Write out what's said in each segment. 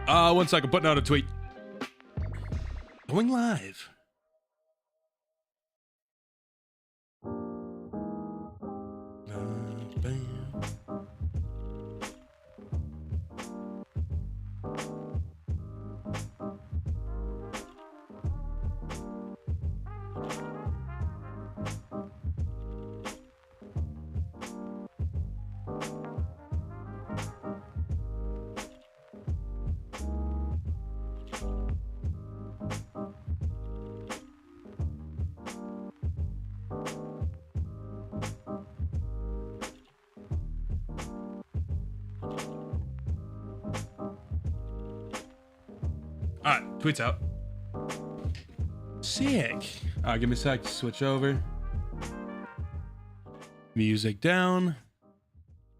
One second, putting out a tweet. Going live. Bam. All right, tweets out. Sick. All right, give me a sec to switch over. Music down.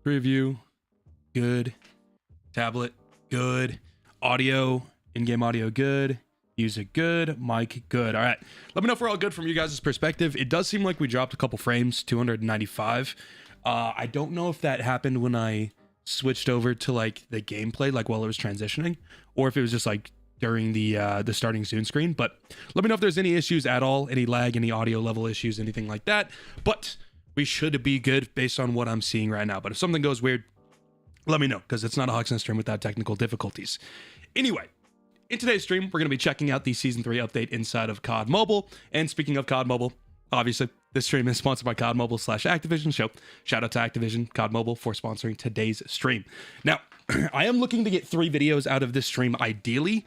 Preview. Good. Tablet. Good. Audio. In-game audio. Good. Music. Good. Mic. Good. All right. Let me know if we're all good from you guys' perspective. It does seem like we dropped a couple frames. 295. I don't know if that happened when I switched over to like the gameplay, like while it was transitioning, or if it was just like during the starting soon screen. But let me know if there's any issues at all, any lag, any audio level issues, anything like that. But we should be good based on what I'm seeing right now. But if something goes weird, let me know, because it's not a HawksNest stream without technical difficulties. Anyway, in today's stream, we're going to be checking out the Season 3 update inside of COD Mobile. And speaking of COD Mobile, obviously, this stream is sponsored by COD Mobile / Activision. So shout out to Activision, COD Mobile, for sponsoring today's stream. Now, I am looking to get 3 videos out of this stream, ideally.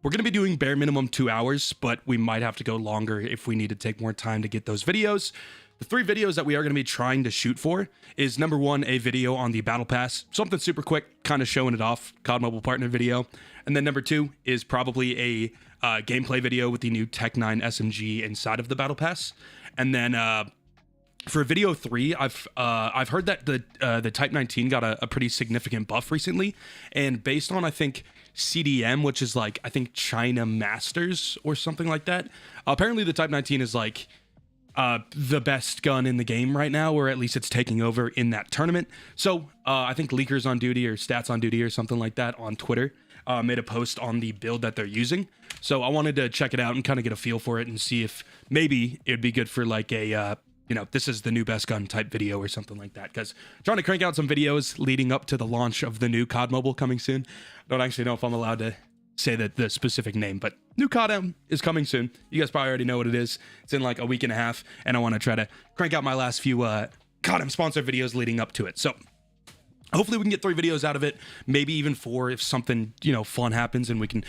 We're going to be doing bare minimum 2 hours, but we might have to go longer if we need to take more time to get those videos. The 3 videos that we are going to be trying to shoot for is, number 1, a video on the Battle Pass, something super quick, kind of showing it off, COD Mobile partner video. And then number 2 is probably a gameplay video with the new Tec-9 SMG inside of the Battle Pass. And then for video 3, I've heard that the Type 19 got a pretty significant buff recently, and based on, I think, CODM, which is like, I think, China Masters or something like that. Apparently the Type 19 is like the best gun in the game right now, or at least it's taking over in that tournament. So I think Leakers on Duty or Stats on Duty or something like that on Twitter made a post on the build that they're using. So I wanted to check it out and kind of get a feel for it and see if maybe it would be good for like a this is the new best gun type video or something like that. Because trying to crank out some videos leading up to the launch of the new COD Mobile coming soon. Don't actually know if I'm allowed to say the specific name, but new CODM is coming soon. You guys probably already know what it is. It's in like a week and a half, and I want to try to crank out my last few CODM sponsored videos leading up to it. So hopefully we can get 3 videos out of it, maybe even 4 if something, fun happens and we can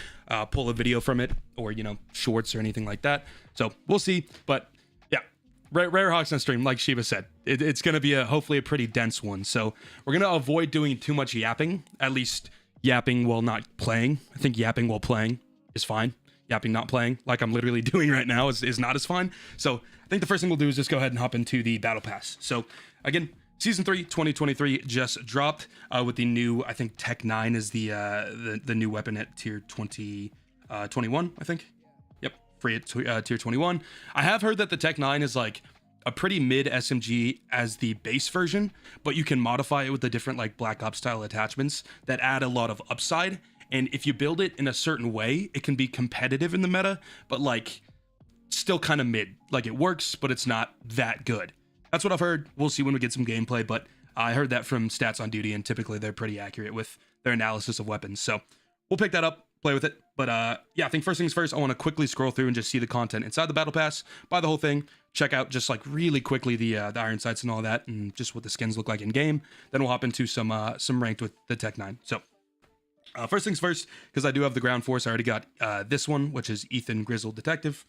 pull a video from it, or, shorts or anything like that. So we'll see, but rare HawksNest stream, like Shiva said, it's going to be hopefully a pretty dense one. So we're going to avoid doing too much yapping, at least yapping while not playing. I think yapping while playing is fine. Yapping not playing, like I'm literally doing right now, is not as fine. So I think the first thing we'll do is just go ahead and hop into the Battle Pass. So again, Season 3 2023 just dropped with the new, I think Tec-9 is the new weapon at tier 21, I think. Free at tier 21. I have heard that the Tec-9 is like a pretty mid SMG as the base version, but you can modify it with the different like Black Ops style attachments that add a lot of upside. And if you build it in a certain way, it can be competitive in the meta, but like still kind of mid. Like it works, but it's not that good. That's what I've heard. We'll see when we get some gameplay, but I heard that from Stats on Duty, and typically they're pretty accurate with their analysis of weapons. So we'll pick that up, play with it. But I think first things first, I want to quickly scroll through and just see the content inside the Battle Pass, buy the whole thing, check out just like really quickly the iron sights and all that, and just what the skins look like in game. Then we'll hop into some ranked with the Tec-9. So first things first, because I do have the ground force, I already got this one, which is Ethan Grizzled Detective.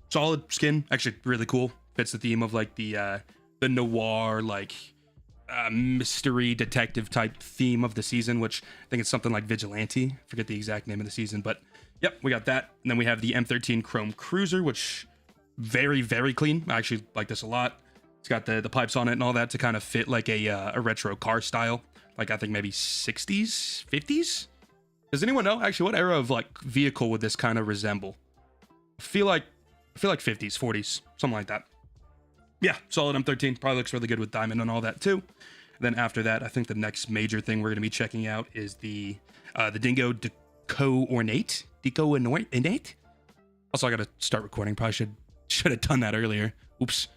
Solid skin, actually really cool. Fits the theme of like the noir, like mystery detective type theme of the season, which I think it's something like Vigilante. Forget the exact name of the season, but yep, we got that. And then we have the M13 Chrome Cruiser, which very, very clean. I actually like this a lot. It's got the pipes on it and all that to kind of fit like a retro car style, like I think maybe 60s, 50s. Does anyone know actually what era of like vehicle would this kind of resemble? I feel like 50s, 40s, something like that. Yeah, solid M13. Probably looks really good with diamond and all that too. And then after that, I think the next major thing we're going to be checking out is the Dingo Ornate. Also, I gotta start recording. Probably should have done that earlier. Oops.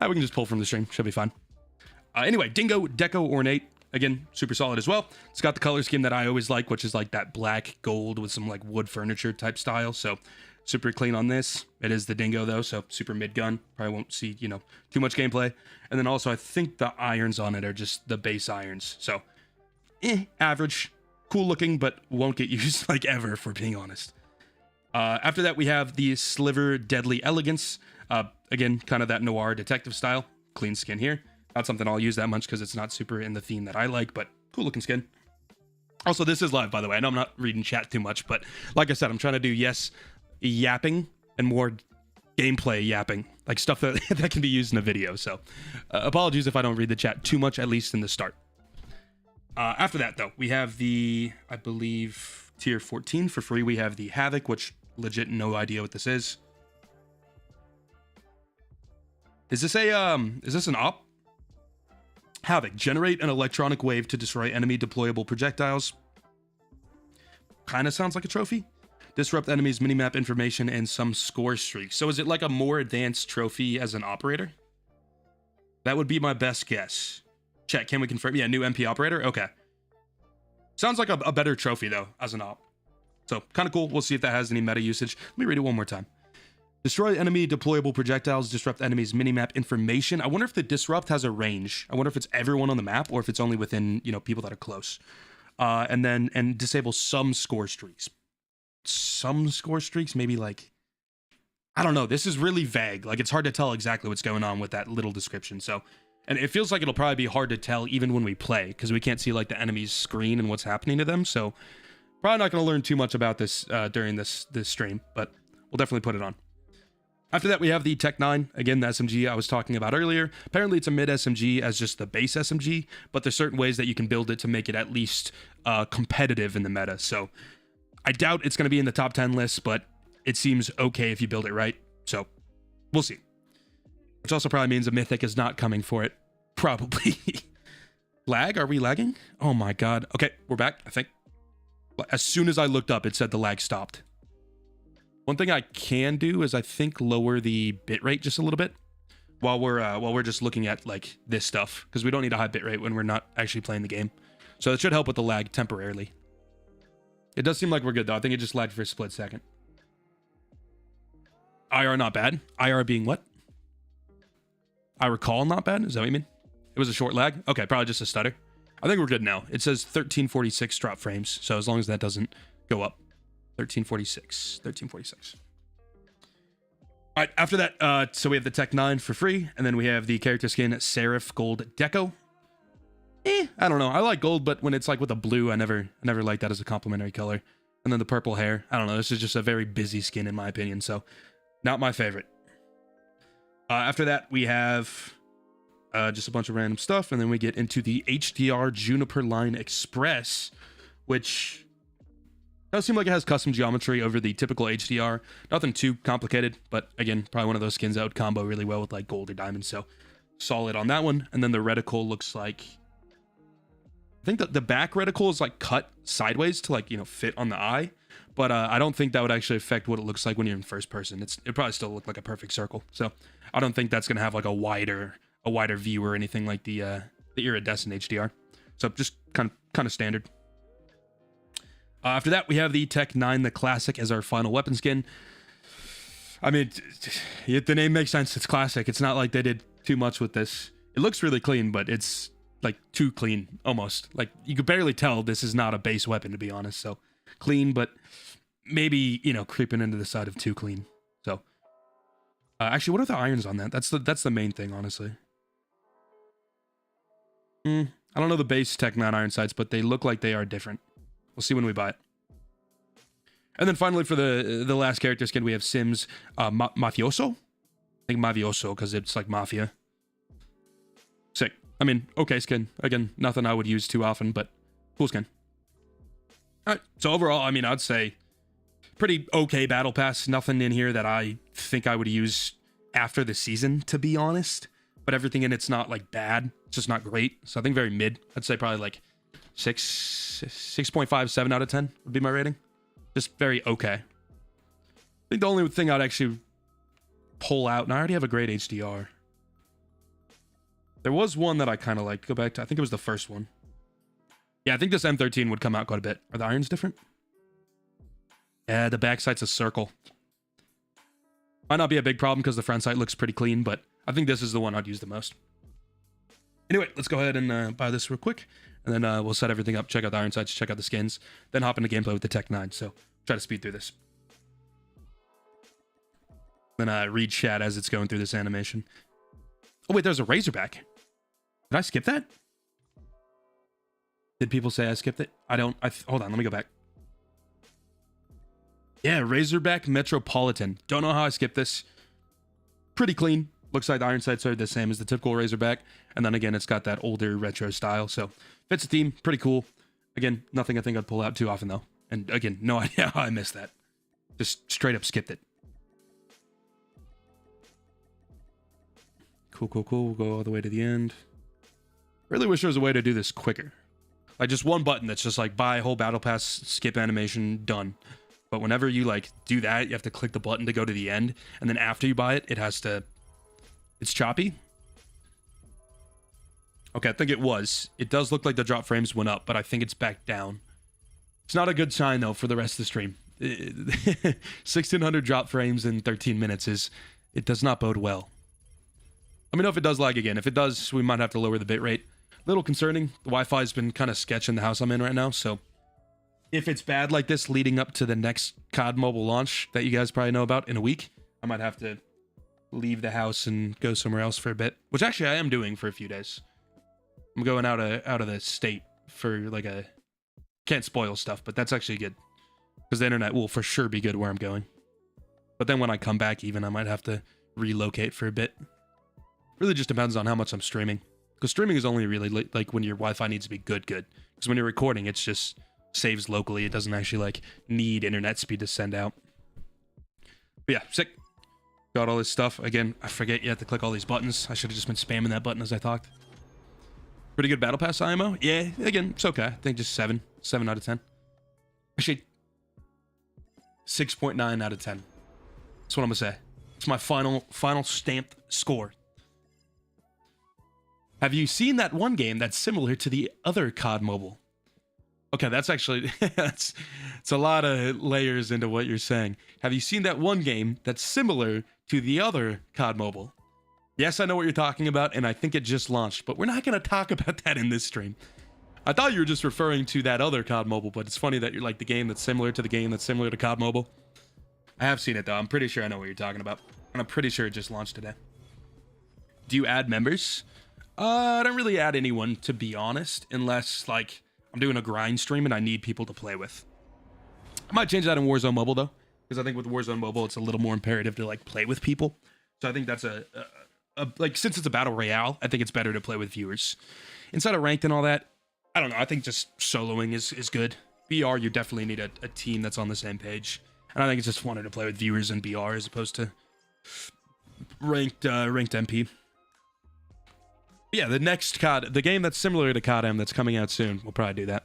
We can just pull from the stream. Should be fine. Anyway, Dingo Deco Ornate. Again, super solid as well. It's got the color scheme that I always like, which is like that black gold with some like wood furniture type style. So super clean on this. It is the Dingo though, so super mid gun. Probably won't see, you know, too much gameplay. And then also I think the irons on it are just the base irons. So average, cool looking, but won't get used like ever, for being honest. After that, we have the Sliver Deadly Elegance. Again, kind of that noir detective style. Clean skin here. Not something I'll use that much because it's not super in the theme that I like, but cool looking skin. Also, this is live, by the way. I know I'm not reading chat too much, but like I said, I'm trying to do yapping and more gameplay yapping, like stuff that, that can be used in a video. So apologies if I don't read the chat too much, at least in the start. After that, though, we have the, I believe, tier 14 for free. We have the Havoc, which legit no idea what this is. Is this an op? Havoc, generate an electronic wave to destroy enemy deployable projectiles. Kind of sounds like a trophy. Disrupt enemies' minimap information and some score streaks. So is it like a more advanced trophy as an operator? That would be my best guess. Chat, can we confirm? Yeah, new MP operator? Okay. Sounds like a better trophy, though, as an op. So, kind of cool. We'll see if that has any meta usage. Let me read it one more time. Destroy enemy deployable projectiles, disrupt enemies' minimap information. I wonder if the disrupt has a range. I wonder if it's everyone on the map or if it's only within, you know, people that are close. And disable some score streaks. Some score streaks, maybe like, I don't know. This is really vague. Like, it's hard to tell exactly what's going on with that little description. So, and it feels like it'll probably be hard to tell even when we play because we can't see like the enemy's screen and what's happening to them. So, probably not going to learn too much about this during this stream, but we'll definitely put it on. After that, we have the Tec-9, again, the SMG I was talking about earlier. Apparently, it's a mid SMG as just the base SMG, but there's certain ways that you can build it to make it at least competitive in the meta. So I doubt it's going to be in the top 10 list, but it seems okay if you build it right. So we'll see. Which also probably means a Mythic is not coming for it. Probably. Lag? Are we lagging? Oh my god. Okay, we're back, I think. As soon as I looked up, it said the lag stopped. One thing I can do is I think lower the bitrate just a little bit while we're just looking at like this stuff because we don't need a high bitrate when we're not actually playing the game. So it should help with the lag temporarily. It does seem like we're good though. I think it just lagged for a split second. IR not bad. IR being what? I recall not bad. Is that what you mean? It was a short lag? Okay, probably just a stutter. I think we're good now. It says 1346 drop frames. So as long as that doesn't go up. 1346. All right, after that, so we have the Tec-9 for free, and then we have the character skin Seraph Gold Deco. I don't know. I like gold, but when it's like with a blue, I never like that as a complementary color. And then the purple hair. I don't know. This is just a very busy skin in my opinion, so not my favorite. After that, we have just a bunch of random stuff, and then we get into the HDR Juniper Line Express, which does seem like it has custom geometry over the typical HDR. Nothing too complicated, but again, probably one of those skins that would combo really well with like gold or diamond. So solid on that one. And then the reticle looks like, I think that the back reticle is like cut sideways to like, you know, fit on the eye. But I don't think that would actually affect what it looks like when you're in first person. It probably still look like a perfect circle. So I don't think that's going to have like a wider view or anything like the iridescent HDR. So just kind of standard. After that, we have the Tec-9, the classic, as our final weapon skin. I mean, the name makes sense. It's classic. It's not like they did too much with this. It looks really clean, but it's like too clean, almost. Like, you could barely tell this is not a base weapon, to be honest. So, clean, but maybe, you know, creeping into the side of too clean. So, actually, what are the irons on that? That's the main thing, honestly. I don't know the base Tec-9 iron sights, but they look like they are different. We'll see when we buy it. And then finally, for the last character skin, we have Sims Mafioso. I think Mafioso, because it's like Mafia. Sick. I mean, okay skin. Again, nothing I would use too often, but cool skin. All right. So overall, I mean, I'd say pretty okay battle pass. Nothing in here that I think I would use after the season, to be honest. But everything in it's not like bad. It's just not great. So I think very mid. I'd say probably like 6.5, 7 out of 10 would be my rating. Just very okay. I think the only thing I'd actually pull out, and I already have a great HDR. There was one that I kind of liked. Go back to, I think it was the first one. Yeah, I think this M13 would come out quite a bit. Are the irons different? Yeah, the back sight's a circle. Might not be a big problem because the front sight looks pretty clean, but I think this is the one I'd use the most. Anyway, let's go ahead and buy this real quick, and then we'll set everything up, check out the iron sights, check out the skins, then hop into gameplay with the Tec-9. So try to speed through this. Then read chat as it's going through this animation. Oh wait, there's a Razorback. Did I skip that? Did people say I skipped it? I don't. Hold on, let me go back. Yeah, Razorback Metropolitan. Don't know how I skipped this. Pretty clean. Looks like the iron sights are the same as the typical Razorback. And then again, it's got that older retro style. So fits the theme. Pretty cool. Again, nothing I think I'd pull out too often though. And again, no idea how I missed that. Just straight up skipped it. Cool, cool, cool. We'll go all the way to the end. Really wish there was a way to do this quicker. Like just one button that's just like buy whole battle pass, skip animation, done. But whenever you like do that, you have to click the button to go to the end. And then after you buy it, it has to... It's choppy. Okay, I think it was. It does look like the drop frames went up, but I think it's back down. It's not a good sign though for the rest of the stream. 1600 drop frames in 13 minutes is... It does not bode well. Let me know if it does lag again. If it does, we might have to lower the bitrate. Little concerning. The Wi-Fi has been kind of sketch in the house I'm in right now, so if it's bad like this leading up to the next COD mobile launch that you guys probably know about in a week, I might have to leave the house and go somewhere else for a bit, which actually I am doing for a few days. I'm going out of the state for like a... Can't spoil stuff, but that's actually good. Because the internet will for sure be good where I'm going. But then when I come back even, I might have to relocate for a bit. Really just depends on how much I'm streaming. Because streaming is only really like when your Wi-Fi needs to be good. Because when you're recording, it's just saves locally. It doesn't actually like need internet speed to send out. But yeah, sick. Got all this stuff. Again, I forget you have to click all these buttons. I should have just been spamming that button as I talked. Pretty good battle pass IMO. Yeah, again, it's okay. I think just 7 out of 10. Actually, 6.9 out of 10. That's what I'm gonna say. It's my final stamped score. Have you seen that one game that's similar to the other COD Mobile? Okay, that's actually... it's a lot of layers into what you're saying. Have you seen that one game that's similar to the other COD Mobile? Yes, I know what you're talking about, and I think it just launched, but we're not going to talk about that in this stream. I thought you were just referring to that other COD Mobile, but it's funny that you're like the game that's similar to the game that's similar to COD Mobile. I have seen it, though. I'm pretty sure I know what you're talking about. And I'm pretty sure it just launched today. Do you add members? I don't really add anyone, to be honest, unless, like, I'm doing a grind stream and I need people to play with. I might change that in Warzone Mobile, though, because I think with Warzone Mobile, it's a little more imperative to, like, play with people. So I think that's like, since it's a battle royale, I think it's better to play with viewers. Inside of ranked and all that, I don't know. I think just soloing is good. BR, you definitely need a team that's on the same page. And I think it's just funner to play with viewers in BR as opposed to ranked MP. Yeah, the next COD, the game that's similar to CODM that's coming out soon, we'll probably do that.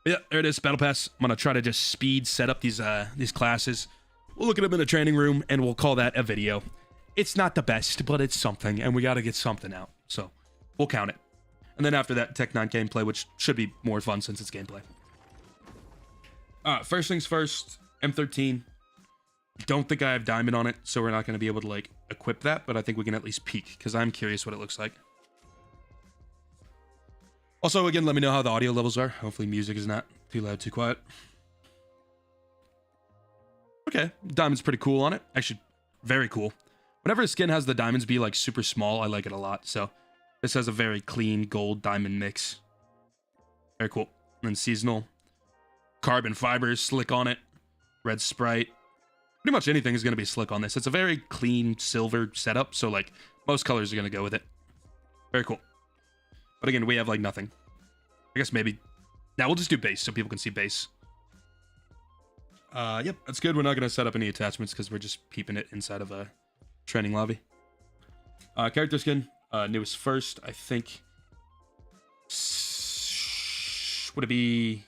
But yeah, there it is, Battle Pass. I'm gonna try to just speed set up these classes. We'll look at them in the training room, and we'll call that a video. It's not the best, but it's something, and we gotta get something out. So, we'll count it. And then after that, Tec-9 gameplay, which should be more fun since it's gameplay. First things first, M13. Don't think I have diamond on it, so we're not going to be able to, like, equip that, but I think we can at least peek, because I'm curious what it looks like. Also, again, let me know how the audio levels are. Hopefully music is not too loud, too quiet. Okay, diamond's pretty cool on it. Actually, very cool. Whenever a skin has the diamonds be, like, super small, I like it a lot, so this has a very clean gold diamond mix. Very cool. And then seasonal. Carbon fibers, slick on it. Red sprite. Pretty much anything is going to be slick on this. It's a very clean silver setup, so like most colors are going to go with it. Very cool. But again, we have like nothing. I guess maybe... Now we'll just do base so people can see base. Yep, that's good. We're not going to set up any attachments because we're just peeping it inside of a training lobby. Character skin, newest first, I think. Would it be...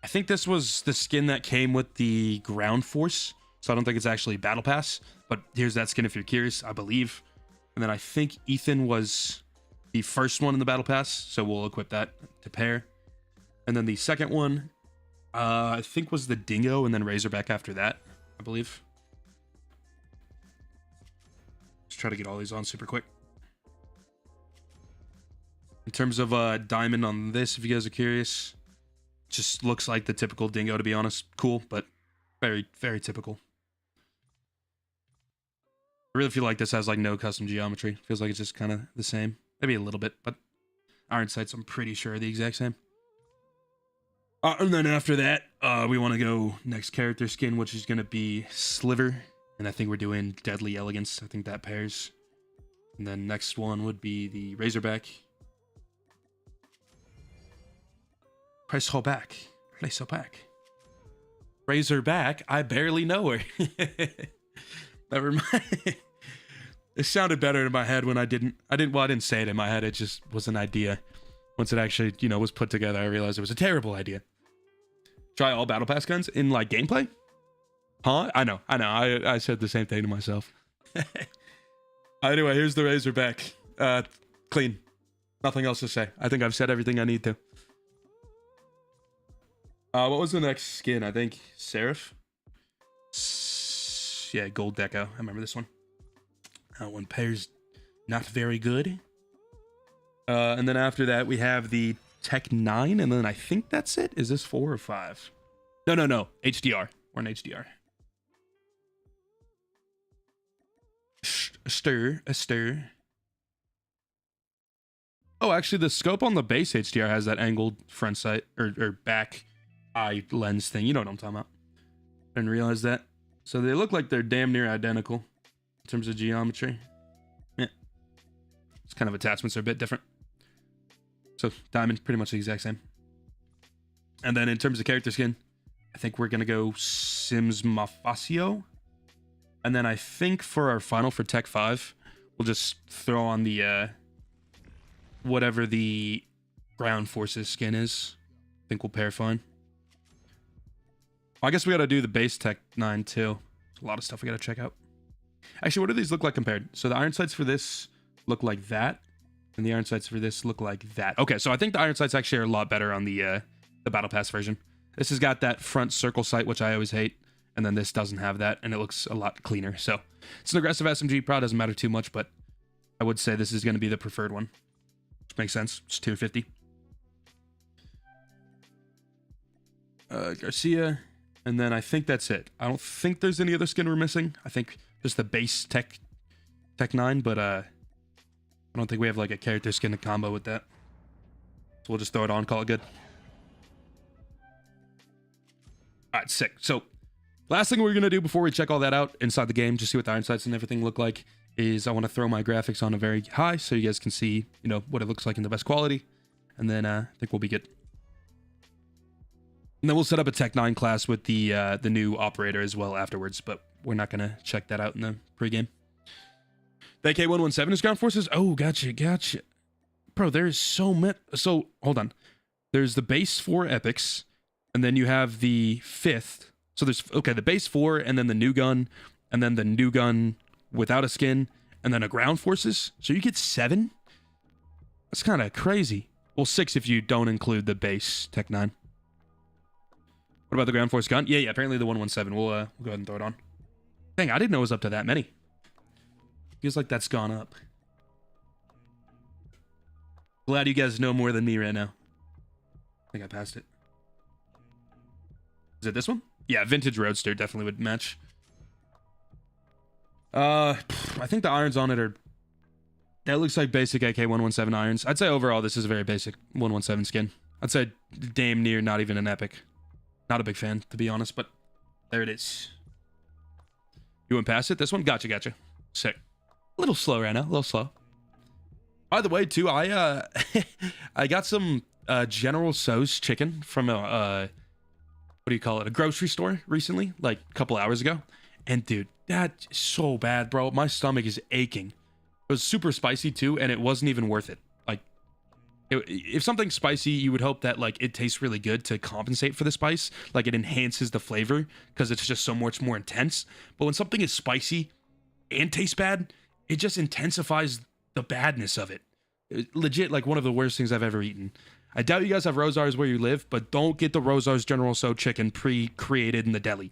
I think this was the skin that came with the ground force, so I don't think it's actually battle pass, but here's that skin if you're curious, I believe. And then I think Ethan was the first one in the battle pass, so we'll equip that to pair. And then the second one, I think was the Dingo, and then Razorback after that, I believe. Just try to get all these on super quick. In terms of diamond on this, if you guys are curious, just looks like the typical Dingo, to be honest. Cool, but very, very typical. I really feel like this has like no custom geometry. Feels like it's just kind of the same. Maybe a little bit, but iron sights I'm pretty sure are the exact same. And then after that, we want to go next character skin, which is going to be Sliver. And I think we're doing Deadly Elegance. I think that pairs. And then next one would be the Razorback. Price hold back. Place back. Razorback. I barely know her. Never mind. It sounded better in my head when I didn't say it in my head. It just was an idea. Once it actually, you know, was put together, I realized it was a terrible idea. Try all battle pass guns in like gameplay? Huh? I know. I said the same thing to myself. Anyway, here's the Razorback. Clean. Nothing else to say. I think I've said everything I need to. What was the next skin? I think Seraph. Yeah, Gold Deco. I remember this one. One pairs not very good. And then after that, we have the Tec-9, and then I think that's it. Is this 4 or 5? No. HDR. We're in HDR. A stir. Oh, actually, the scope on the base HDR has that angled front sight or back eye lens thing. You know what I'm talking about. I didn't realize that. So they look like they're damn near identical in terms of geometry. Yeah. It's kind of attachments are a bit different. So diamond, pretty much the exact same. And then in terms of character skin, I think we're going to go Sims Mafacio. And then I think for our final for Tec-5, we'll just throw on the, whatever the ground forces skin is. I think we'll pair fine. I guess we got to do the base Tec-9 too. There's a lot of stuff we got to check out. Actually, what do these look like compared? So the iron sights for this look like that. And the iron sights for this look like that. Okay, so I think the iron sights actually are a lot better on the Battle Pass version. This has got that front circle sight, which I always hate. And then this doesn't have that, and it looks a lot cleaner. So it's an aggressive SMG. Probably doesn't matter too much, but I would say this is going to be the preferred one. Which makes sense. It's 250. Garcia. And then I think that's it. I don't think there's any other skin we're missing. I think just the base Tec-9, but I don't think we have like a character skin to combo with that. So we'll just throw it on, call it good. All right, sick. So last thing we're going to do before we check all that out inside the game, just see what the iron sights and everything look like, is I want to throw my graphics on a very high so you guys can see, you know, what it looks like in the best quality. And then I think we'll be good. And then we'll set up a Tec-9 class with the new operator as well afterwards, but we're not going to check that out in the pregame. The AK-117 is ground forces? Oh, gotcha. Bro, there's so many. So, hold on. There's the base 4 epics, and then you have the 5th. So there's, okay, the base 4, and then the new gun, and then the new gun without a skin, and then a ground forces. So you get 7? That's kind of crazy. Well, 6 if you don't include the base Tec-9. What about the ground force gun? Yeah, apparently the 117. We'll go ahead and throw it on. Dang, I didn't know it was up to that many. Feels like that's gone up. Glad you guys know more than me right now. I think I passed it. Is it this one? Yeah, vintage roadster definitely would match. I think the irons on it are... That looks like basic AK-117 irons. I'd say overall this is a very basic 117 skin. I'd say damn near not even an epic. Not a big fan, to be honest, but there it is. You went past it? This one? Gotcha. Sick. A little slow right now. A little slow. By the way, too, I I got some General Tso's chicken from a what do you call it? A grocery store recently, like a couple hours ago. And dude, that's so bad, bro. My stomach is aching. It was super spicy too, and it wasn't even worth it. Like, If something's spicy, you would hope that like it tastes really good to compensate for the spice. Like it enhances the flavor because it's just so much more intense. But when something is spicy and tastes bad, it just intensifies the badness of it. Legit, like one of the worst things I've ever eaten. I doubt you guys have Rosars where you live, but don't get the Rosars General Tso chicken pre-created in the deli.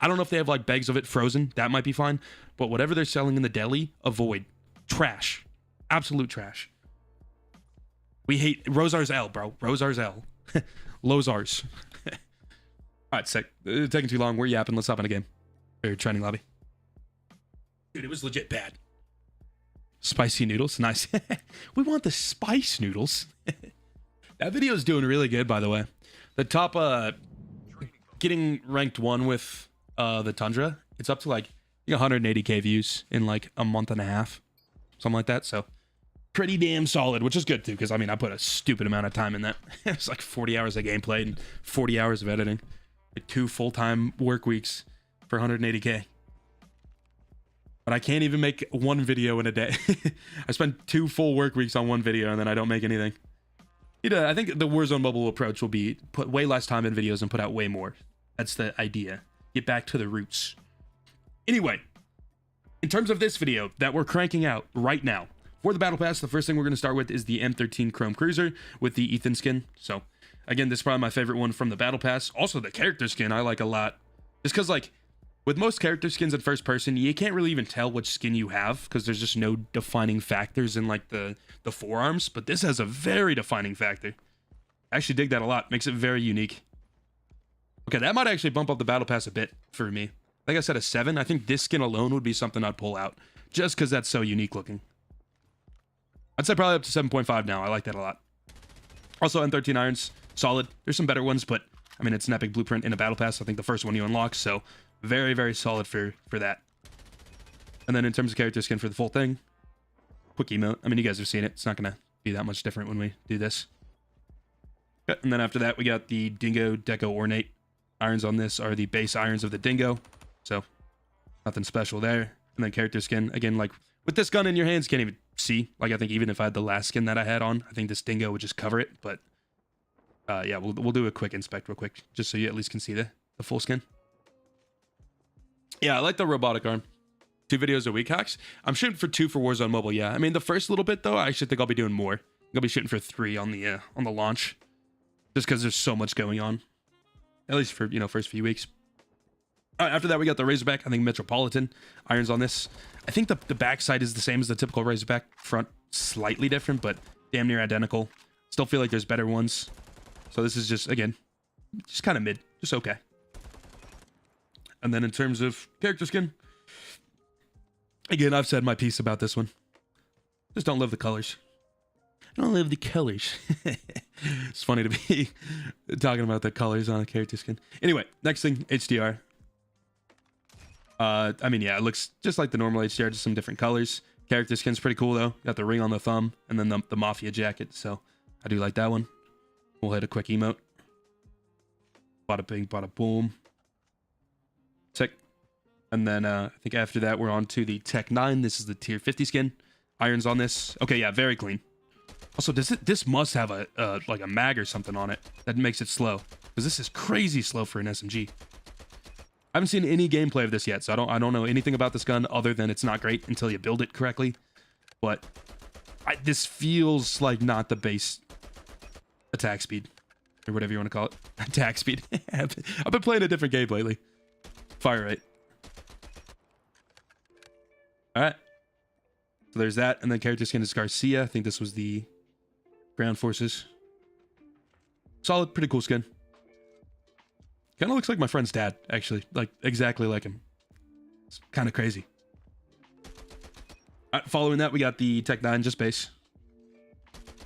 I don't know if they have like bags of it frozen. That might be fine. But whatever they're selling in the deli, avoid. Trash. Absolute trash. We hate Rosars L, bro. Rosars L. Lozars. All right, sick. Taking too long. We're yapping. Let's hop in a game. Or training lobby. Dude, it was legit bad. Spicy noodles. Nice. We want the spice noodles. That video is doing really good, by the way. The top, getting ranked 1 with the Tundra. It's up to like 180k views in like a month and a half. Something like that. So pretty damn solid, which is good too, because I mean, I put a stupid amount of time in that. It's like 40 hours of gameplay and 40 hours of editing. Like 2 full-time work weeks for 180k. But I can't even make 1 video in a day. I spend 2 full work weeks on 1 video and then I don't make anything. I think the Warzone mobile approach will be put way less time in videos and put out way more. That's the idea. Get back to the roots. Anyway, in terms of this video that we're cranking out right now, for the Battle Pass, the first thing we're going to start with is the M13 Chrome Cruiser with the Ethan skin. So, again, this is probably my favorite one from the Battle Pass. Also, the character skin I like a lot. Just because, like, with most character skins in first person, you can't really even tell which skin you have because there's just no defining factors in, like, the forearms. But this has a very defining factor. I actually dig that a lot. Makes it very unique. Okay, that might actually bump up the Battle Pass a bit for me. Like I said, a 7. I think this skin alone would be something I'd pull out. Just because that's so unique looking. I'd say probably up to 7.5 now. I like that a lot. Also, M13 irons, solid. There's some better ones, but I mean, it's an epic blueprint in a Battle Pass. I think the first one you unlock, so very, very solid for that. And then in terms of character skin for the full thing, quick emote. I mean, you guys have seen it. It's not going to be that much different when we do this. Okay, and then after that, we got the Dingo Deco Ornate. Irons on this are the base irons of the Dingo, so nothing special there. And then character skin, again, like with this gun in your hands, you can't even see. Like, I think even if I had the last skin that I had on, I think this Dingo would just cover it. But yeah, we'll do a quick inspect real quick, just so you at least can see the full skin. Yeah, I like the robotic arm. 2 videos a week, Hawks. I'm shooting for 2 for Warzone Mobile, yeah. I mean, the first little bit, though, I actually think I'll be doing more. I'll be shooting for 3 on the launch. Just because there's so much going on. At least for, first few weeks. After that, we got the Razorback. I think Metropolitan irons on this. I think the backside is the same as the typical Razorback. Front, slightly different, but damn near identical. Still feel like there's better ones. So this is just, again, just kind of mid. Just okay. And then in terms of character skin, again, I've said my piece about this one. Just don't love the colors. I don't love the colors. It's funny to be talking about the colors on a character skin. Anyway, next thing, HDR. I mean, yeah, it looks just like the normal HDR, just some different colors. Character skin's pretty cool, though. Got the ring on the thumb, and then the Mafia jacket, so I do like that one. We'll hit a quick emote. Bada bing, bada boom. Tick. And then I think after that, we're on to the Tec-9. This is the tier 50 skin. Irons on this. Okay, yeah, very clean. Also, this must have a like a mag or something on it that makes it slow, because this is crazy slow for an SMG. I haven't seen any gameplay of this yet, so I don't know anything about this gun other than it's not great until you build it correctly. But this feels like not the base attack speed, or whatever you want to call it. Attack speed. I've been playing a different game lately. Fire rate. All right. So there's that, and then character skin is Garcia. I think this was the ground forces. Solid, pretty cool skin. Kind of looks like my friend's dad, actually. Like, exactly like him. It's kind of crazy. All right, following that, we got the Tec-9, just base.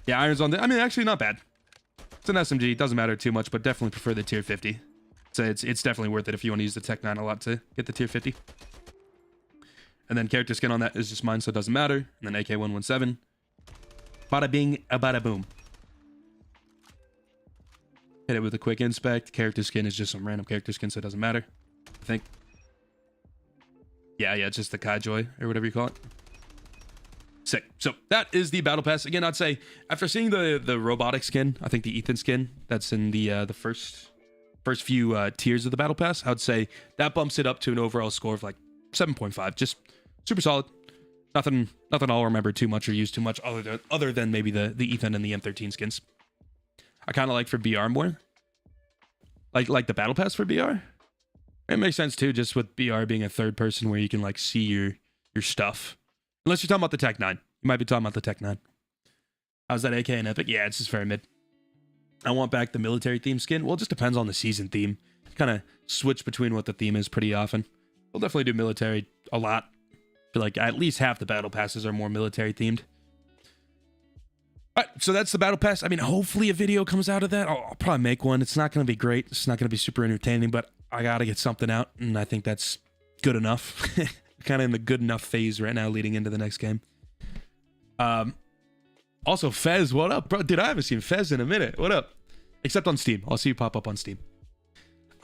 Yeah, irons on the... I mean, actually not bad. It's an SMG. Doesn't matter too much, but definitely prefer the tier 50. So it's definitely worth it if you want to use the Tec-9 a lot to get the tier 50. And then character skin on that is just mine, so it doesn't matter. And then AK-117. Bada bing, a bada boom. Hit it with a quick inspect. Character skin is just some random character skin, so it doesn't matter. I think. Yeah, it's just the Kaijoy, or whatever you call it. Sick. So that is the battle pass. Again, I'd say after seeing the robotic skin, I think the Ethan skin that's in the first few tiers of the battle pass, I would say that bumps it up to an overall score of like 7.5. Just super solid. Nothing I'll remember too much or use too much other than maybe the Ethan and the M13 skins. I kind of like for BR more. Like the battle pass for BR. It makes sense too, just with BR being a third person where you can like see your stuff. Unless you're talking about the Tec-9. You might be talking about the Tec-9. How's that AK and Epic? Yeah, it's just very mid. I want back the military theme skin. Well, it just depends on the season theme. Kind of switch between what the theme is pretty often. We'll definitely do military a lot. I feel like at least half the battle passes are more military themed. All right, so that's the battle pass. I mean, hopefully a video comes out of that. I'll probably make one. It's not going to be great. It's not going to be super entertaining, but I got to get something out, and I think that's good enough. Kind of in the good enough phase right now leading into the next game. Also, Fez, what up, bro? Dude, I haven't seen Fez in a minute. What up? Except on Steam. I'll see you pop up on Steam.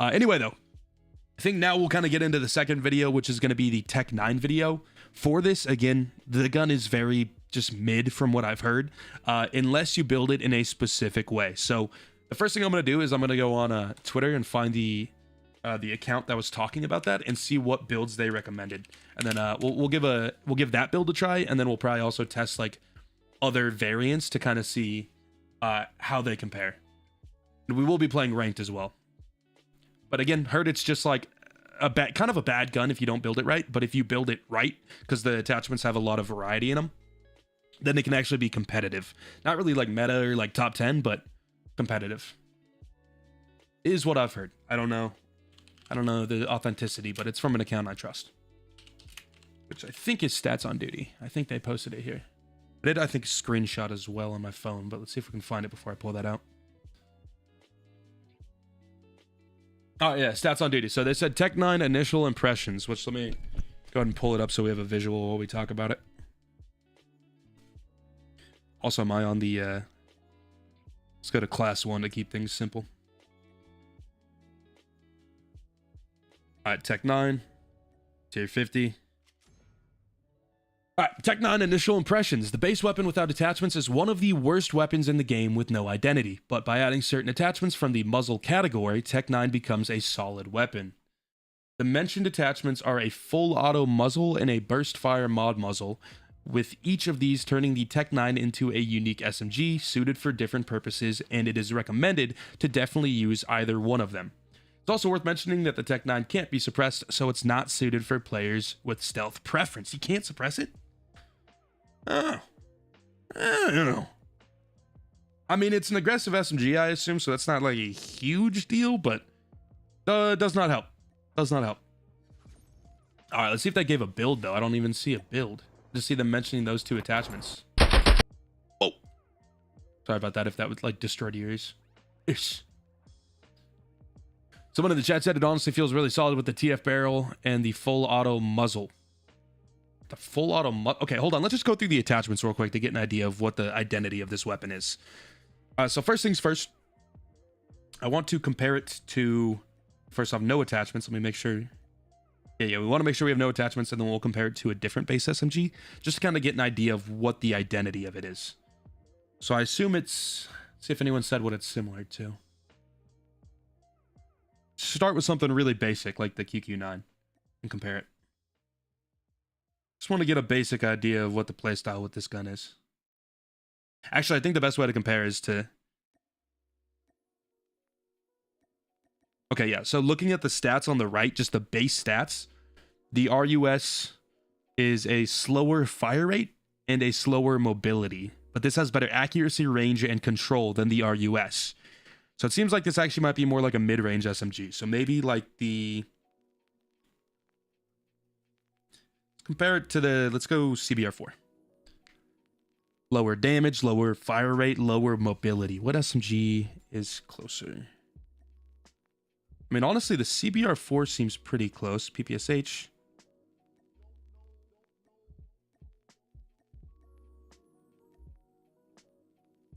Anyway, though, I think now we'll kind of get into the second video, which is going to be the Tec-9 video. For this, again, the gun is very just mid from what I've heard, unless you build it in a specific way. So the first thing I'm going to do is I'm going to go on Twitter and find the account that was talking about that and see what builds they recommended, and then we'll give that build a try, and then we'll probably also test like other variants to kind of see how they compare. And we will be playing ranked as well. But again, heard it's just like kind of a bad gun if you don't build it right, but if you build it right, because the attachments have a lot of variety in them, then they can actually be competitive. Not really like meta or like top 10, but competitive is what I've heard. I don't know the authenticity, but it's from an account I trust, which I think is Stats on Duty. I think they posted it here. I did, I think, screenshot as well on my phone, but let's see if we can find it before I pull that out. Oh yeah, Stats on Duty. So they said Tec-9 initial impressions, which let me go ahead and pull it up so we have a visual while we talk about it. Also, am I on the let's go to class 1 to keep things simple. All right, Tec-9, tier 50. All right, Tec-9 initial impressions. The base weapon without attachments is one of the worst weapons in the game with no identity, but by adding certain attachments from the muzzle category, Tec-9 becomes a solid weapon. The mentioned attachments are a full auto muzzle and a burst fire mod muzzle, with each of these turning the Tec-9 into a unique SMG suited for different purposes, and it is recommended to definitely use either one of them. It's also worth mentioning that the Tec-9 can't be suppressed, so it's not suited for players with stealth preference. You can't suppress it? Oh. I don't know. I mean, it's an aggressive SMG, I assume, so that's not like a huge deal, but does not help. Does not help. All right, let's see if they gave a build, though. I don't even see a build. Just see them mentioning those two attachments. Oh. Sorry about that if that would, like, destroy your ears. Ish. Someone in the chat said it honestly feels really solid with the TF barrel and the full auto muzzle. The full auto muzzle. Okay, hold on. Let's just go through the attachments real quick to get an idea of what the identity of this weapon is. So first things first, I want to compare it to, first off, no attachments. Let me make sure. Yeah, we want to make sure we have no attachments, and then we'll compare it to a different base SMG, just to kind of get an idea of what the identity of it is. So I assume it's, see if anyone said what it's similar to. Start with something really basic like the QQ9 and compare it. Just want to get a basic idea of what the playstyle with this gun is. Actually, I think the best way to compare is to... Okay, yeah, so looking at the stats on the right, just the base stats, the RUS is a slower fire rate and a slower mobility, but this has better accuracy, range, and control than the RUS. So it seems like this actually might be more like a mid-range SMG. So maybe like the... Compare it to the... Let's go CBR4. Lower damage, lower fire rate, lower mobility. What SMG is closer? I mean, honestly, the CBR4 seems pretty close. PPSH.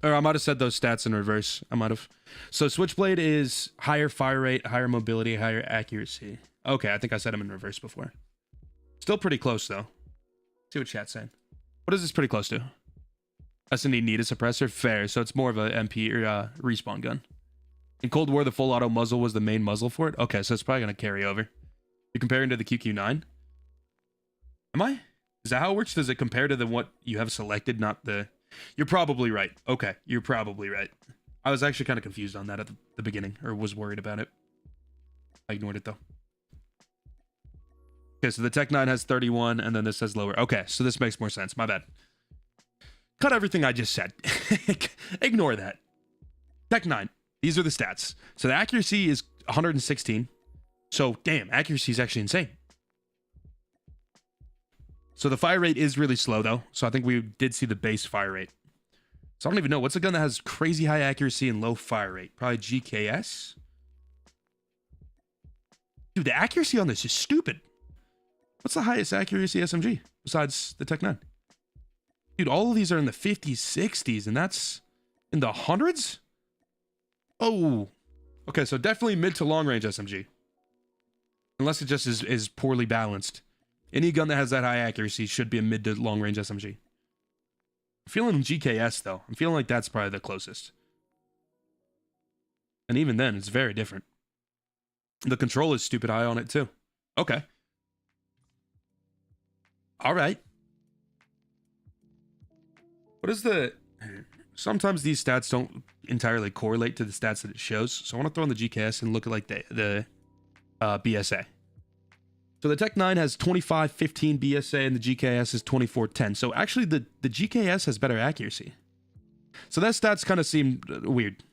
Or I might have said those stats in reverse. I might have. So Switchblade is higher fire rate, higher mobility, higher accuracy. Okay, I think I said them in reverse before. Still pretty close, though. See what chat's saying. What is this pretty close to? S&D need a suppressor? Fair. So it's more of a MP or respawn gun. In Cold War, the full auto muzzle was the main muzzle for it. Okay, so it's probably going to carry over. You're comparing to the QQ9? Am I? Is that how it works? Does it compare to the what you have selected, not the... You're probably right. Okay, you're probably right. I was actually kind of confused on that at the beginning, or was worried about it. I ignored it, though. Okay, so the Tec-9 has 31, and then this says lower. Okay, so this makes more sense. My bad. Cut everything I just said. Ignore that. Tec-9. These are the stats. So the accuracy is 116. So, damn, accuracy is actually insane. So the fire rate is really slow, though. So I think we did see the base fire rate. So I don't even know. What's a gun that has crazy high accuracy and low fire rate? Probably GKS? Dude, the accuracy on this is stupid. What's the highest accuracy SMG besides the Tec-9? Dude, all of these are in the 50s, 60s, and that's in the hundreds? Oh. Okay, so definitely mid to long range SMG. Unless it just is poorly balanced. Any gun that has that high accuracy should be a mid to long range SMG. I'm feeling GKS, though. I'm feeling like that's probably the closest. And even then, it's very different. The control is stupid high on it, too. Okay. All right. What is the... Sometimes these stats don't entirely correlate to the stats that it shows. So I want to throw in the GKS and look at like the BSA. So the Tec-9 has 2515 BSA and the GKS is 2410. So actually the GKS has better accuracy. So that stats kind of seem weird.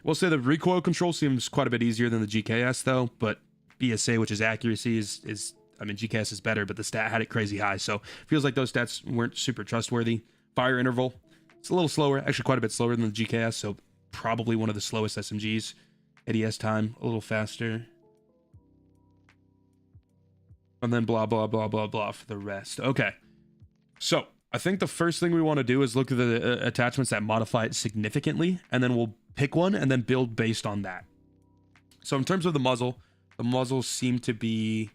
We'll say the recoil control seems quite a bit easier than the GKS though, but BSA, which is accuracy, is I mean, GKS is better, but the stat had it crazy high. So feels like those stats weren't super trustworthy. Fire interval, it's a little slower, actually quite a bit slower than the GKS. So probably one of the slowest SMGs. ADS time, a little faster. And then blah, blah, blah, blah, blah for the rest. Okay. So I think the first thing we want to do is look at the attachments that modify it significantly, and then we'll pick one and then build based on that. So in terms of the muzzles seem to be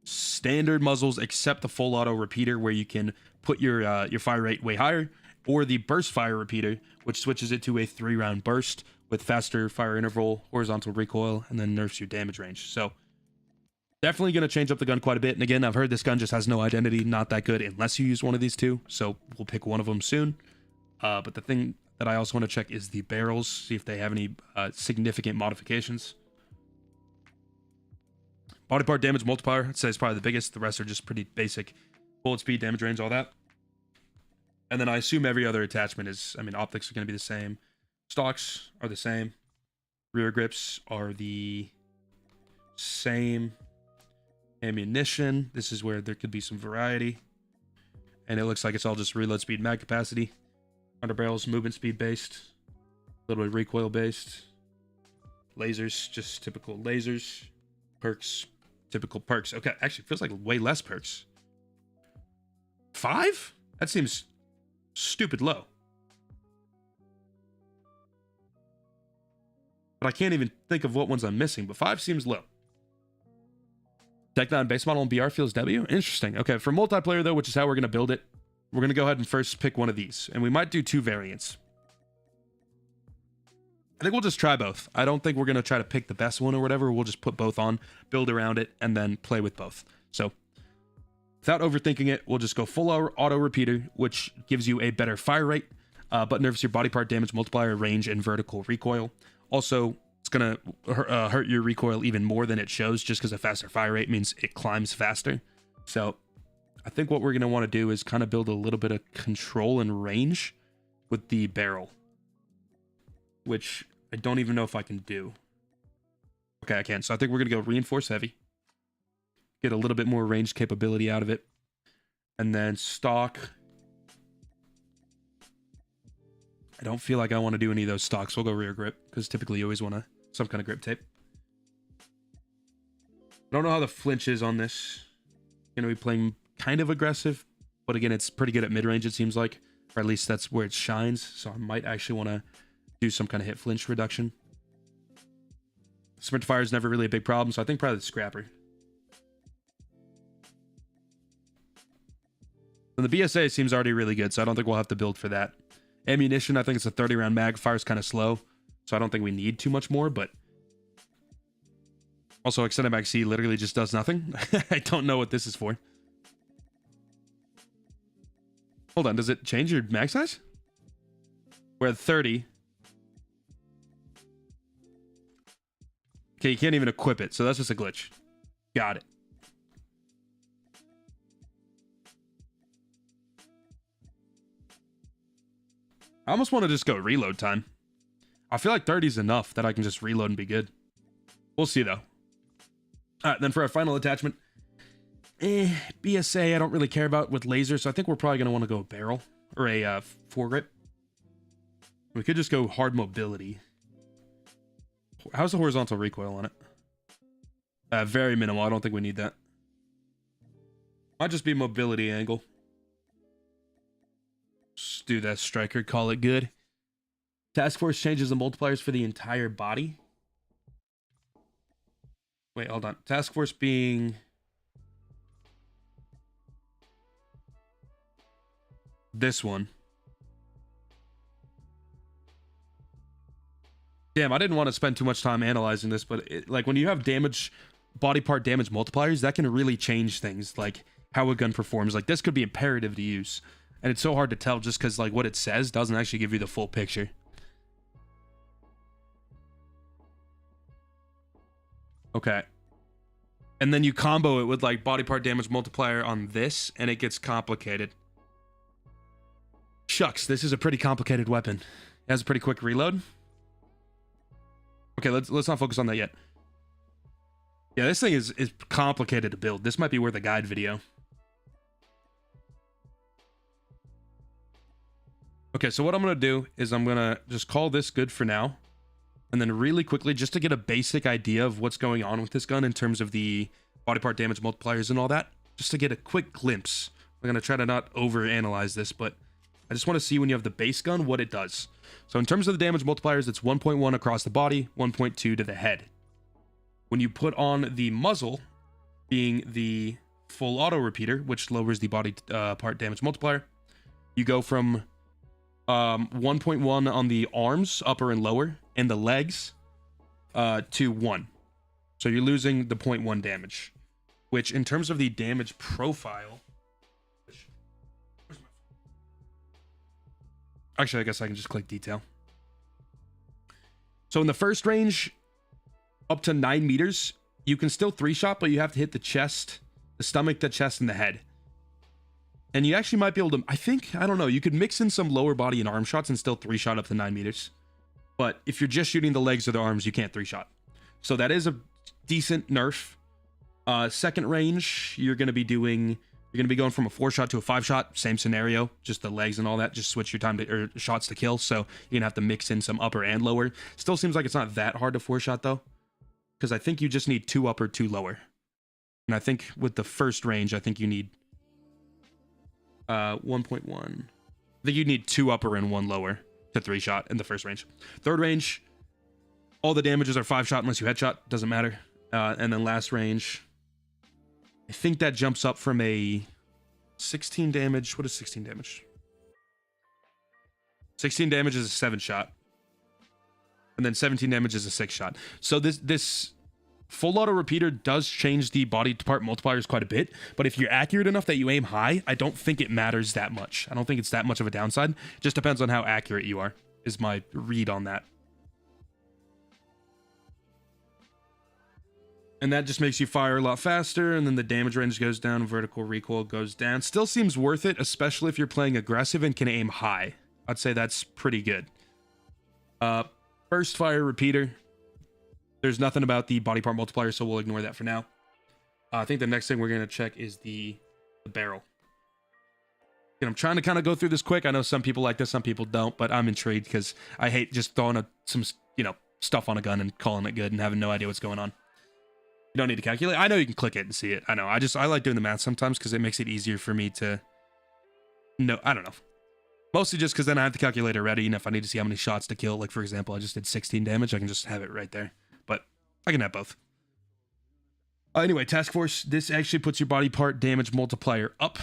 standard muzzles, except the full auto repeater where you can put your fire rate way higher, or the burst fire repeater, which switches it to a 3-round burst with faster fire interval, horizontal recoil, and then nerfs your damage range. So definitely going to change up the gun quite a bit. And again, I've heard this gun just has no identity, not that good unless you use one of these two. So we'll pick one of them soon. But the thing that I also want to check is the barrels, see if they have any significant modifications. Body part damage multiplier, I'd say is probably the biggest. The rest are just pretty basic. Bullet speed, damage range, all that. And then I assume every other attachment is, I mean, optics are going to be the same. Stocks are the same. Rear grips are the same. Ammunition, this is where there could be some variety. And it looks like it's all just reload speed, mag capacity. Under barrels, movement speed based. A little bit recoil based. Lasers, just typical lasers. Perks, typical perks. Okay, actually feels like way less perks. 5? That seems stupid low. But I can't even think of what ones I'm missing, but 5 seems low. Tec-9 base model and BR feels W? Interesting. Okay, for multiplayer though, which is how we're going to build it, we're going to go ahead and first pick one of these. And we might do 2 variants. I think we'll just try both. I don't think we're going to try to pick the best one or whatever. We'll just put both on, build around it, and then play with both. So without overthinking it, we'll just go full auto repeater, which gives you a better fire rate, but nerfs your body part damage multiplier, range, and vertical recoil. Also, it's going to hurt your recoil even more than it shows, just because a faster fire rate means it climbs faster. So I think what we're going to want to do is kind of build a little bit of control and range with the barrel, which I don't even know if I can do. Okay, I can. So I think we're going to go reinforce heavy, get a little bit more range capability out of it, and then stock. I don't feel like I want to do any of those stocks. We'll go rear grip, because typically you always want some kind of grip tape. I don't know how the flinch is on this. Going to be playing kind of aggressive, but again, it's pretty good at mid-range, it seems like. Or at least that's where it shines. So I might actually want to do some kind of hit flinch reduction. Sprint fire is never really a big problem, so I think probably the scrapper. And the BSA seems already really good, so I don't think we'll have to build for that. Ammunition, I think it's a 30 round mag. Fire's kind of slow, so I don't think we need too much more, but also extended mag C literally just does nothing. I don't know what this is for. Hold on, does it change your mag size? We're at 30. Okay, you can't even equip it, so that's just a glitch. Got it. I almost want to just go reload time. I feel like 30 is enough that I can just reload and be good. We'll see, though. All right, then for our final attachment. BSA, I don't really care about with laser, so I think we're probably going to want to go barrel. Or a foregrip. We could just go hard mobility. How's the horizontal recoil on it? Very minimal. I don't think we need that. Might just be mobility angle. Just do that striker, call it good. Task Force changes the multipliers for the entire body. Wait, hold on. Task Force being this one. Damn, I didn't want to spend too much time analyzing this, but like when you have damage, body part damage multipliers, that can really change things, like how a gun performs. Like this could be imperative to use. And it's so hard to tell just because like what it says doesn't actually give you the full picture. Okay. And then you combo it with like body part damage multiplier on this, and it gets complicated. Shucks, this is a pretty complicated weapon. It has a pretty quick reload. Okay, let's not focus on that yet. Yeah, this thing is complicated to build. This might be worth a guide video. Okay, so what I'm going to do is I'm going to just call this good for now. And then really quickly, just to get a basic idea of what's going on with this gun in terms of the body part damage multipliers and all that, just to get a quick glimpse. I'm going to try to not overanalyze this, but I just want to see when you have the base gun, what it does. So in terms of the damage multipliers, it's 1.1 across the body, 1.2 to the head. When you put on the muzzle, being the full auto repeater, which lowers the body part damage multiplier, you go from 1.1 on the arms, upper and lower, and the legs to 1. So you're losing the 0.1 damage, which in terms of the damage profile... Actually, I guess I can just click detail. So in the first range, up to 9 meters, you can still 3-shot, but you have to hit the chest, the stomach, the chest, and the head. And you actually might be able to, I don't know, you could mix in some lower body and arm shots and still 3-shot up to 9 meters. But if you're just shooting the legs or the arms, you can't 3-shot. So that is a decent nerf. Second range, you're going to be going from a 4-shot to a 5-shot, same scenario, just the legs and all that, just switch your time to, or shots to kill, so you're gonna have to mix in some upper and lower. Still seems like it's not that hard to 4-shot though, because I think you just need 2 upper, 2 lower. And I think with the first range, I think you need 1.1. I think you need 2 upper and 1 lower to 3-shot in the first range. Third range, all the damages are 5-shot unless you headshot, doesn't matter. And then last range, I think that jumps up from a 16 damage. What is 16 damage? 16 damage is a 7-shot. And then 17 damage is a 6-shot. So this full auto repeater does change the body part multipliers quite a bit. But if you're accurate enough that you aim high, I don't think it matters that much. I don't think it's that much of a downside. It just depends on how accurate you are, is my read on that. And that just makes you fire a lot faster, and then the damage range goes down, vertical recoil goes down. Still seems worth it, especially if you're playing aggressive and can aim high. I'd say that's pretty good. Burst fire repeater. There's nothing about the body part multiplier, so we'll ignore that for now. I think the next thing we're going to check is the barrel. And I'm trying to kind of go through this quick. I know some people like this, some people don't, but I'm intrigued because I hate just throwing some stuff on a gun and calling it good and having no idea what's going on. You don't need to calculate. I know you can click it and see it. I know. I like doing the math sometimes because it makes it easier for me to know. I don't know. Mostly just because then I have the calculator ready, and if I need to see how many shots to kill, like for example, I just did 16 damage, I can just have it right there. But I can have both. Anyway, Task Force, this actually puts your body part damage multiplier up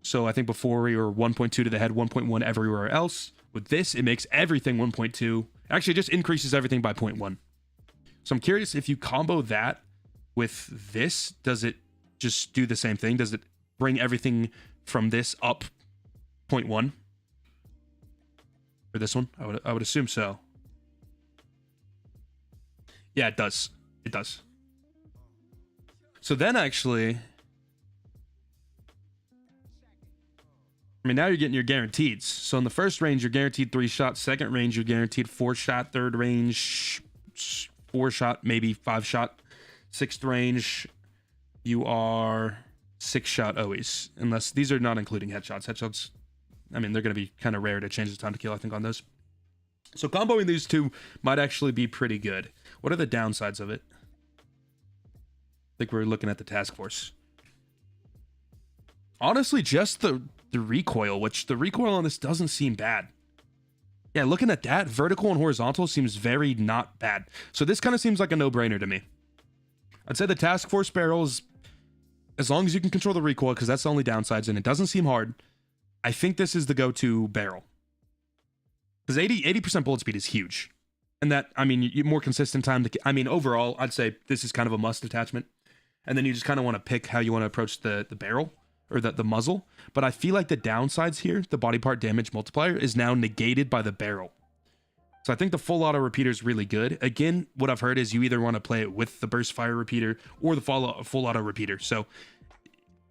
So I think before we were 1.2 to the head, 1.1 everywhere else. With this, it makes everything 1.2. Actually, it just increases everything by 0.1. So I'm curious if you combo that with this, does it just do the same thing? Does it bring everything from this up 0.1? For this one? I would assume so. Yeah, it does. It does. So then actually, I mean, now you're getting your guaranteeds. So in the first range, you're guaranteed 3 shots. Second range, you're guaranteed 4 shot. Third range, 4 shot, maybe 5 shot. Sixth range, you are 6 shot always. Unless these are not including headshots. Headshots, I mean, they're going to be kind of rare to change the time to kill, I think, on those. So comboing these two might actually be pretty good. What are the downsides of it? I think we're looking at the task force. Honestly, just the recoil, which the recoil on this doesn't seem bad. Yeah, looking at that, vertical and horizontal seems very not bad. So this kind of seems like a no-brainer to me. I'd say the task force barrel is, as long as you can control the recoil, because that's the only downsides, and it doesn't seem hard, I think this is the go-to barrel. Because 80% bullet speed is huge. And that, I mean, you more consistent time to, I mean, overall, I'd say this is kind of a must attachment. And then you just kind of want to pick how you want to approach the barrel. Or the muzzle, but I feel like the downsides here, the body part damage multiplier, is now negated by the barrel. So I think the full auto repeater is really good. Again, what I've heard is you either want to play it with the burst fire repeater or the full auto repeater. So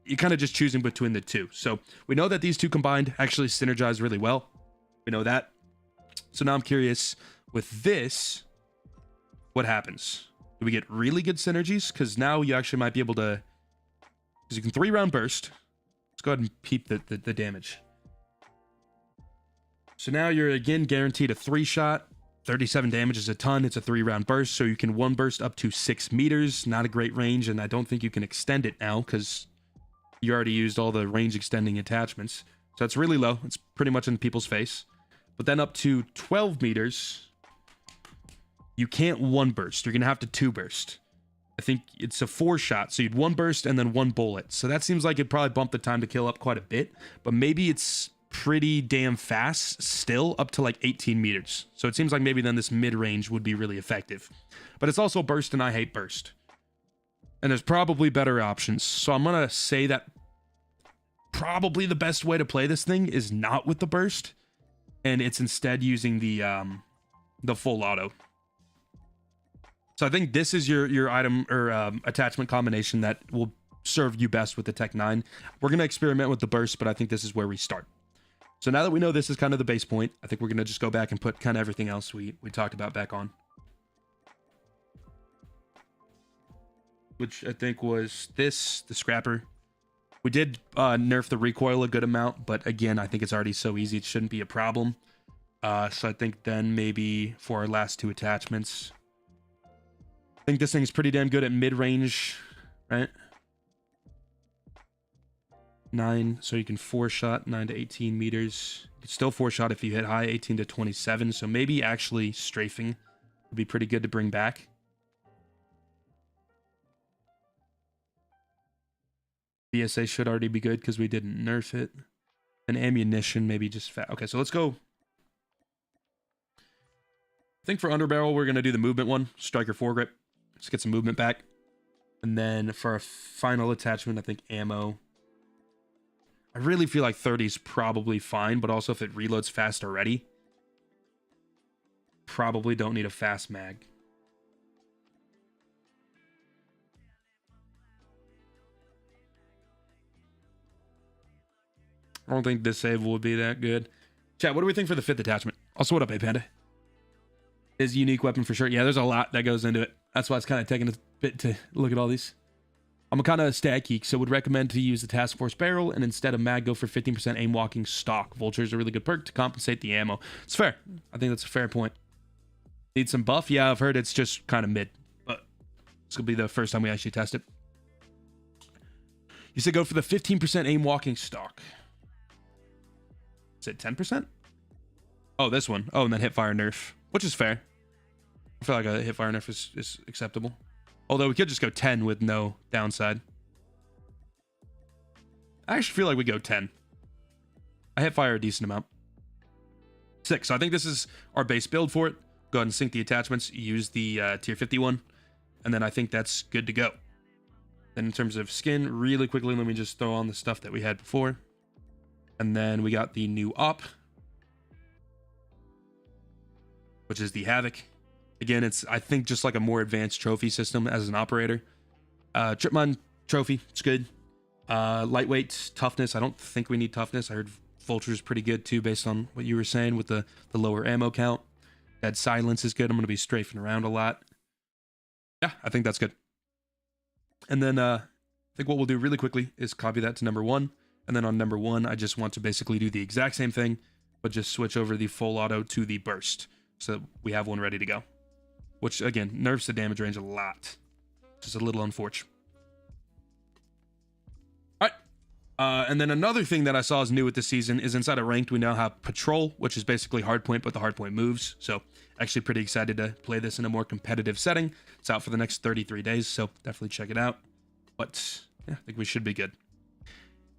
you're kind of just choosing between the two. So we know that these two combined actually synergize really well. We know that. So now I'm curious, with this, what happens? Do we get really good synergies? Because now you actually might be able to, because you can 3-round burst. Let's go ahead and peep the damage. So now you're again guaranteed a 3-shot. 37 damage is a ton. It's a 3-round burst, so you can 1 burst up to 6 meters. Not a great range, and I don't think you can extend it now because you already used all the range extending attachments. So it's really low. It's pretty much in people's face. But then up to 12 meters, you can't 1 burst. You're going to have to 2 burst. I think it's a 4-shot, so you'd 1 burst and then 1 bullet. So that seems like it'd probably bump the time to kill up quite a bit, but maybe it's pretty damn fast still, up to like 18 meters. So it seems like maybe then this mid-range would be really effective. But it's also burst, and I hate burst. And there's probably better options. So I'm going to say that probably the best way to play this thing is not with the burst, and it's instead using the full auto. So I think this is your item or attachment combination that will serve you best with the Tec-9. We're going to experiment with the burst, but I think this is where we start. So now that we know this is kind of the base point, I think we're going to just go back and put kind of everything else we talked about back on. Which I think was this, the scrapper. We did nerf the recoil a good amount, but again, I think it's already so easy, it shouldn't be a problem. So I think then maybe for our last 2 attachments, I think this thing's pretty damn good at mid-range, right? 9, so you can 4-shot 9 to 18 meters. You can still 4-shot if you hit high, 18 to 27. So maybe actually strafing would be pretty good to bring back. BSA should already be good because we didn't nerf it. And ammunition, maybe just fat. Okay, so let's go. I think for underbarrel, we're going to do the movement one. Striker foregrip. Let's get some movement back. And then for a final attachment, I think ammo. I really feel like 30 is probably fine, but also if it reloads fast already, probably don't need a fast mag. I don't think this save will be that good. Chat, what do we think for the 5th attachment? Also, what up, Panda? Is a unique weapon for sure. Yeah, there's a lot that goes into it. That's why it's kind of taking a bit to look at all these. I'm a kind of stat geek, so would recommend to use the Task Force barrel and instead of mag, go for 15% aim walking stock. Vulture is a really good perk to compensate the ammo. It's fair. I think that's a fair point. Need some buff? Yeah, I've heard it's just kind of mid, but this will be the first time we actually test it. You said go for the 15% aim walking stock. Is it 10%? Oh, this one. Oh, and then hipfire nerf, which is fair. I feel like a hipfire nerf is acceptable. Although we could just go 10 with no downside. I actually feel like we go 10. I hit fire a decent amount. 6. So I think this is our base build for it. Go ahead and sync the attachments, use the tier 51, and then I think that's good to go. Then in terms of skin, really quickly, let me just throw on the stuff that we had before. And then we got the new op, which is the Havoc. Again, it's, I think, just like a more advanced trophy system as an operator. Tripmine trophy, it's good. Lightweight, toughness, I don't think we need toughness. I heard Vulture's pretty good too, based on what you were saying with the lower ammo count. That silence is good. I'm going to be strafing around a lot. Yeah, I think that's good. And then I think what we'll do really quickly is copy that to number 1. And then on number 1, I just want to basically do the exact same thing, but just switch over the full auto to the burst. So we have one ready to go. Which, again, nerfs the damage range a lot. Just a little unfortunate. And then another thing that I saw is new with this season is inside of ranked, we now have patrol, which is basically hardpoint, but the hardpoint moves. So actually pretty excited to play this in a more competitive setting. It's out for the next 33 days, so definitely check it out. But yeah, I think we should be good.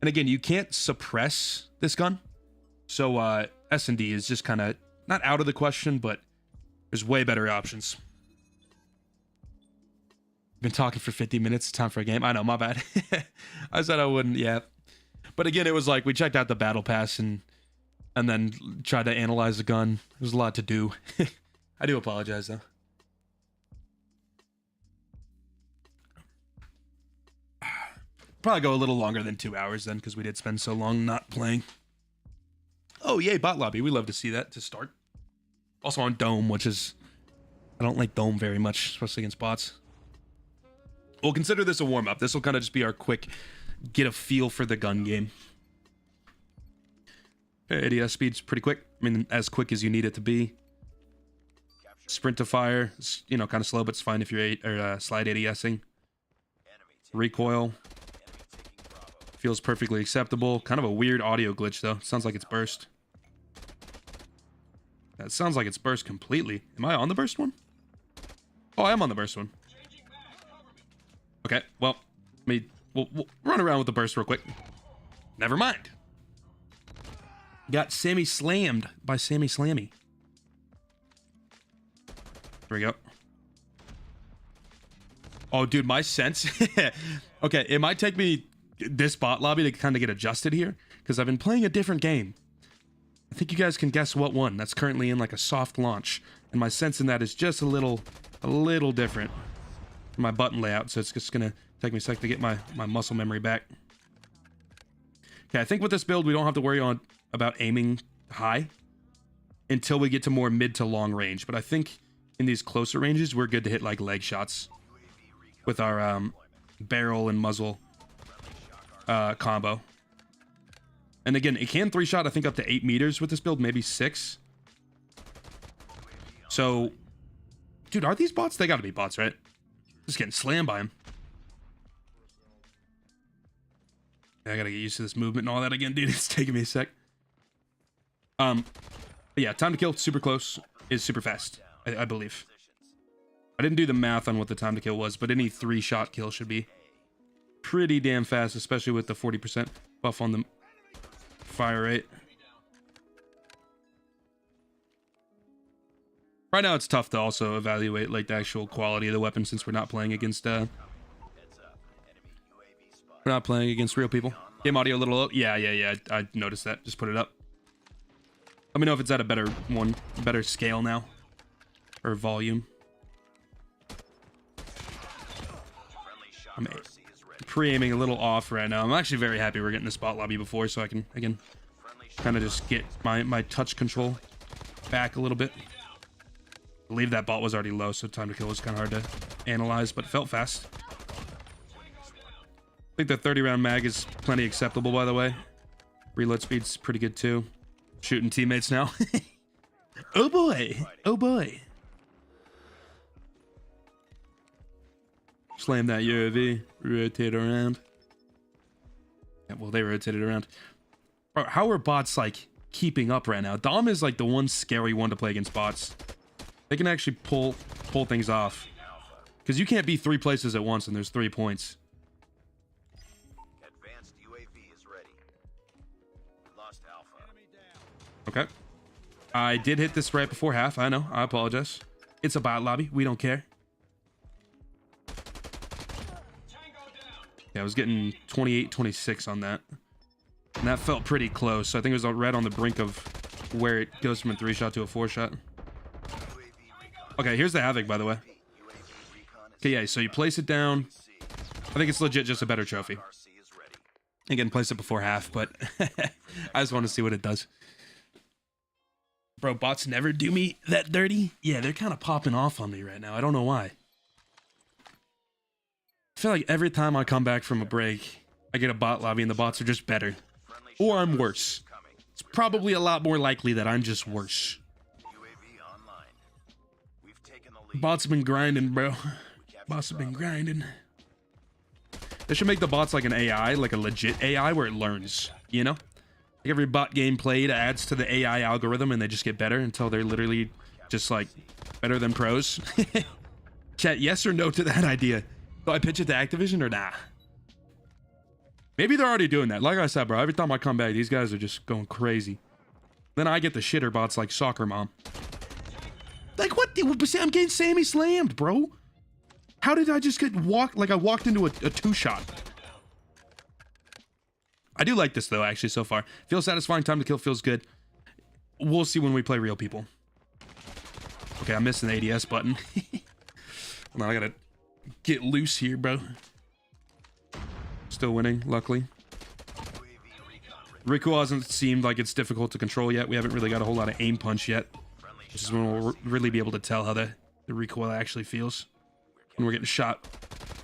And again, you can't suppress this gun. So S&D is just kind of not out of the question, but there's way better options. Been talking for 50 minutes. Time for a game. I know, my bad. I said I wouldn't. Yeah. But again, it was like we checked out the battle pass and then tried to analyze the gun. There's a lot to do. I do apologize though. Probably go a little longer than 2 hours then, because we did spend so long not playing. Oh yay, bot lobby. We love to see that to start. Also on Dome, which is, I don't like Dome very much, especially against bots. We'll consider this a warm-up. This will kind of just be our quick get a feel for the gun game. ADS speed's pretty quick. I mean, as quick as you need it to be. Sprint to fire, you know, kind of slow, but it's fine if you're slide ADSing. Recoil feels perfectly acceptable. Kind of a weird audio glitch though. Sounds like it's burst. That sounds like it's burst completely. Am I on the burst one? Oh, I am on the burst one. Okay, well, we'll run around with the burst real quick. Never mind. Got Sammy slammed by Sammy Slammy. There we go. Oh, dude, my sense. Okay, it might take me this bot lobby to kind of get adjusted here, because I've been playing a different game. I think you guys can guess what one. That's currently in like a soft launch, and my sense in that is just a little different from my button layout, so it's just gonna take me a sec to get my muscle memory back. Okay, I think with this build we don't have to worry about aiming high until we get to more mid to long range, but I think in these closer ranges we're good to hit like leg shots with our barrel and muzzle combo. And again, it can 3-shot, I think, up to 8 meters with this build, maybe 6. So, dude, are these bots? They gotta be bots, right? Just getting slammed by him. I gotta get used to this movement and all that again, dude. It's taking me a sec. But yeah, time to kill, super close, is super fast, I believe. I didn't do the math on what the time to kill was, but any 3-shot kill should be pretty damn fast, especially with the 40% buff on the fire rate. Right now it's tough to also evaluate like the actual quality of the weapon, since we're not playing against real people. Game audio a little low. Yeah, I noticed that. Just put it up. Let me know if it's at a better scale now, or volume. I'm pre-aiming a little off right now. I'm actually very happy we're getting the spot lobby before, so I can again kind of just get my touch control back a little bit. I believe that bot was already low, so time to kill was kind of hard to analyze, but it felt fast. I think the 30-round mag is plenty acceptable, by the way. Reload speed's pretty good too. Shooting teammates now. Oh boy, oh boy. Slam that UAV, rotate around. Yeah, well, they rotated around. Bro, how are bots like keeping up right now? Dom is like the one scary one to play against bots. They can actually pull things off, because you can't be 3 places at once and there's 3 points. Advanced UAV is ready. Lost Alpha. Okay. I did hit this right before half. I know. I apologize. It's a bot lobby. We don't care. Yeah, I was getting 28, 26 on that. And that felt pretty close. So I think it was right on the brink of where it goes from a 3-shot to a 4-shot. Okay, here's the Havoc, by the way. Okay, yeah, so you place it down. I think it's legit just a better trophy. Again, place it before half, but I just want to see what it does. Bro, bots never do me that dirty. Yeah, they're kind of popping off on me right now. I don't know why. I feel like every time I come back from a break, I get a bot lobby and the bots are just better. Or I'm worse. It's probably a lot more likely that I'm just worse. Bots have been grinding, bro. Bots have been grinding. They should make the bots like an AI, like a legit AI where it learns, you know? Like every bot game played adds to the AI algorithm and they just get better until they're literally just like better than pros. Chat, yes or no to that idea? Do I pitch it to Activision or nah? Maybe they're already doing that. Like I said, bro, every time I come back, these guys are just going crazy. Then I get the shitter bots like Soccer Mom. Like, what? I'm getting Sammy slammed, bro. How did I just get walked? Like, I walked into a 2-shot. I do like this, though, actually, so far. Feels satisfying. Time to kill feels good. We'll see when we play real people. Okay, I'm missing the ADS button. Now I gotta get loose here, bro. Still winning, luckily. Recoil hasn't seemed like it's difficult to control yet. We haven't really got a whole lot of aim punch yet. This is when we'll really be able to tell how the recoil actually feels. When we're getting shot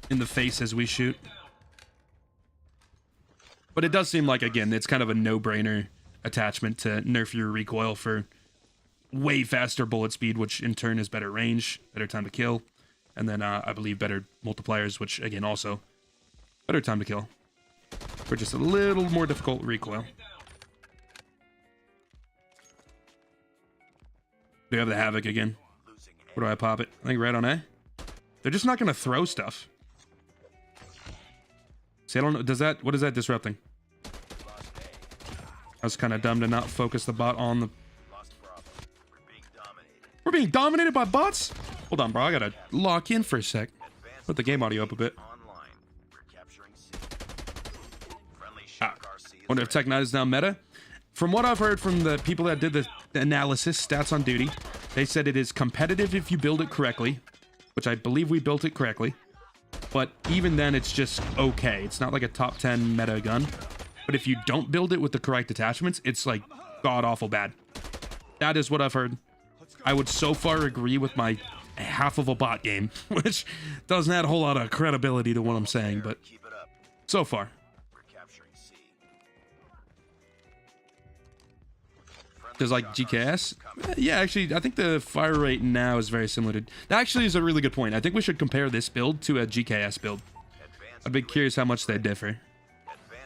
in the face as we shoot. But it does seem like, again, it's kind of a no-brainer attachment to nerf your recoil for way faster bullet speed, which in turn is better range, better time to kill, and then I believe better multipliers, which again also better time to kill for just a little more difficult recoil. Do you have the Havoc again? Where do I pop it? I think right on A. They're just not going to throw stuff. See, I don't know. Does that, what is that disrupting? I was kind of dumb to not focus the bot on the... We're being dominated by bots? Hold on, bro. I got to lock in for a sec. Put the game audio up a bit. Wonder if Tec-9 is now meta. From what I've heard from the people that did the analysis, stats on duty, they said it is competitive if you build it correctly, which I believe we built it correctly. But even then, it's just okay. It's not like a top 10 meta gun. But if you don't build it with the correct attachments, it's like god-awful bad. That is what I've heard. I would so far agree with my half of a bot game, which doesn't add a whole lot of credibility to what I'm saying, but so far. Because like GKS, yeah, actually, I think the fire rate now is very similar to... That actually is a really good point. I think we should compare this build to a GKS build. I'd be curious how much they differ. It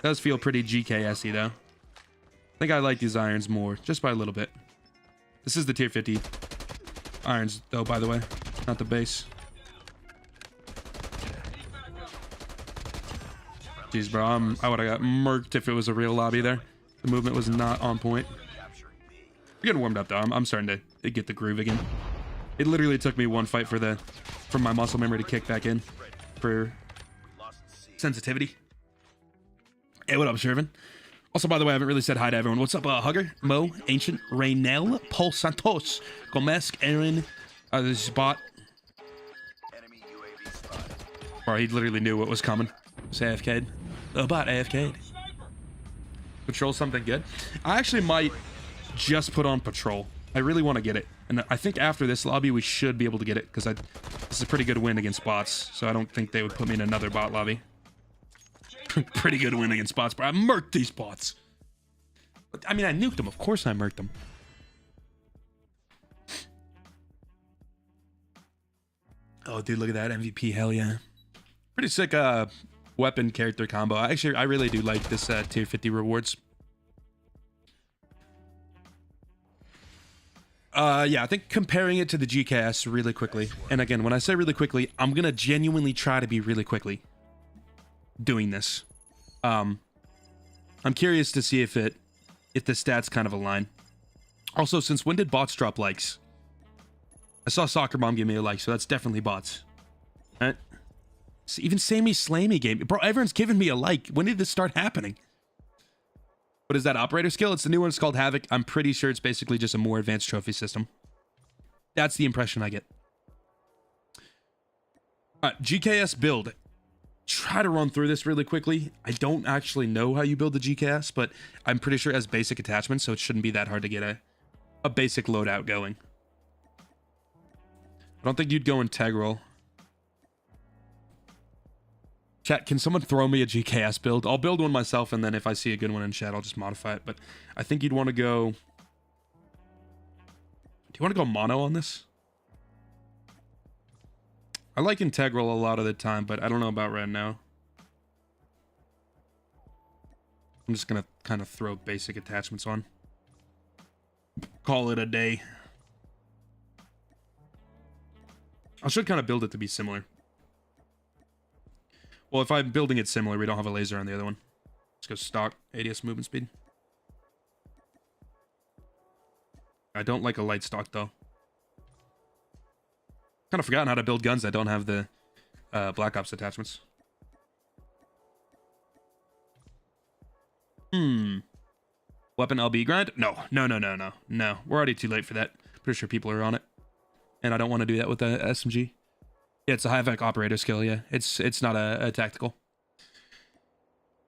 does feel pretty GKS-y, though. I think I like these irons more, just by a little bit. This is the tier 50 irons, though, by the way, not the base. Jeez, bro, I would have got murked if it was a real lobby there. The movement was not on point. We're getting warmed up, though. I'm starting to get the groove again. It literally took me one fight for my muscle memory to kick back in for sensitivity. Hey, what up, Shervin? Also, by the way, I haven't really said hi to everyone. What's up, Hugger, Mo, Ancient, Raynell, Paul Santos, Gomesk, Aaron, this bot. Bro, he literally knew what was coming. It's AFK'd. The bot AFK'd. Patrol something good. I actually might just put on Patrol. I really want to get it. And I think after this lobby, we should be able to get it, because this is a pretty good win against bots, so I don't think they would put me in another bot lobby. Pretty good win against bots, but I murked these bots. I mean, I nuked them. Of course I murked them. Oh, dude, look at that MVP. Hell yeah. Pretty sick weapon character combo. Actually, I really do like this tier 50 rewards. Yeah, I think comparing it to the GKS really quickly. And again, when I say really quickly, I'm going to genuinely try to be really quickly doing this. I'm curious to see if the stats kind of align. Also, since when did bots drop likes? I saw Soccer Mom give me a like, so that's definitely bots. Right? So even Sammy Slammy gave me... Bro, everyone's giving me a like. When did this start happening? What is that, operator skill? It's the new one. It's called Havoc. I'm pretty sure it's basically just a more advanced trophy system. That's the impression I get. All right, GKS build. Try to run through this really quickly. I don't actually know how you build the GKS, but I'm pretty sure it has basic attachments, so it shouldn't be that hard to get a basic loadout going. I don't think you'd go integral. Chat, can someone throw me a GKS build? I'll build one myself, and then if I see a good one in chat, I'll just modify it. But I think you'd want to go... Do you want to go mono on this? I like integral a lot of the time, but I don't know about right now. I'm just going to kind of throw basic attachments on. Call it a day. I should kind of build it to be similar. Well, if I'm building it similar, we don't have a laser on the other one. Let's go stock ADS movement speed. I don't like a light stock, though. Kind of forgotten how to build guns that don't have the Black Ops attachments. Weapon LB grind? No. No. We're already too late for that. Pretty sure people are on it. And I don't want to do that with the SMG. Yeah, it's a high-vac operator skill, yeah. It's not a tactical.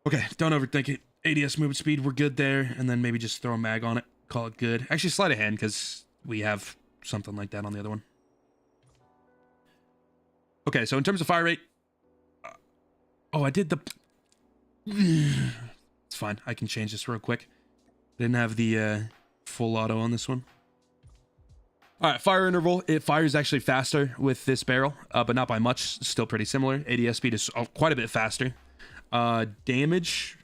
Okay, don't overthink it. ADS movement speed, we're good there. And then maybe just throw a mag on it. Call it good. Actually, sleight of hand, because we have something like that on the other one. Okay, so in terms of fire rate... oh, I did the... It's fine. I can change this real quick. Didn't have the full auto on this one. All right, fire interval. It fires actually faster with this barrel, but not by much. Still pretty similar. ADS speed is quite a bit faster. Damage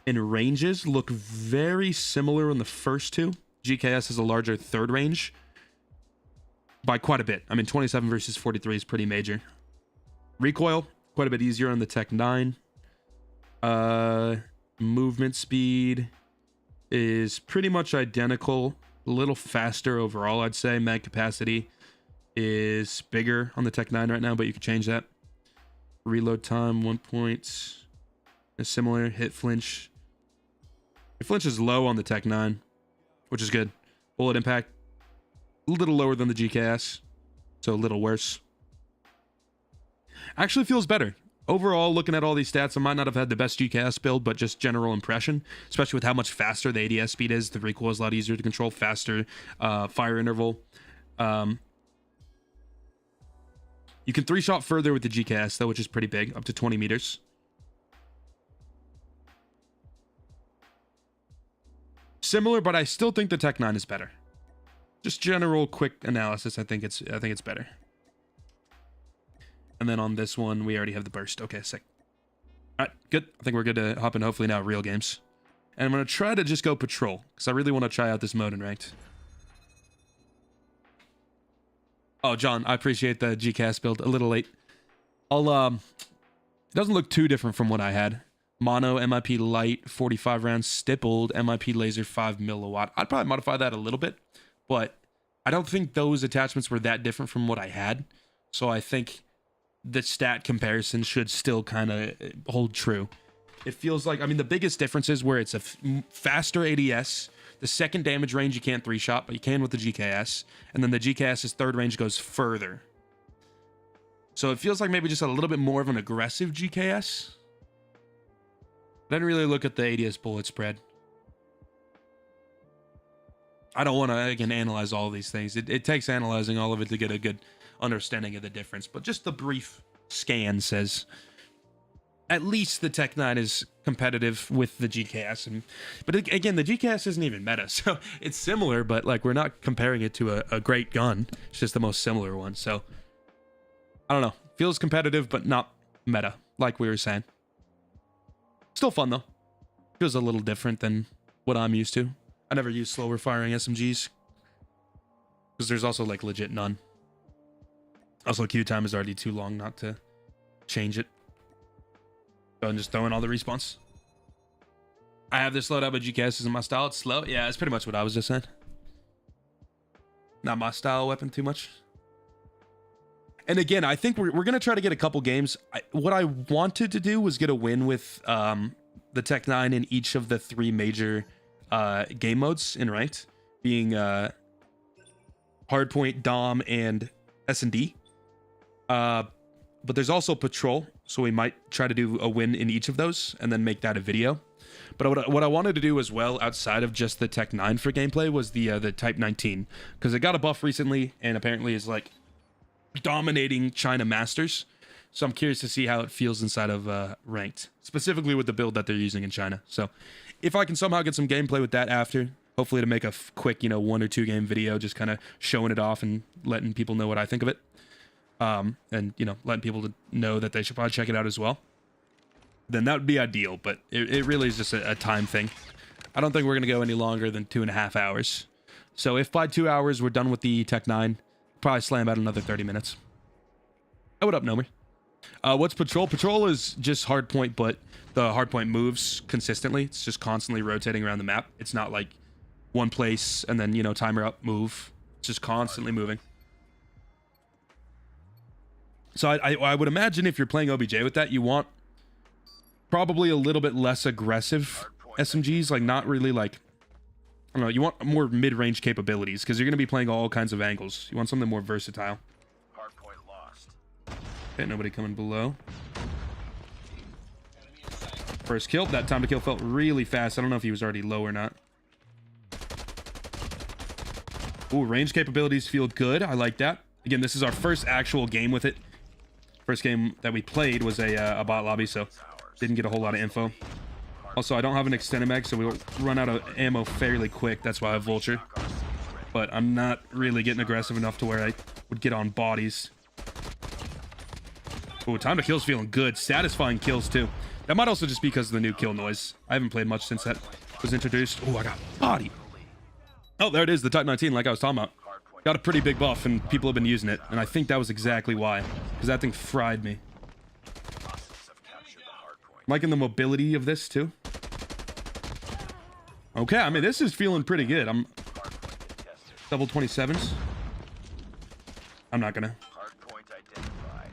and ranges look very similar in the first two. GKS has a larger third range by quite a bit. I mean, 27 versus 43 is pretty major. Recoil, quite a bit easier on the Tec-9. Movement speed is pretty much identical. A little faster overall, I'd say. Mag capacity is bigger on the Tec-9 right now, but you can change that. Reload time, 1 point. Is similar. Hit flinch. Hit flinch is low on the Tec-9, which is good. Bullet impact, a little lower than the GKS, so a little worse. Actually feels better. Overall, looking at all these stats, I might not have had the best GKS build, but just general impression, especially with how much faster the ADS speed is. The recoil is a lot easier to control, faster fire interval. You can 3-shot further with the GKS, though, which is pretty big, up to 20 meters. Similar, but I still think the Tec-9 is better. Just general quick analysis, I think it's better. And then on this one, we already have the burst. Okay, sick. All right, good. I think we're good to hop in, hopefully now, real games. And I'm going to try to just go patrol, because I really want to try out this mode in ranked. Oh, John, I appreciate the GCast build. A little late. It doesn't look too different from what I had. Mono, MIP light, 45 rounds, stippled, MIP laser, 5 milliwatt. I'd probably modify that a little bit, but I don't think those attachments were that different from what I had. So I think the stat comparison should still kind of hold true. It feels like, I mean, the biggest difference is where it's a faster ADS. The second damage range you can't 3-shot, but you can with the GKS. And then the GKS's third range goes further. So it feels like maybe just a little bit more of an aggressive GKS. I didn't really look at the ADS bullet spread. I don't want to, again, analyze all of these things. It takes analyzing all of it to get a good understanding of the difference. But just the brief scan says at least the Tec-9 is competitive with the GKS. But again, the GKS isn't even meta. So it's similar, but like we're not comparing it to a great gun. It's just the most similar one. So I don't know. Feels competitive, but not meta, like we were saying. Still fun, though. Feels a little different than what I'm used to. I never use slower firing SMGs. Because there's also, like, legit none. Also, queue time is already too long not to change it. So I'm just throwing all the respawns. I have this loadout, but GKS isn't my style. It's slow. Yeah, it's pretty much what I was just saying. Not my style weapon too much. And again, I think we're going to try to get a couple games. What I wanted to do was get a win with the Tec-9 in each of the 3 major game modes in ranked, being Hardpoint, Dom, and S&D. But there's also Patrol, so we might try to do a win in each of those and then make that a video. But what I wanted to do as well, outside of just the Tec-9 for gameplay, was the Type 19, because it got a buff recently and apparently is like dominating China Masters. So I'm curious to see how it feels inside of ranked, specifically with the build that they're using in China. So if I can somehow get some gameplay with that after, hopefully to make a quick, 1 or 2 game video, just kind of showing it off and letting people know what I think of it. And, letting people know that they should probably check it out as well. Then that would be ideal, but it really is just a time thing. I don't think we're going to go any longer than 2.5 hours. So if by 2 hours we're done with the Tec-9, probably slam out another 30 minutes. Oh, what up, Nomer? What's Patrol? Patrol is just hardpoint, but the hardpoint moves consistently. It's just constantly rotating around the map. It's not like one place and then, timer up, move. It's just constantly moving. So I would imagine if you're playing OBJ with that, you want probably a little bit less aggressive SMGs, like not really like, I don't know, you want more mid-range capabilities because you're going to be playing all kinds of angles. You want something more versatile. Hardpoint lost. Okay, nobody coming below. First kill. That time to kill felt really fast. I don't know if he was already low or not. Ooh, range capabilities feel good. I like that. Again, this is our first actual game with it. First game that we played was a bot lobby, so didn't get a whole lot of info. Also, I don't have an extended mag, so we'll run out of ammo fairly quick. That's why I have Vulture. But I'm not really getting aggressive enough to where I would get on bodies. Ooh, time to kill's feeling good. Satisfying kills, too. That might also just be because of the new kill noise. I haven't played much since that was introduced. Oh, I got body. Oh, there it is, the Type 19, like I was talking about. Got a pretty big buff, and people have been using it. And I think that was exactly why. Because that thing fried me. Liking the mobility of this, too. Okay, I mean, this is feeling pretty good. I'm double 27s. I'm not gonna.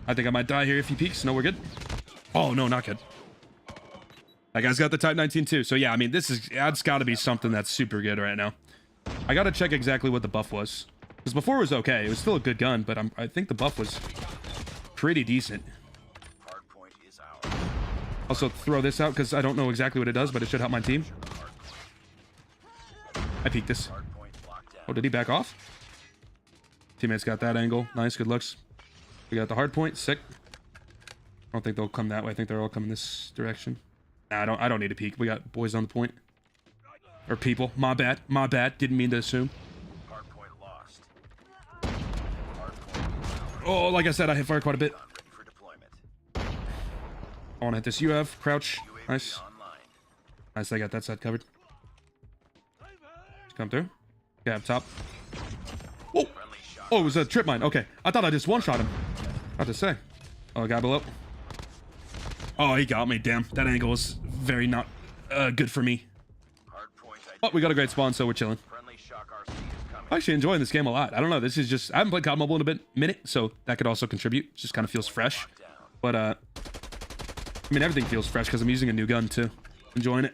I think I might die here if he peeks. No, we're good. Oh, no, not good. That guy's got the Type 19, too. So, yeah, I mean, that's got to be something that's super good right now. I got to check exactly what the buff was. Because before it was okay. It was still a good gun, but I think the buff was pretty decent. Also, throw this out because I don't know exactly what it does, but it should help my team. I peeked this. Oh, did he back off? Teammates got that angle. Nice, good looks. We got the hard point. Sick. I don't think they'll come that way. I think they're all coming this direction. Nah, I don't need to peek. We got boys on the point. Or people. My bad. My bad. Didn't mean to assume. Oh, like I said, I hit fire quite a bit. I want to hit this UAV. Crouch. Nice. Nice, I got that side covered. Come through. Okay, up top. Oh! Oh, it was a trip mine. Okay. I thought I just one-shot him. About to say. Oh, guy below. Oh, he got me. Damn. That angle was very not good for me. But we got a great spawn, so we're chilling. I'm actually enjoying this game a lot. I don't know. This is just... I haven't played COD Mobile in a minute, so that could also contribute. It just kind of feels fresh. But, I mean, everything feels fresh because I'm using a new gun, too. Enjoying it.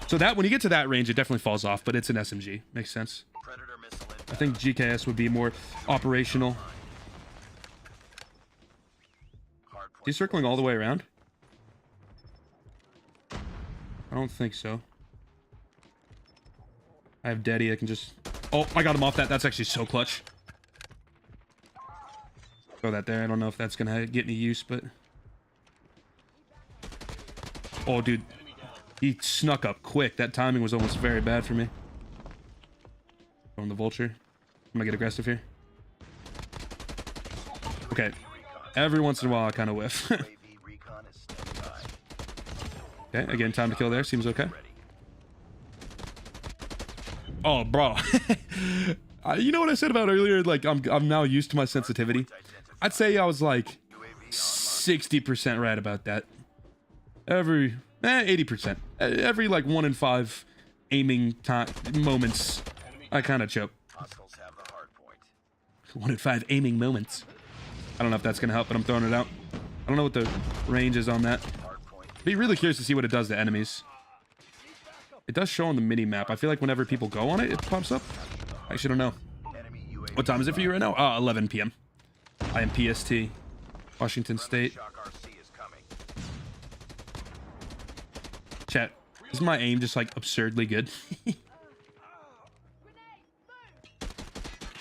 So that, when you get to that range, it definitely falls off, but it's an SMG. Makes sense. I think GKS would be more operational. He's circling all the way around? I don't think so. I have Daddy. I can just... Oh, I got him off that. That's actually so clutch. Throw that there. I don't know if that's gonna get any use, but... Oh, dude. He snuck up quick. That timing was almost very bad for me. Throwing the Vulture. I'm gonna get aggressive here. Okay. Every once in a while, I kind of whiff. Okay, again, time to kill there. Seems okay. Oh, bro. You know what I said about earlier? Like, I'm now used to my sensitivity. I'd say I was like 60% right about that. 80%. Every like 1 in 5 aiming time moments, I kind of choke. Hostiles have the hard point. 1 in 5 aiming moments. I don't know if that's gonna help, but I'm throwing it out. I don't know what the range is on that. Hard point. Be really curious to see what it does to enemies. It does show on the mini map. I feel like whenever people go on it, it pops up. I actually don't know. Enemy UAV. What time is it for you right now? 11 p.m. I am PST, Washington State. Shock RC is coming. Chat, is my aim just like absurdly good?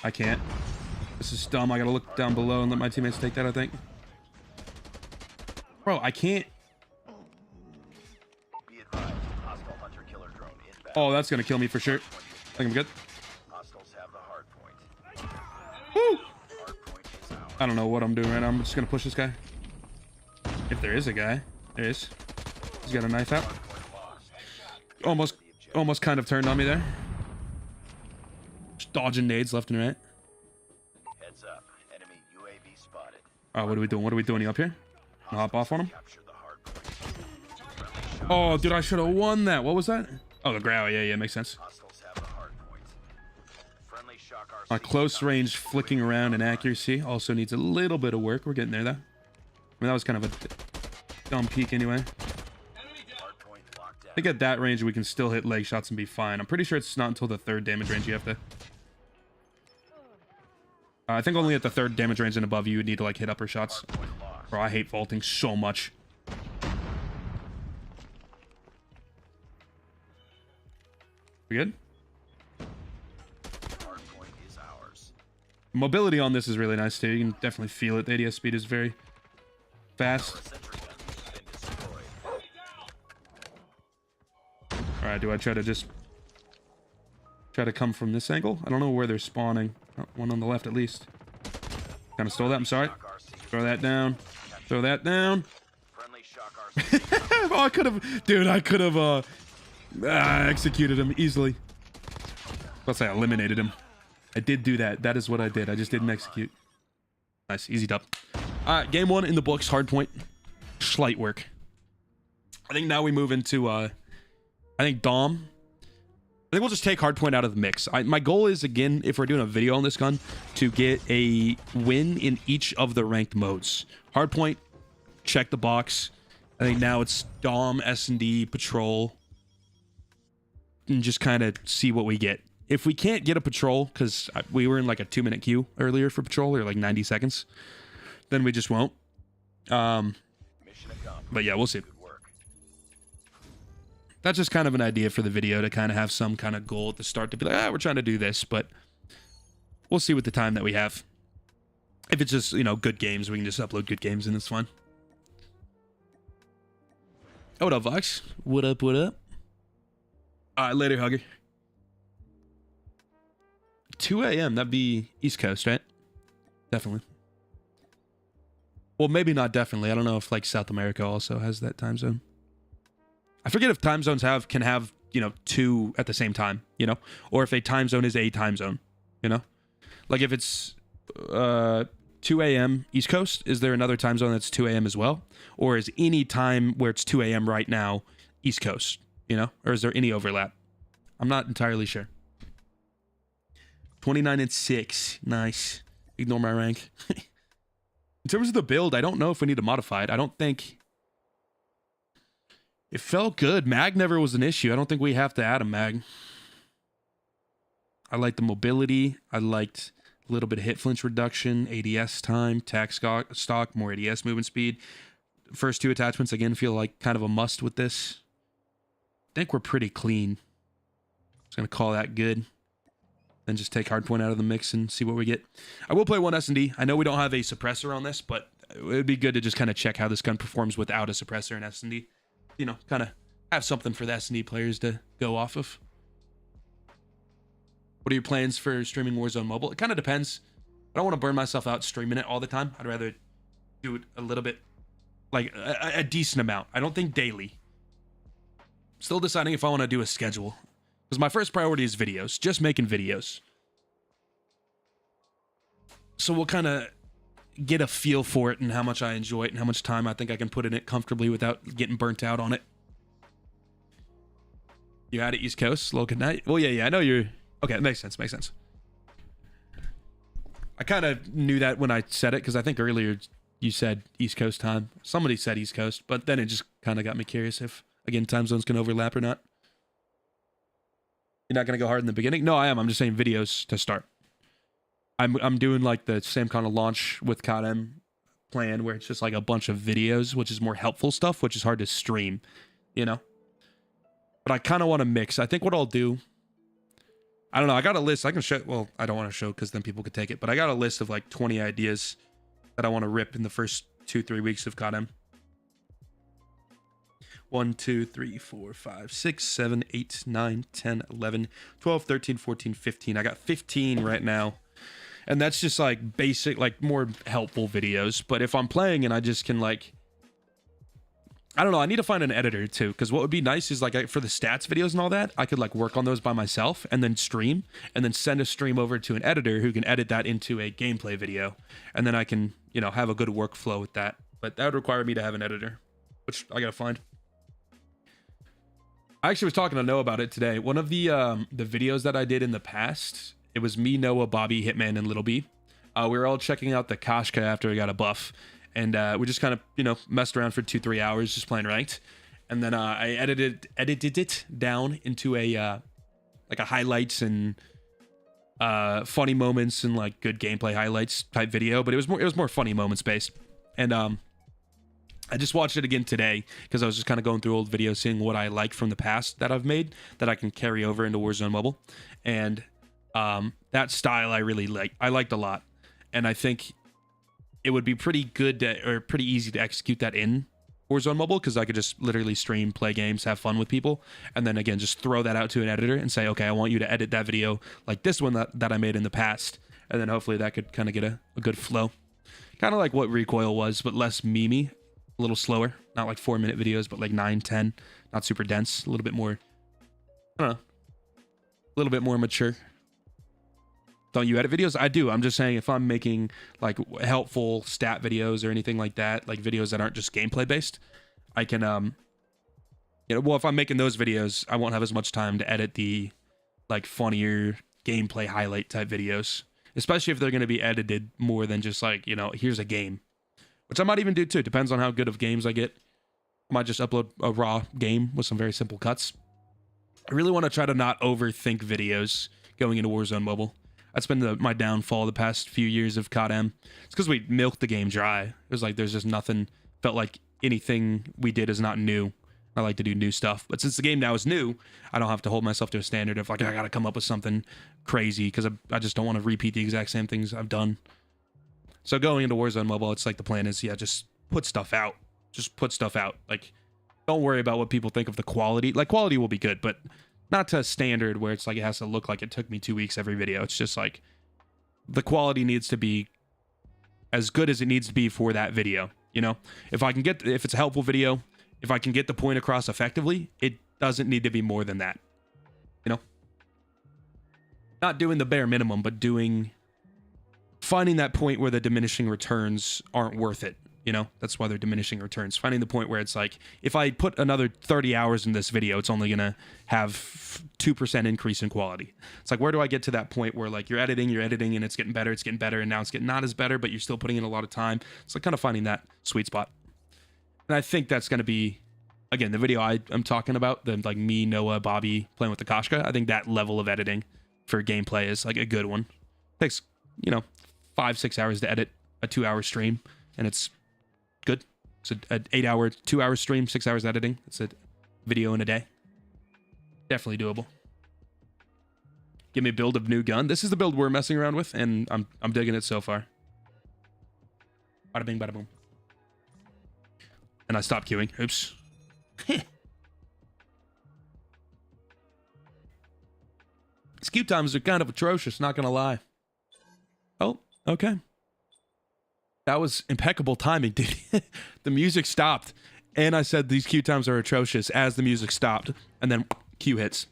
I can't. This is dumb. I gotta look down below and let my teammates take that, I think. Bro, I can't. Be advised, hostile hunter killer drone inbound. Oh, that's gonna kill me for sure. I think I'm good. Hostiles have the hard point. Woo! Hard point is ours. I don't know what I'm doing right now. I'm just gonna push this guy. If there is a guy. There is. He's got a knife out. Hard point lost. Almost kind of turned on me there. Just dodging nades left and right. Heads up. Enemy UAV spotted. Oh, what are we doing? What are we doing up here? Gonna hop off on him? Capture the hard point. Friendly shot. Oh, dude, I should have won that. What was that? Oh, the growl. Yeah, makes sense. Hostiles have the hard point. Friendly shock RC. My close range flicking around and accuracy also needs a little bit of work. We're getting there, though. I mean, that was kind of a dumb peek anyway. Hard point locked down. I think at that range, we can still hit leg shots and be fine. I'm pretty sure it's not until the 3rd damage range you have to... I think only at the 3rd damage range and above you would need to, like, hit upper shots. Point lost. Bro, I hate vaulting so much. We good? Hard point is ours. Mobility on this is really nice, too. You can definitely feel it. The ADS speed is very fast. Sentry gun has been destroyed. Alright, do I try to come from this angle? I don't know where they're spawning. Oh, one on the left, at least. Kind of stole that. I'm sorry. Shock RC. Throw that down. Throw that down. Friendly shock RC. Oh, I could have... Dude, I could have executed him easily. Let's say I eliminated him. I did do that. That is what I did. I just didn't execute. Nice. Easy dub. Alright, game 1 in the books. Hard point. Slight work. I think now we move into... I think Dom... I think we'll just take hardpoint out of the mix. My goal is, again, if we're doing a video on this gun, to get a win in each of the ranked modes. Hardpoint, check the box. I think now it's Dom, S&D, Patrol, and just kind of see what we get. If we can't get a Patrol, because we were in like a 2-minute queue earlier for Patrol, or like 90 seconds, then we just won't. Mission accomplished. But yeah, we'll see. Good work. That's just kind of an idea for the video, to kind of have some kind of goal at the start to be like, we're trying to do this, but we'll see with the time that we have. If it's just, you know, good games, we can just upload good games and it's fun. Oh, what up, Vox? What up, what up? Alright, later, Hugger. 2 a.m., that'd be East Coast, right? Definitely. Well, maybe not definitely. I don't know if, like, South America also has that time zone. I forget if time zones can have, you know, 2 at the same time, you know? Or if a time zone is a time zone, you know? Like if it's 2 a.m. East Coast, is there another time zone that's 2 a.m. as well? Or is any time where it's 2 a.m. right now East Coast, you know? Or is there any overlap? I'm not entirely sure. 29-6. Nice. Ignore my rank. In terms of the build, I don't know if we need to modify it. I don't think... It felt good. Mag never was an issue. I don't think we have to add a mag. I liked the mobility. I liked a little bit of hit flinch reduction, ADS time, tac stock, more ADS movement speed. First 2 attachments, again, feel like kind of a must with this. I think we're pretty clean. Just going to call that good. Then just take hardpoint out of the mix and see what we get. I will play one S&D. I know we don't have a suppressor on this, but it would be good to just kind of check how this gun performs without a suppressor and S&D. You know, kind of have something for the S&D players to go off of. What are your plans for streaming Warzone Mobile? It kind of depends. I don't want to burn myself out streaming it all the time. I'd rather do it a little bit, like a decent amount. I don't think daily. Still deciding if I want to do a schedule. Because my first priority is videos. Just making videos. So we'll kind of get a feel for it and how much I enjoy it and how much time I think I can put in it comfortably without getting burnt out on it. You out at East Coast? Slow good night. Well, yeah. I know you're Okay, it makes sense. Makes sense. I kind of knew that when I said it because I think earlier you said East Coast time. Somebody said East Coast, but then it just kind of got me curious if, again, time zones can overlap or not. You're not going to go hard in the beginning? No, I am. I'm just saying videos to start. I'm doing like the same kind of launch with CODM plan where it's just like a bunch of videos, which is more helpful stuff, which is hard to stream, you know? But I kind of want to mix. I think what I'll do, I don't know. I got a list. I can show. Well, I don't want to show because then people could take it. But I got a list of like 20 ideas that I want to rip in the first 2-3 weeks of CODM. 1, 2, 3, 4, 5, 6, 7, 8, 9, 10, 11, 12, 13, 14, 15. I got 15 right now. And that's just like basic, like more helpful videos. But if I'm playing and I just can like, I don't know, I need to find an editor too. Because what would be nice is like for the stats videos and all that, I could like work on those by myself and then stream and then send a stream over to an editor who can edit that into a gameplay video. And then I can, you know, have a good workflow with that. But that would require me to have an editor, which I gotta find. I actually was talking to Noah about it today. One of the videos that I did in the past, it was me, Noah, Bobby, Hitman, and Little B. We were all checking out the Kashka after we got a buff. And we just kind of, you know, messed around for 2-3 hours just playing ranked. And then I edited it down into a like a highlights and funny moments and like good gameplay highlights type video. But it was more funny moments based. And I just watched it again today because I was just kind of going through old videos, seeing what I like from the past that I've made that I can carry over into Warzone Mobile. And that style I really like. I liked a lot. And I think it would be pretty good or pretty easy to execute that in Warzone Mobile because I could just literally stream, play games, have fun with people. And then again, just throw that out to an editor and say, okay, I want you to edit that video like this one that I made in the past. And then hopefully that could kind of get a good flow. Kind of like what Recoil was, but less memey, a little slower. Not like 4-minute videos, but like 9, 10. Not super dense, a little bit more, I don't know, a little bit more mature. Don't you edit videos? I do. I'm just saying if I'm making like helpful stat videos or anything like that, like videos that aren't just gameplay based, I can, you know, well, if I'm making those videos, I won't have as much time to edit the like funnier gameplay highlight type videos, especially if they're going to be edited more than just like, you know, here's a game, which I might even do too. Depends on how good of games I get. I might just upload a raw game with some very simple cuts. I really want to try to not overthink videos going into Warzone Mobile. That's been my downfall the past few years of CODM. It's because we milked the game dry. It was like there's just nothing, felt like anything we did is not new. I like to do new stuff. But since the game now is new, I don't have to hold myself to a standard of like, I got to come up with something crazy because I just don't want to repeat the exact same things I've done. So going into Warzone Mobile, it's like the plan is, yeah, just put stuff out. Just put stuff out. Like, don't worry about what people think of the quality. Like, quality will be good, but not to a standard where it's like it has to look like it took me 2 weeks every video. It's just like the quality needs to be as good as it needs to be for that video. You know, if it's a helpful video, if I can get the point across effectively, it doesn't need to be more than that. You know, not doing the bare minimum, but finding that point where the diminishing returns aren't worth it. You know, that's why they're diminishing returns. Finding the point where it's like, if I put another 30 hours in this video, it's only going to have 2% increase in quality. It's like, where do I get to that point where like you're editing and it's getting better, and now it's getting not as better, but you're still putting in a lot of time. It's like kind of finding that sweet spot. And I think that's going to be, again, the video I'm talking about, the like me, Noah, Bobby playing with the Kashka. I think that level of editing for gameplay is like a good one. It takes, you know, 5-6 hours to edit a 2-hour stream, and it's good. It's an 8-hour, 2-hour stream, 6 hours editing. It's a video in a day. Definitely doable. Give me a build of new gun. This is the build we're messing around with, and I'm digging it so far. Bada bing, bada boom. And I stopped queuing. Oops. These queue times are kind of atrocious, not gonna lie. Oh, okay. That was impeccable timing, dude. The music stopped, and I said these queue times are atrocious as the music stopped, and then queue hits.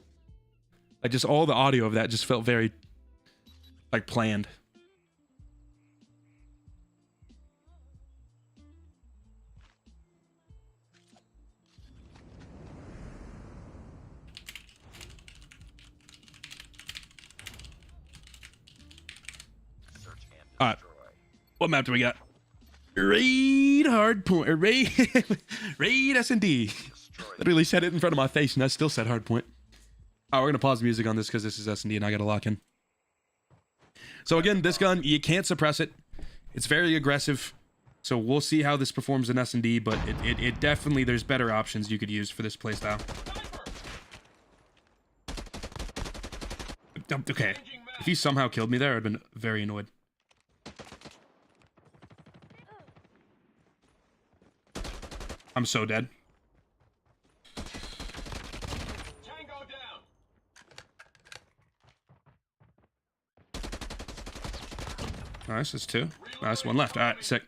Like, just all the audio of that just felt very, like, planned. What map do we got? Raid Hardpoint. Or Raid S&D. Literally said it in front of my face, and I still said Hardpoint. All right, we're gonna pause the music on this because this is S&D, and I gotta lock in. So again, this gun, you can't suppress it. It's very aggressive. So we'll see how this performs in S&D, but it definitely, there's better options you could use for this playstyle. Okay, if he somehow killed me there, I'd been very annoyed. I'm so dead. Nice, that's two. Nice, one left. All right, sick.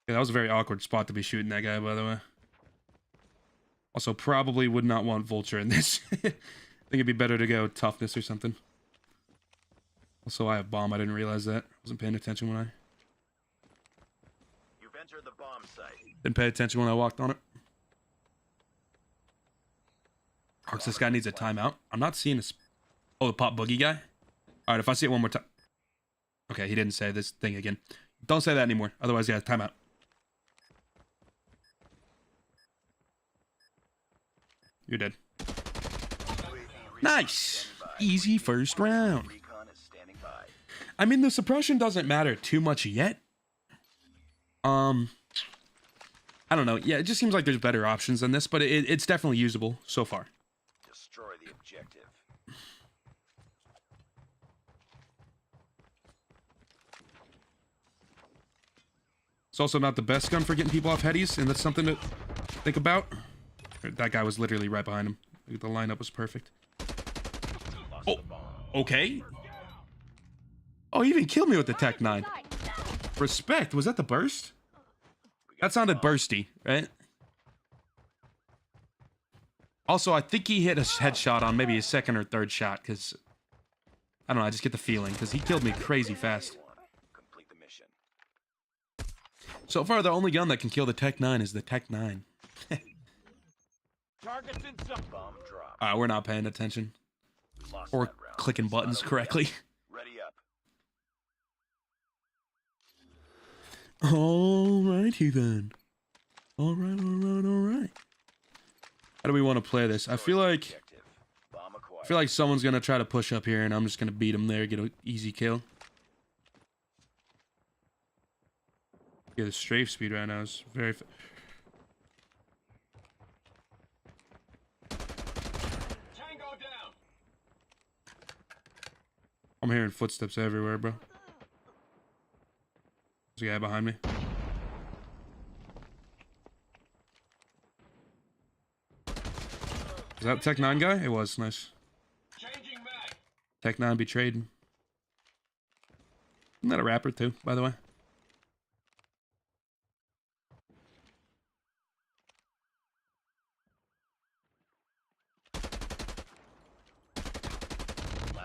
Yeah, that was a very awkward spot to be shooting that guy, by the way. Also, probably would not want Vulture in this. I think it'd be better to go toughness or something. Also, I have bomb. I didn't realize that. I wasn't paying attention when I... You've entered the bomb site. Didn't pay attention when I walked on it. Hawks, this guy needs a timeout. I'm not seeing a... Oh, the pop boogie guy? Alright, if I see it one more time... Okay, he didn't say this thing again. Don't say that anymore. Otherwise, yeah, timeout. You're dead. Nice! Easy first round. I mean, the suppression doesn't matter too much yet. I don't know. Yeah, it just seems like there's better options than this, but it's definitely usable so far. Destroy the objective. It's also not the best gun for getting people off headies, and that's something to think about. That guy was literally right behind him. The lineup was perfect. Oh, okay. Oh, he even killed me with the Tec-9. Respect. Was that the burst? That sounded bursty, right? Also, I think he hit a headshot on maybe his second or third shot, because... I don't know, I just get the feeling, because he killed me crazy fast. So far, the only gun that can kill the Tec-9 is the Tec-9. Alright, we're not paying attention. Or clicking buttons correctly. Ready up. Alrighty then. Alright. How do we want to play this? I feel like someone's gonna try to push up here, and I'm just gonna beat him there, get an easy kill. Yeah, the strafe speed right now is very. I'm hearing footsteps everywhere, bro. There's a guy behind me. Is that Tec-9 guy? It was. Nice. Tec-9 betrayed. Isn't that a rapper too, by the way?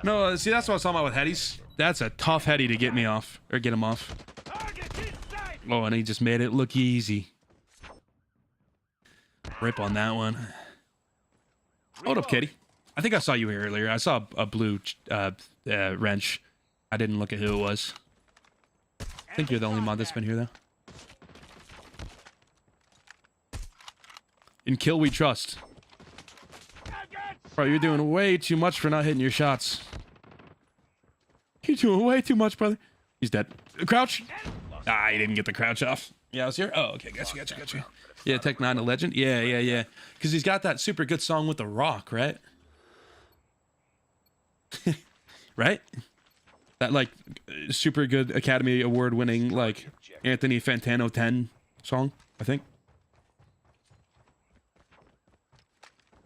No, see, that's what I was talking about with headies. That's a tough heady to get me off, or get him off. Oh, and he just made it look easy. Rip on that one. Hold up, kitty. I think I saw you here earlier. I saw a blue wrench. I didn't look at who it was. I think you're the only mod that's been here, though. In kill we trust. Bro, you're doing way too much for not hitting your shots. You're doing way too much, brother. He's dead. Crouch. Ah, he didn't get the crouch off. Yeah, I was here. Oh, okay. Gotcha. Yeah, Tec-9 a legend. Yeah. Because he's got that super good song with The Rock, right? Right? That, like, super good Academy Award winning, like, Anthony Fantano 10 song, I think.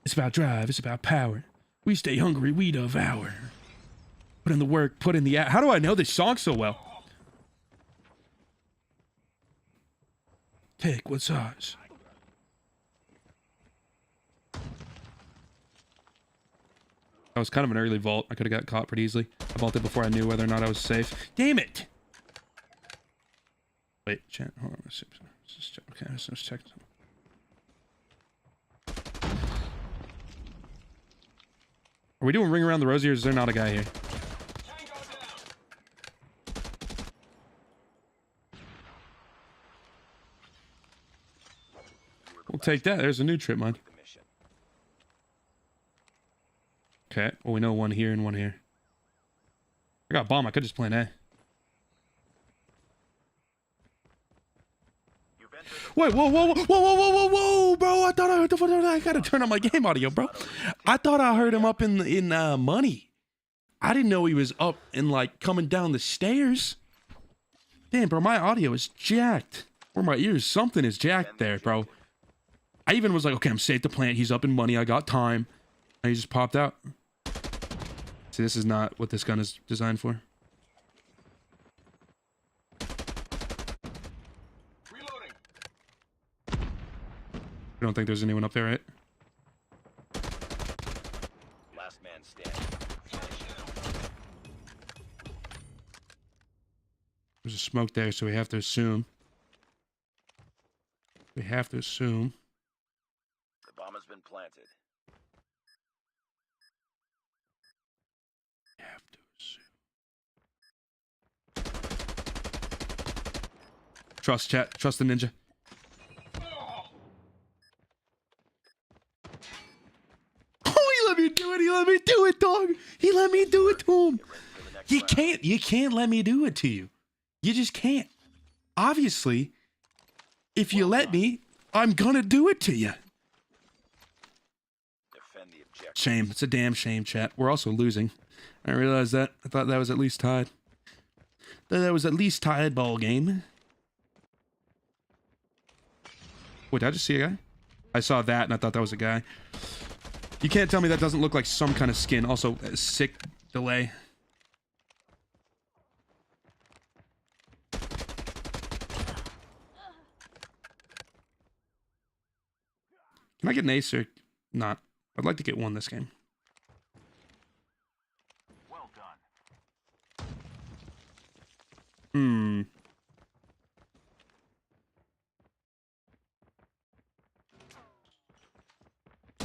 It's about drive. It's about power. We stay hungry. We devour. Put in the work. Put in the... How do I know this song so well? Take what's ours. That was kind of an early vault. I could have got caught pretty easily. I vaulted before I knew whether or not I was safe. Damn it! Wait, chat. Hold on. Let's just check. Okay, let's check. Are we doing ring around the rosy, or is there not a guy here? We'll take that. There's a new trip mine. The mission. Okay. Well, we know one here and one here. I got bomb. I could just plan A. You've entered the Wait, whoa, bro! I thought I heard I gotta turn on my game audio, bro. I thought I heard him up in money. I didn't know he was up and like coming down the stairs. Damn, bro, my audio is jacked. Or my ears, something is jacked there, bro. I even was like, okay, I'm safe to plant. He's up in money. I got time. And he just popped out. See, this is not what this gun is designed for. reloading. I don't think there's anyone up there, right? Last man standing. There's a smoke there, so we have to assume. We have to assume. The bomb has been planted. Have to assume. Trust chat. Trust the ninja. Oh, he let me do it. He let me do it, dog. He let me do it to him. For the next You round. can't let me do it to you. You just can't. Obviously, if you let me, I'm gonna do it to you. Defend the objective. Shame. It's a damn shame, chat. We're also losing. I realized that. I thought that was at least tied. That was at least tied ball game. Wait, did I just see a guy? I saw that and I thought that was a guy. You can't tell me that doesn't look like some kind of skin. Also, a sick delay. Can I get an ace or not? I'd like to get one this game. Well done. I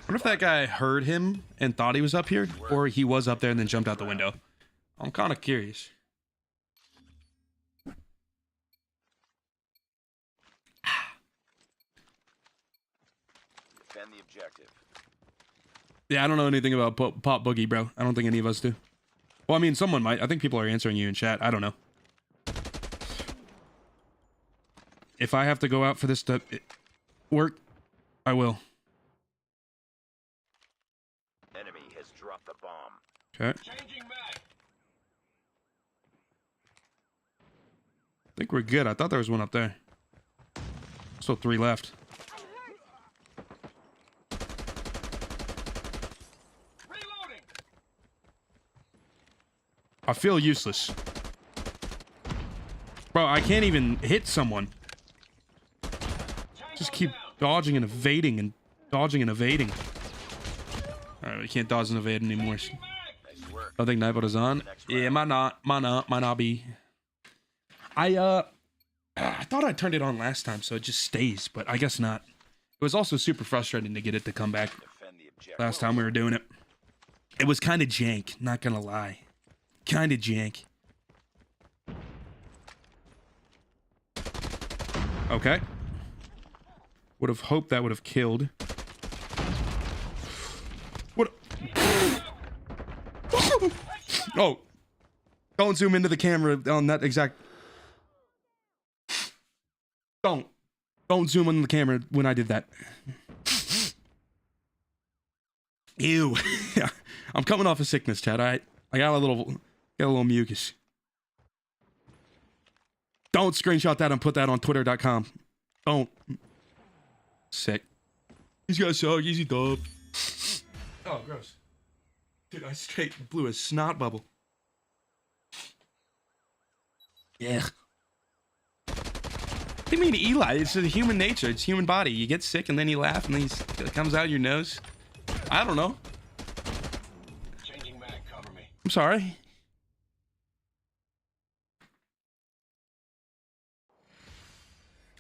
wonder if that guy heard him and thought he was up here, or he was up there and then jumped out the window. I'm kind of curious. Defend the objective. Yeah, I don't know anything about Pop Boogie, bro. I don't think any of us do. Well, I mean, someone might. I think people are answering you in chat. I don't know. If I have to go out for this to work, I will. Enemy has dropped the bomb. Okay. Changing mag. I think we're good. I thought there was one up there. Still 3 left. Reloading. I feel useless. Bro, I can't even hit someone. Just keep dodging and evading and dodging and evading. Alright, we can't dodge and evade anymore. Nice work. I think Nightbot is on. Yeah, might not be. I thought I turned it on last time, so it just stays, but I guess not. It was also super frustrating to get it to come back Defend the objective. last time we were doing it. It was kind of jank, not gonna lie. Kind of jank. Okay. Would have hoped that would have killed. What? Oh. Don't zoom into the camera on that exact... Don't zoom on the camera when I did that. Ew. I'm coming off of sickness, Chad. I got a little mucus. Don't screenshot that and put that on twitter.com. Don't. Sick. He's got suck. Easy dub. Oh, gross. Dude, I straight blew a snot bubble. Yeah. What do you mean, Eli? It's a human nature. It's human body. You get sick and then you laugh and then it comes out your nose. I don't know. Changing mag. Cover me. I'm sorry.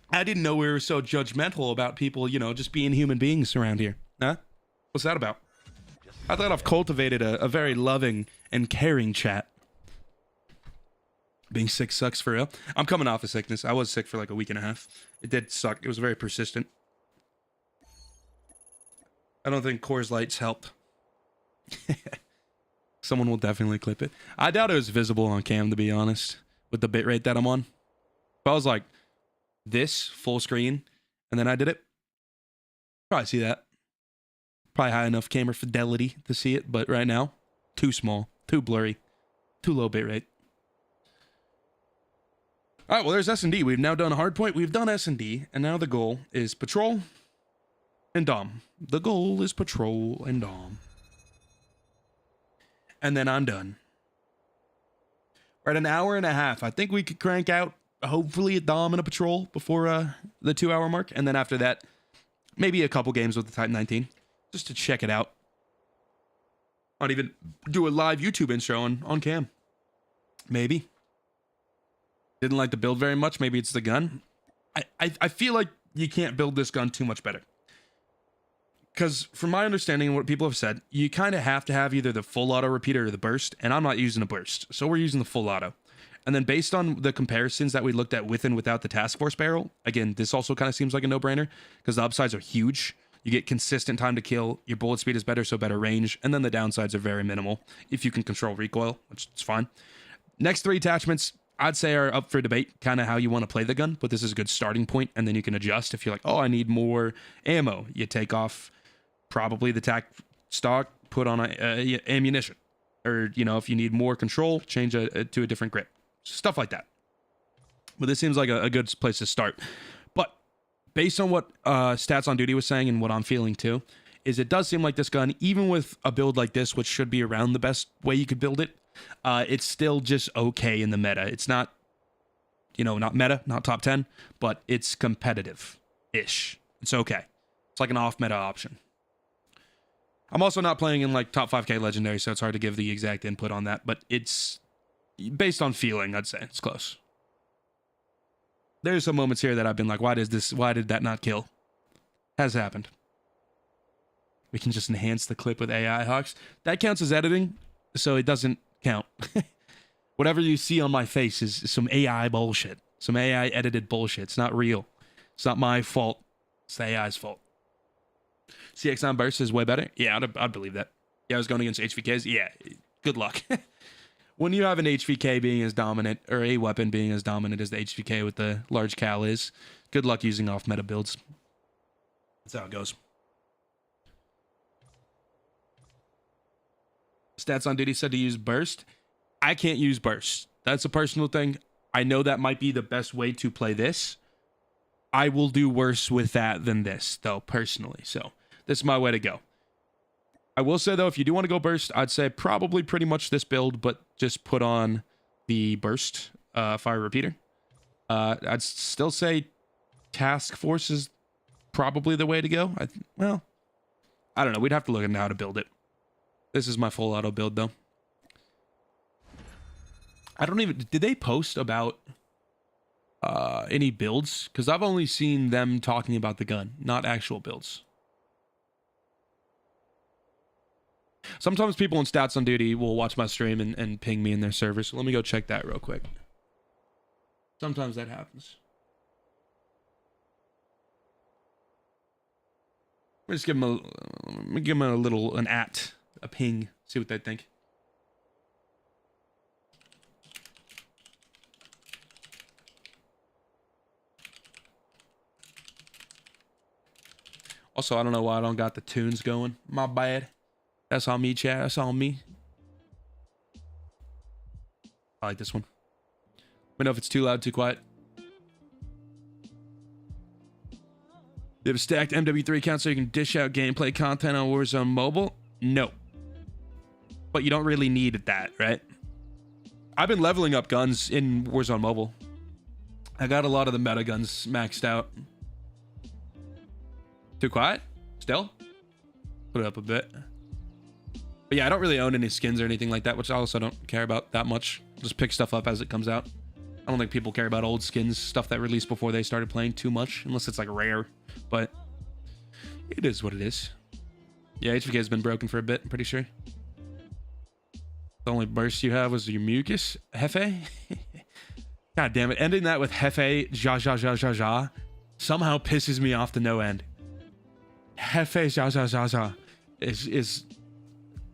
I didn't know we were so judgmental about people, you know, just being human beings around here. Huh? What's that about? I thought I've cultivated a very loving and caring chat. Being sick sucks for real. I'm coming off of sickness. I was sick for like a week and a half. It did suck. It was very persistent. I don't think Coors Lights helped. Someone will definitely clip it. I doubt it was visible on cam, to be honest, with the bitrate that I'm on. If I was like this full screen and then I did it, probably see that. Probably high enough camera fidelity to see it, but right now, too small, too blurry, too low bitrate. All right, well, there's S&D. We've now done hardpoint. We've done S&D, and now the goal is patrol and dom. The goal is patrol and dom. And then I'm done. We're at an hour and a half. I think we could crank out, hopefully, a dom and a patrol before the 2-hour mark. And then after that, maybe a couple games with the Type 19, just to check it out. Not even do a live YouTube intro on cam. Maybe. Didn't like the build very much. Maybe it's the gun. I feel like you can't build this gun too much better. Because from my understanding and what people have said, you kind of have to have either the full auto repeater or the burst, and I'm not using a burst, so we're using the full auto. And then based on the comparisons that we looked at with and without the task force barrel, again, this also kind of seems like a no-brainer because the upsides are huge. You get consistent time to kill, your bullet speed is better, so better range, and then the downsides are very minimal if you can control recoil, which is fine. Next 3 attachments, I'd say are up for debate, kind of how you want to play the gun, but this is a good starting point, and then you can adjust if you're like, oh, I need more ammo. You take off probably the tac stock, put on ammunition, or if you need more control, change to a different grip, stuff like that. But this seems like a good place to start. But based on what Stats on Duty was saying and what I'm feeling too, is it does seem like this gun, even with a build like this, which should be around the best way you could build it, it's still just okay in the meta. It's not, not meta, not top 10, but it's competitive-ish. It's okay. It's like an off-meta option. I'm also not playing in like top 5k legendary, so it's hard to give the exact input on that, but it's based on feeling, I'd say it's close. There's some moments here that I've been like, why did that not kill? Has happened. We can just enhance the clip with AI, Hawks. That counts as editing, so it doesn't count. Whatever you see on my face is some AI bullshit. Some AI edited bullshit. It's not real. It's not my fault. It's the AI's fault. CX9 burst is way better? Yeah, I'd believe that. Yeah, I was going against HVKs? Yeah, good luck. When you have an HVK being as dominant, or a weapon being as dominant as the HVK with the large cal is, good luck using off-meta builds. That's how it goes. Stats on Duty said to use burst. I can't use burst. That's a personal thing. I know that might be the best way to play this. I will do worse with that than this, though, personally. So this is my way to go. I will say, though, if you do want to go burst, I'd say probably pretty much this build, but just put on the burst fire repeater. I'd still say task force is probably the way to go. Well, I don't know. We'd have to look at how to build it. This is my full auto build, though. I don't even... Did they post about any builds? Because I've only seen them talking about the gun, not actual builds. Sometimes people in Stats on Duty will watch my stream and ping me in their server, so let me go check that real quick. Sometimes that happens. Just give them a ping, see what they think. Also, I don't know why I don't got the tunes going. My bad. That's on me, chat. That's on me. I like this one. Let me know if it's too loud, too quiet. You have a stacked MW3 account so you can dish out gameplay content on Warzone Mobile? No. But you don't really need that, right? I've been leveling up guns in Warzone Mobile. I got a lot of the meta guns maxed out. Too quiet? Still? Put it up a bit. But yeah, I don't really own any skins or anything like that, which I also don't care about that much. Just pick stuff up as it comes out. I don't think people care about old skins, stuff that released before they started playing too much, unless it's like rare. But it is what it is. Yeah, HVK has been broken for a bit, I'm pretty sure. The only burst you have was your mucus, Hefe. God damn it, ending that with Hefe, ja, somehow pisses me off to no end. Hefe Zha Zha Zha Zha is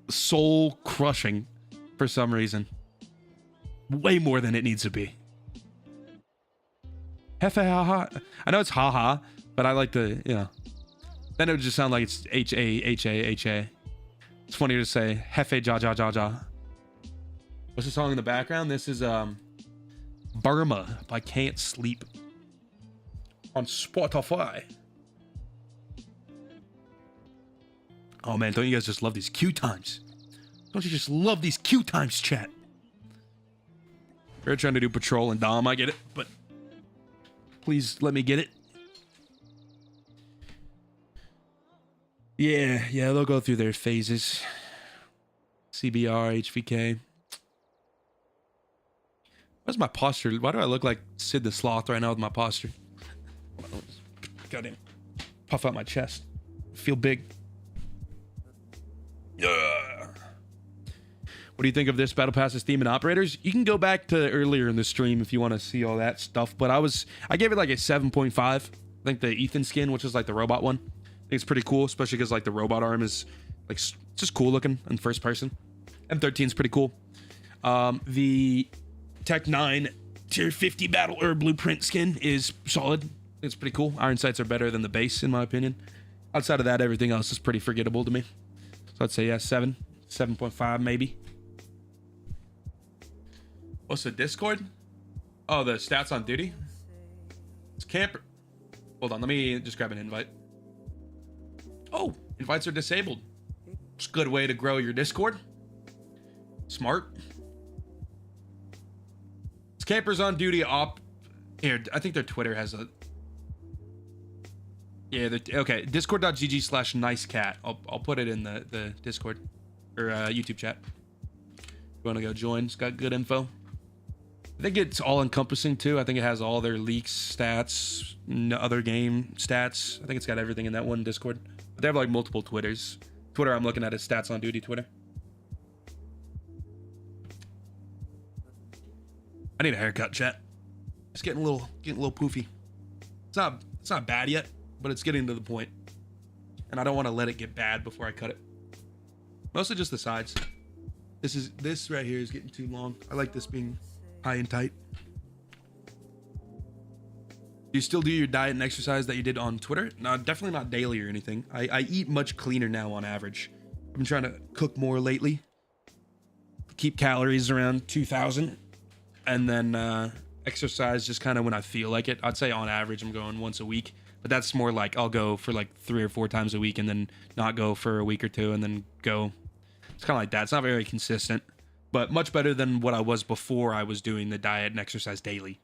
soul crushing for some reason. Way more than it needs to be. Hefe ha ha. I know it's ha ha, but I like the, you know. Then it would just sound like it's H A H A H A. It's funnier to say Hefe Ja Ja Ja Ja. What's the song in the background? This is Burma by Can't Sleep on Spotify. Oh man, don't you guys just love these queue times? Don't you just love these queue times, chat? We're trying to do patrol and Dom, I get it, but please let me get it. Yeah, they'll go through their phases. CBR, HVK. What's my posture? Why do I look like Sid the Sloth right now with my posture? Goddamn. Puff out my chest. Feel big. What do you think of this Battle Pass's theme and operators? You can go back to earlier in the stream if you want to see all that stuff, but I gave it like a 7.5. I think the Ethan skin, which is like the robot one, I think it's pretty cool, especially because like the robot arm is like just cool looking in first person. M13 is pretty cool. The Tec-9 tier 50 battle blueprint skin is solid. It's pretty cool. Iron sights are better than the base in my opinion. Outside of that, everything else is pretty forgettable to me. So I'd say yeah, 7.5 maybe. What's the Discord? Oh, the stats on duty. It's camper. Hold on, let me just grab an invite. Oh, invites are disabled. It's a good way to grow your Discord. Smart. It's campers on duty op. Here, I think their Twitter has a. Yeah, okay. Discord.gg/nicecat. I'll put it in the Discord or YouTube chat. You want to go join? It's got good info. I think it's all encompassing too. I think it has all their leaks, stats, other game stats. I think it's got everything in that one Discord. But they have like multiple Twitters. Twitter I'm looking at is stats on duty Twitter. I need a haircut, chat. It's getting a little poofy. It's not bad yet, but it's getting to the point. And I don't want to let it get bad before I cut it. Mostly just the sides. This right here is getting too long. I like this being high and tight. Do you still do your diet and exercise that you did on Twitter? No, definitely not daily or anything. I eat much cleaner now on average. I've been trying to cook more lately. Keep calories around 2,000. And then exercise just kind of when I feel like it. I'd say on average I'm going once a week. But that's more like I'll go for like 3 or 4 times a week and then not go for a week or two and then go. It's kind of like that. It's not very consistent. But much better than what I was before I was doing the diet and exercise daily.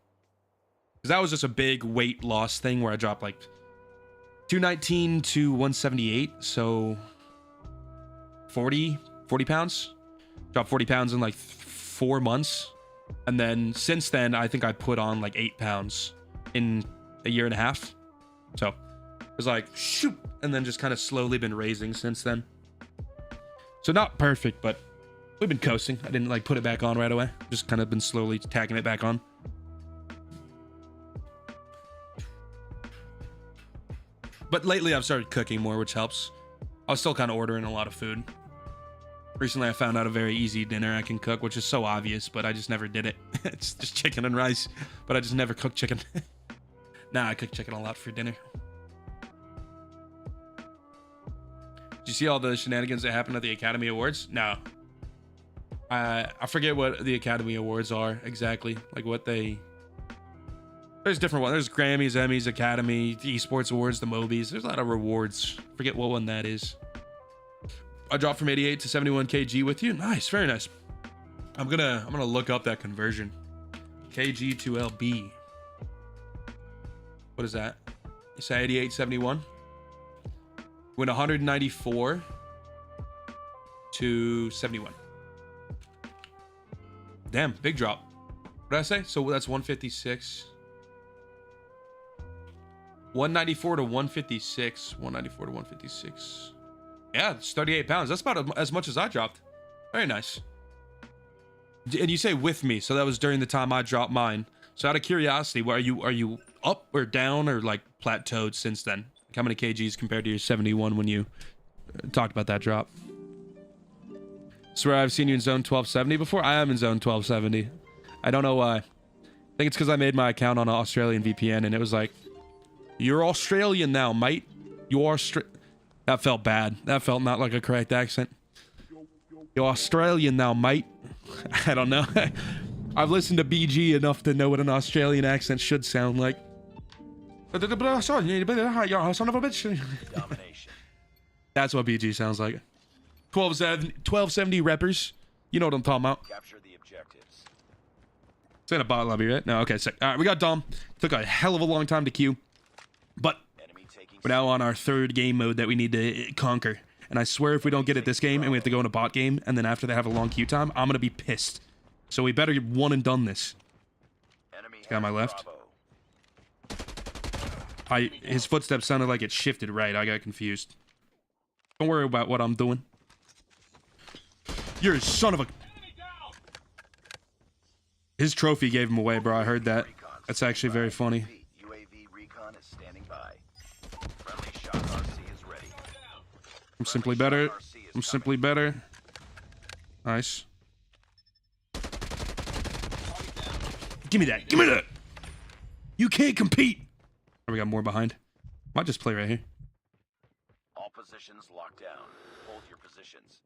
Because that was just a big weight loss thing where I dropped like 219 to 178. So 40 pounds. Dropped 40 pounds in like 4 months. And then since then, I think I put on like 8 pounds in a year and a half. So it was like, shoot. And then just kind of slowly been raising since then. So not perfect, but we've been coasting. I didn't like put it back on right away. Just kind of been slowly tacking it back on. But lately I've started cooking more, which helps. I was still kind of ordering a lot of food. Recently I found out a very easy dinner I can cook, which is so obvious, but I just never did it. It's just chicken and rice, but I just never cooked chicken. Nah, I cook chicken a lot for dinner. Did you see all the shenanigans that happened at the Academy Awards? No. I forget what the Academy Awards are exactly. Like what they... There's different ones. There's Grammys, Emmys, Academy, the Esports Awards, the Mobies. There's a lot of rewards. Forget what one that is. I dropped from 88 to 71 kg with you. Nice, very nice. I'm gonna look up that conversion. Kg to LB. What is that? You say 88, 71. Went 194 to 71. Damn, big drop. What did I say? So that's 156. 194 to 156. 194 to 156. Yeah, it's 38 pounds. That's about as much as I dropped. Very nice. And you say with me, so that was during the time I dropped mine. So out of curiosity, are you up or down or like plateaued since then? Like how many kgs compared to your 71 when you talked about that drop? Swear I've seen you in zone 1270 before. I am in zone 1270. I don't know why. I think it's because I made my account on an Australian VPN and it was like, you're Australian now, mate. You're That felt bad. That felt not like a correct accent. You're Australian now, mate. I don't know. I've listened to BG enough to know what an Australian accent should sound like. Son of a bitch. Domination. That's what BG sounds like. 1270 reppers. You know what I'm talking about. Capture the objectives. It's in a bot lobby, right? No, okay, sick. All right, we got Dom. Took a hell of a long time to queue. But Enemy taking we're now on our third game mode that we need to conquer. And I swear if we don't get it this game and we have to go in a bot game, and then after they have a long queue time, I'm going to be pissed. So we better one and done this. enemy Guy on my left. Bravo. His footsteps sounded like it shifted right. I got confused. Don't worry about what I'm doing. You're a son of a... His trophy gave him away, bro. I heard that. That's actually very funny. UAV recon is standing by. Friendly Shock RC is ready. I'm simply better. I'm simply better. Nice. Give me that. Give me that. You can't compete. Oh, we got more behind. Might just play right here. All positions locked down. Hold your positions.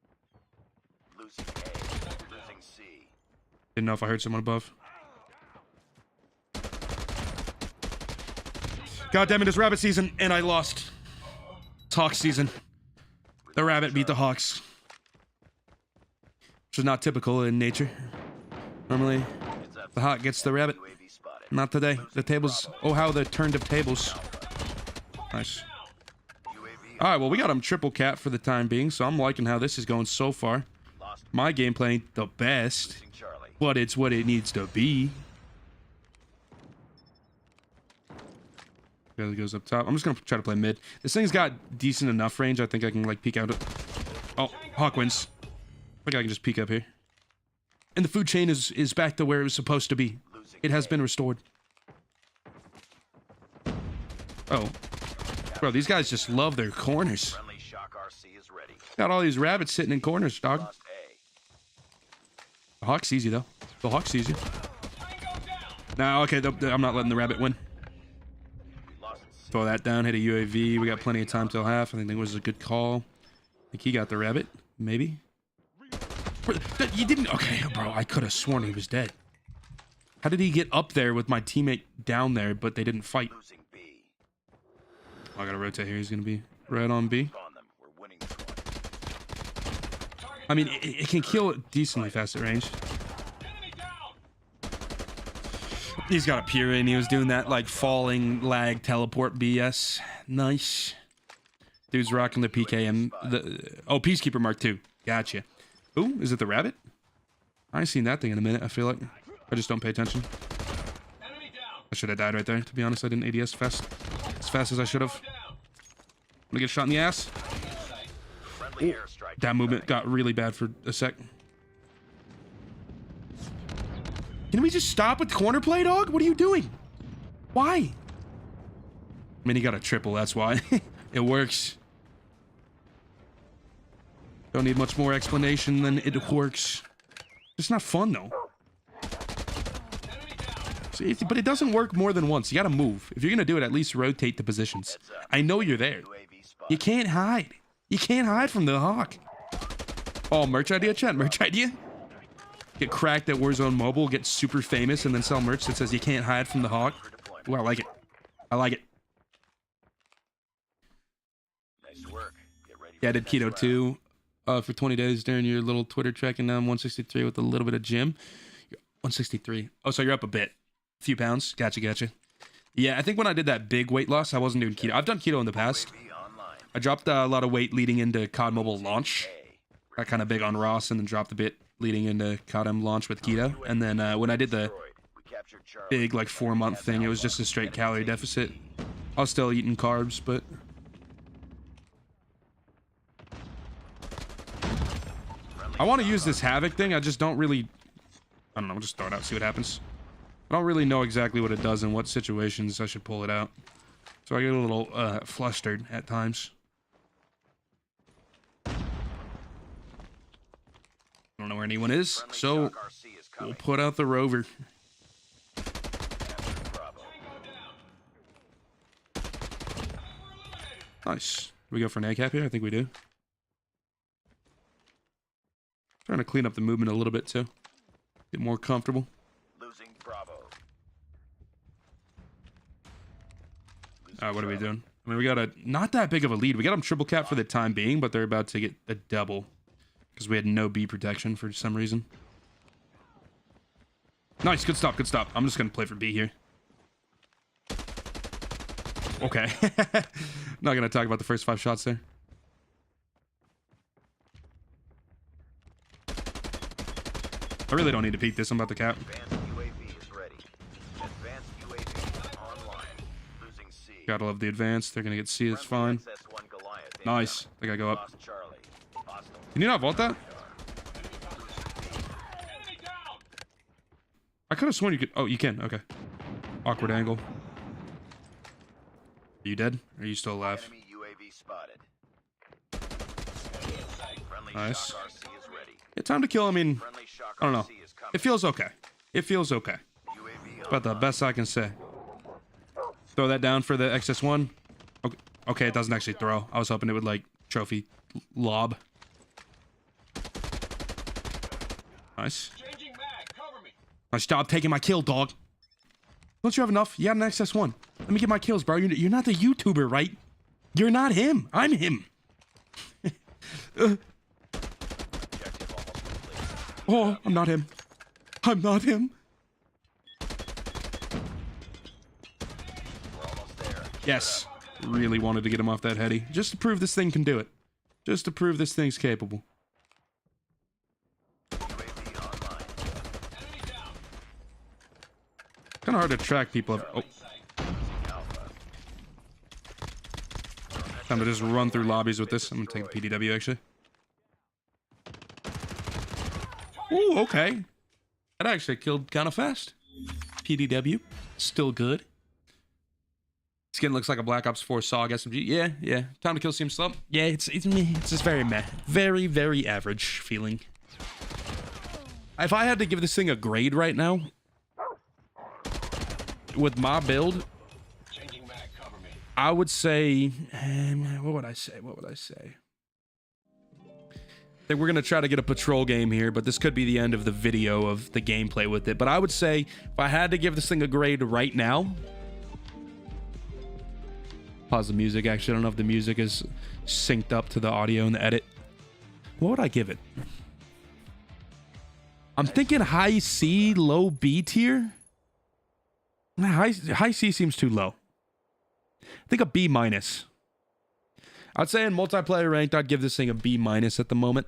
Losing A. Losing C. Didn't know if I heard someone above. God damn it, it's rabbit season, and I lost. It's Hawks season. The rabbit beat the Hawks. Which is not typical in nature. Normally, the hawk gets the rabbit. UAV spotted. Not today. The tables... Oh, how the turned of tables. Nice. UAV Alright, well, we got him triple cap for the time being, so I'm liking how this is going so far. lost. My gameplay ain't the best, Losing Charlie. but it's what it needs to be. It goes up top. I'm just gonna try to play mid. This thing's got decent enough range. I think I can like peek out. Oh, Hawk wins. I think I can just peek up here. And the food chain is back to where it was supposed to be. It has been restored. Oh, bro, these guys just love their corners. Friendly Shock RC is ready. Got all these rabbits sitting in corners, dog. Lost A. The Hawk's easy though. The Hawk's easy. Nah, okay, I'm not letting the rabbit win. We lost C. Throw that down, hit a UAV. We got plenty of time till half. I think it was a good call. I think he got the rabbit, maybe. You didn't... Okay, bro, I could have sworn he was dead. How did he get up there with my teammate down there, but they didn't fight? Losing B. Oh, I gotta rotate here. He's gonna be right on B. On them. We're winning this one. I mean, it can kill decently fast at range. He's got a peer in. He was doing that, like, falling lag teleport BS. Nice. Dude's rocking the PKM. Oh, Peacekeeper Mark II. Gotcha. Ooh, is it the rabbit? I ain't seen that thing in a minute, I feel like. I just don't pay attention. I should have died right there, to be honest. I didn't ADS as fast as I should have. I'm gonna get shot in the ass. Friendly airstrike. That movement got really bad for a sec. Can we just stop with corner play, dog? What are you doing? Why? I mean, he got a triple, that's why. It works. Don't need much more explanation than it works. It's not fun, though. See, but it doesn't work more than once. You gotta move. If you're gonna do it, at least rotate the positions. I know you're there. UAV spotted. You can't hide. You can't hide from the Hawk. Oh, merch idea, chat? Merch idea? Get cracked at Warzone Mobile, get super famous, and then sell merch that says you can't hide from the Hawk. Ooh, I like it. I like it. Nice work. Get ready Yeah, I for did the keto next too for 20 days during your little Twitter trek, and now I'm 163 with a little bit of gym. 163. Oh, so you're up a bit. A few pounds. Gotcha. Yeah, I think when I did that big weight loss, I wasn't doing keto. I've done keto in the past. UAV online. I dropped a lot of weight leading into COD Mobile launch. Got kind of big on Ross, and then dropped a bit leading into CODM launch with keto. And then when I did the We captured Charlie. big, like, 4-month thing, it was just a straight calorie deficit. I was still eating carbs, but... I want to use this Havoc thing, I just don't really... I don't know, I'll just throw it out, see what happens. I don't really know exactly what it does in what situations I should pull it out. So I get a little flustered at times. I don't know where anyone is, Friendly so Shock RC is we'll coming. put out the rover. Bravo. Nice. We go for an ACAP here? I think we do. Trying to clean up the movement a little bit too. Get more comfortable. Losing Bravo. Alright, what are we doing? I mean, we got a not that big of a lead. We got them triple cap for the time being, but they're about to get a double. Because we had no B protection for some reason. Nice, good stop, good stop. I'm just going to play for B here. Okay. Not going to talk about the first 5 shots there. I really don't need to peek this. I'm about to cap. Advanced UAV is ready. Advanced UAV online. Losing C. Gotta love the advance. They're going to get C. That's fine. SS1 Goliath Nice. I think I go up. Lost Charlie. Hostile. Can you not vault that? I could have sworn you could. Oh, you can. Okay. Awkward angle. Are you dead? Or are you still alive? Enemy UAV spotted. Friendly Nice. Shock RC is ready. Yeah, time to kill. I mean, Friendly Shock I don't know. RC is coming. It feels okay. It feels okay. UAV About the online. best I can say. Throw that down for the XS1. Okay, okay, it doesn't actually throw. I was hoping it would, like, trophy lob. Nice. Nice job taking my kill, dog. Don't you have enough? You had an XS1. Let me get my kills, bro. You're not the YouTuber, right? You're not him. I'm him. Objective almost complete. Oh, I'm not him. I'm not him. We're almost there. Yes. Really wanted to get him off that heady. Just to prove this thing can do it. Just to prove this thing's capable. UAV online. Kind of hard to track people. Oh, Losing Alpha. time to just run through lobbies with this. I'm gonna take a PDW actually. Ooh, okay. That actually killed kind of fast. PDW, still good. Skin looks like a Black Ops 4 SOG SMG. Yeah, yeah. Time to kill seems slow. Yeah, it's meh. It's just very meh. Very, very average feeling. If I had to give this thing a grade right now, with my build, I would say, what would I say? What would I say? I think we're going to try to get a patrol game here, but this could be the end of the video of the gameplay with it. But I would say if I had to give this thing a grade right now, pause the music. Actually, I don't know if the music is synced up to the audio in the edit. What would I give it? I'm thinking high C, low B tier. High C seems too low. I think a B minus. I'd say in multiplayer ranked, I'd give this thing a B minus at the moment.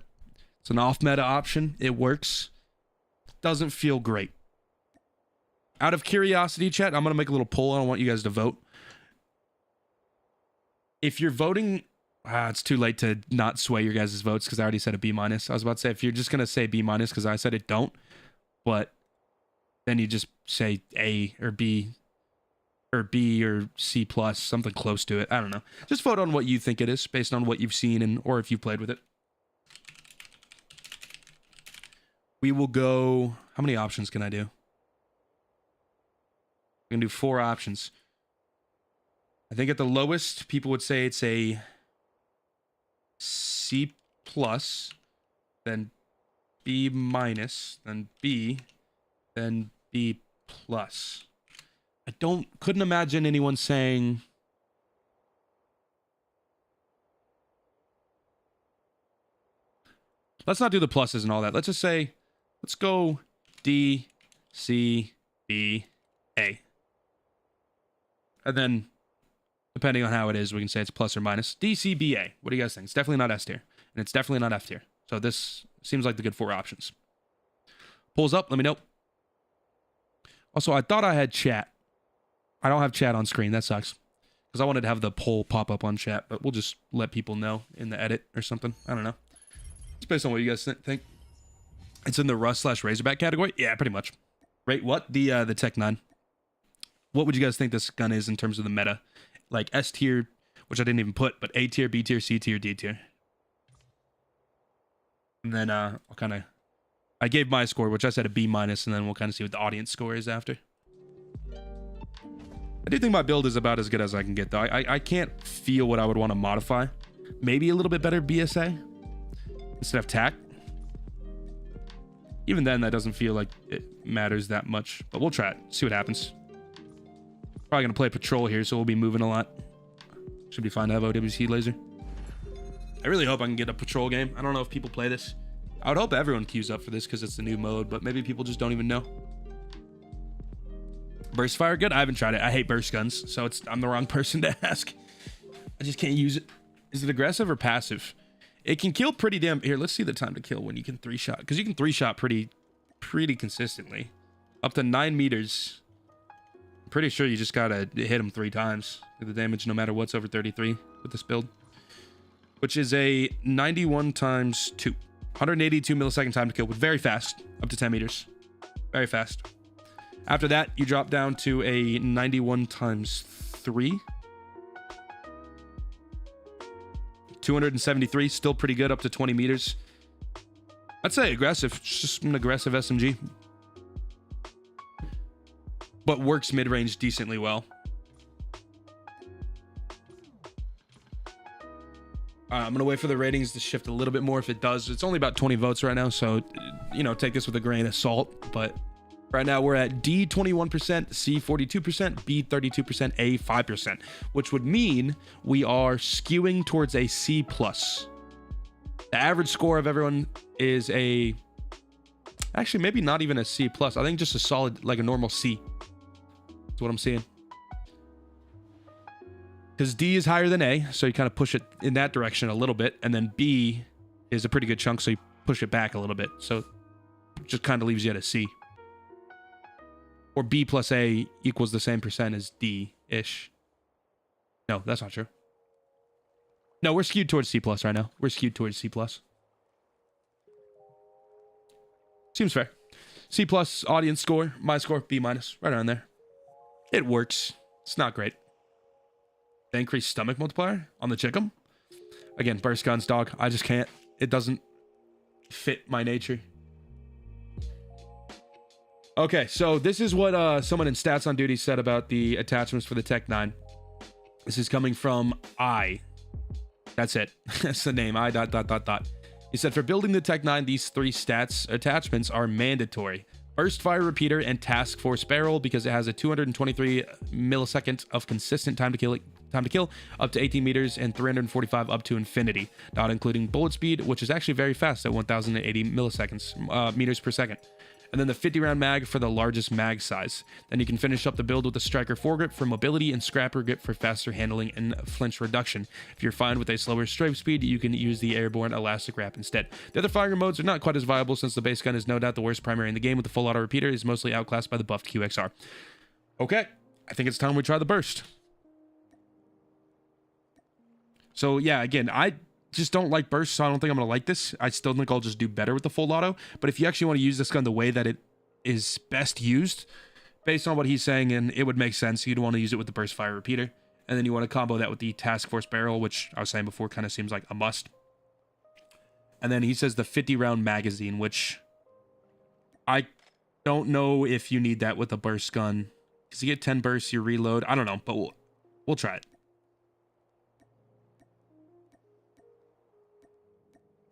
It's an off meta option. It works. Doesn't feel great. Out of curiosity, chat, I'm going to make a little poll. I don't want you guys to vote. If you're voting, it's too late to not sway your guys' votes because I already said a B minus. I was about to say, if you're just going to say B minus because I said it, don't. But then you just say A or B or C plus, something close to it. I don't know. Just vote on what you think it is based on what you've seen and or if you've played with it. We will go... How many options can I do? We can do 4 options. I think at the lowest, people would say it's a C plus, then B minus, then B, then B plus. I couldn't imagine anyone saying... Let's not do the pluses and all that. Let's just say, let's go D, C, B, A. And then, depending on how it is, we can say it's plus or minus. D, C, B, A. What do you guys think? It's definitely not S tier. And it's definitely not F tier. So this seems like the good 4 options. Pulls up, let me know. Also, I thought I had chat. I don't have chat on screen. That sucks. Because I wanted to have the poll pop up on chat. But we'll just let people know in the edit or something. I don't know. It's based on what you guys think. It's in the Rust/Razorback category? Yeah, pretty much. Right, what? The Tec-9. What would you guys think this gun is in terms of the meta? like S tier, which I didn't even put, but A tier, B tier, C tier, D tier. And then I gave my score, which I said a B minus, and then we'll kind of see what the audience score is after. I do think my build is about as good as I can get, though. I can't feel what I would want to modify. Maybe a little bit better BSA instead of TAC. Even then, that doesn't feel like it matters that much. But we'll try it. See what happens. Probably going to play Patrol here, so we'll be moving a lot. Should be fine to have OWC laser. I really hope I can get a Patrol game. I don't know if people play this. I would hope everyone queues up for this because it's the new mode, but maybe people just don't even know. Burst fire, good. I haven't tried it. I hate burst guns, so I'm the wrong person to ask. I just can't use it. Is it aggressive or passive? It can kill pretty damn... Here, let's see the time to kill when you can 3-shot. Because you can 3-shot pretty consistently. Up to 9 meters. I'm pretty sure you just gotta hit them 3 times. The damage no matter what's over 33 with this build. Which is a 91 times 2. 182 millisecond time to kill with very fast. Up to 10 meters. Very fast. After that, you drop down to a 91 times 3. 273, still pretty good, up to 20 meters. I'd say aggressive. It's just an aggressive SMG. But works mid-range decently well. I'm going to wait for the ratings to shift a little bit more if it does. It's only about 20 votes right now, so, you know, take this with a grain of salt. But right now we're at D 21%, C 42%, B 32%, A 5%, which would mean we are skewing towards a C+. The average score of everyone is actually maybe not even a C+. I think just a solid, like a normal C. That's what I'm seeing. Because D is higher than A, so you kind of push it in that direction a little bit, and then B is a pretty good chunk, so you push it back a little bit. So it just kind of leaves you at a C. Or B plus A equals the same percent as D-ish. No, that's not true. No, we're skewed towards C plus right now. We're skewed towards C plus. Seems fair. C plus audience score, my score, B minus, right around there. It works. It's not great. The increased stomach multiplier on the Chickum. Again, burst guns, dog. I just can't. It doesn't fit my nature. Okay, so this is what someone in Stats on Duty said about the attachments for the Tec-9. This is coming from I. That's it. That's the name. I ... He said, for building the Tec-9, these 3 stats attachments are mandatory. Burst fire repeater and task force barrel, because it has a 223 millisecond of consistent time to kill, up to 18 meters, and 345 up to infinity, not including bullet speed, which is actually very fast at 1080 milliseconds, meters per second. And then the 50 round mag for the largest mag size. Then you can finish up the build with the striker foregrip for mobility and scrapper grip for faster handling and flinch reduction. If you're fine with a slower strafe speed, you can use the airborne elastic wrap instead. The other firing modes are not quite as viable, since the base gun is no doubt the worst primary in the game, with the full auto repeater is mostly outclassed by the buffed QXR. Okay, I think it's time we try the burst. So yeah, again, I just don't like burst, so I don't think I'm gonna like this. I still think I'll just do better with the full auto. But if you actually want to use this gun the way that it is best used, based on what he's saying, and it would make sense, you'd want to use it with the burst fire repeater, and then you want to combo that with the task force barrel, which I was saying before kind of seems like a must. And then he says the 50 round magazine, which I don't know if you need that with a burst gun, because you get 10 bursts, you reload. I don't know, but we'll try it.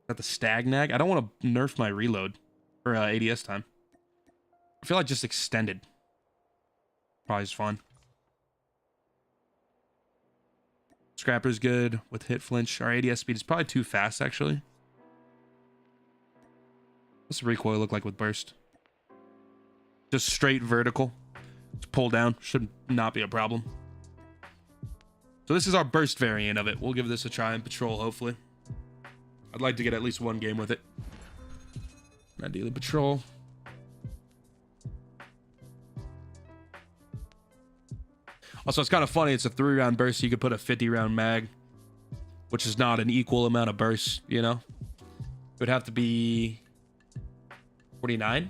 Got the stag nag. I don't want to nerf my reload for ADS time. I feel like just extended probably is fun. Scrapper's good with hit flinch. Our ADS speed is probably too fast, actually. What's the recoil look like with burst? Just straight vertical. Just pull down. Should not be a problem. So this is our burst variant of it. We'll give this a try in patrol, hopefully. I'd like to get at least one game with it. Ideally patrol. Also, it's kind of funny. It's a 3 round burst. So you could put a 50 round mag, which is not an equal amount of bursts, you know? It would have to be 49.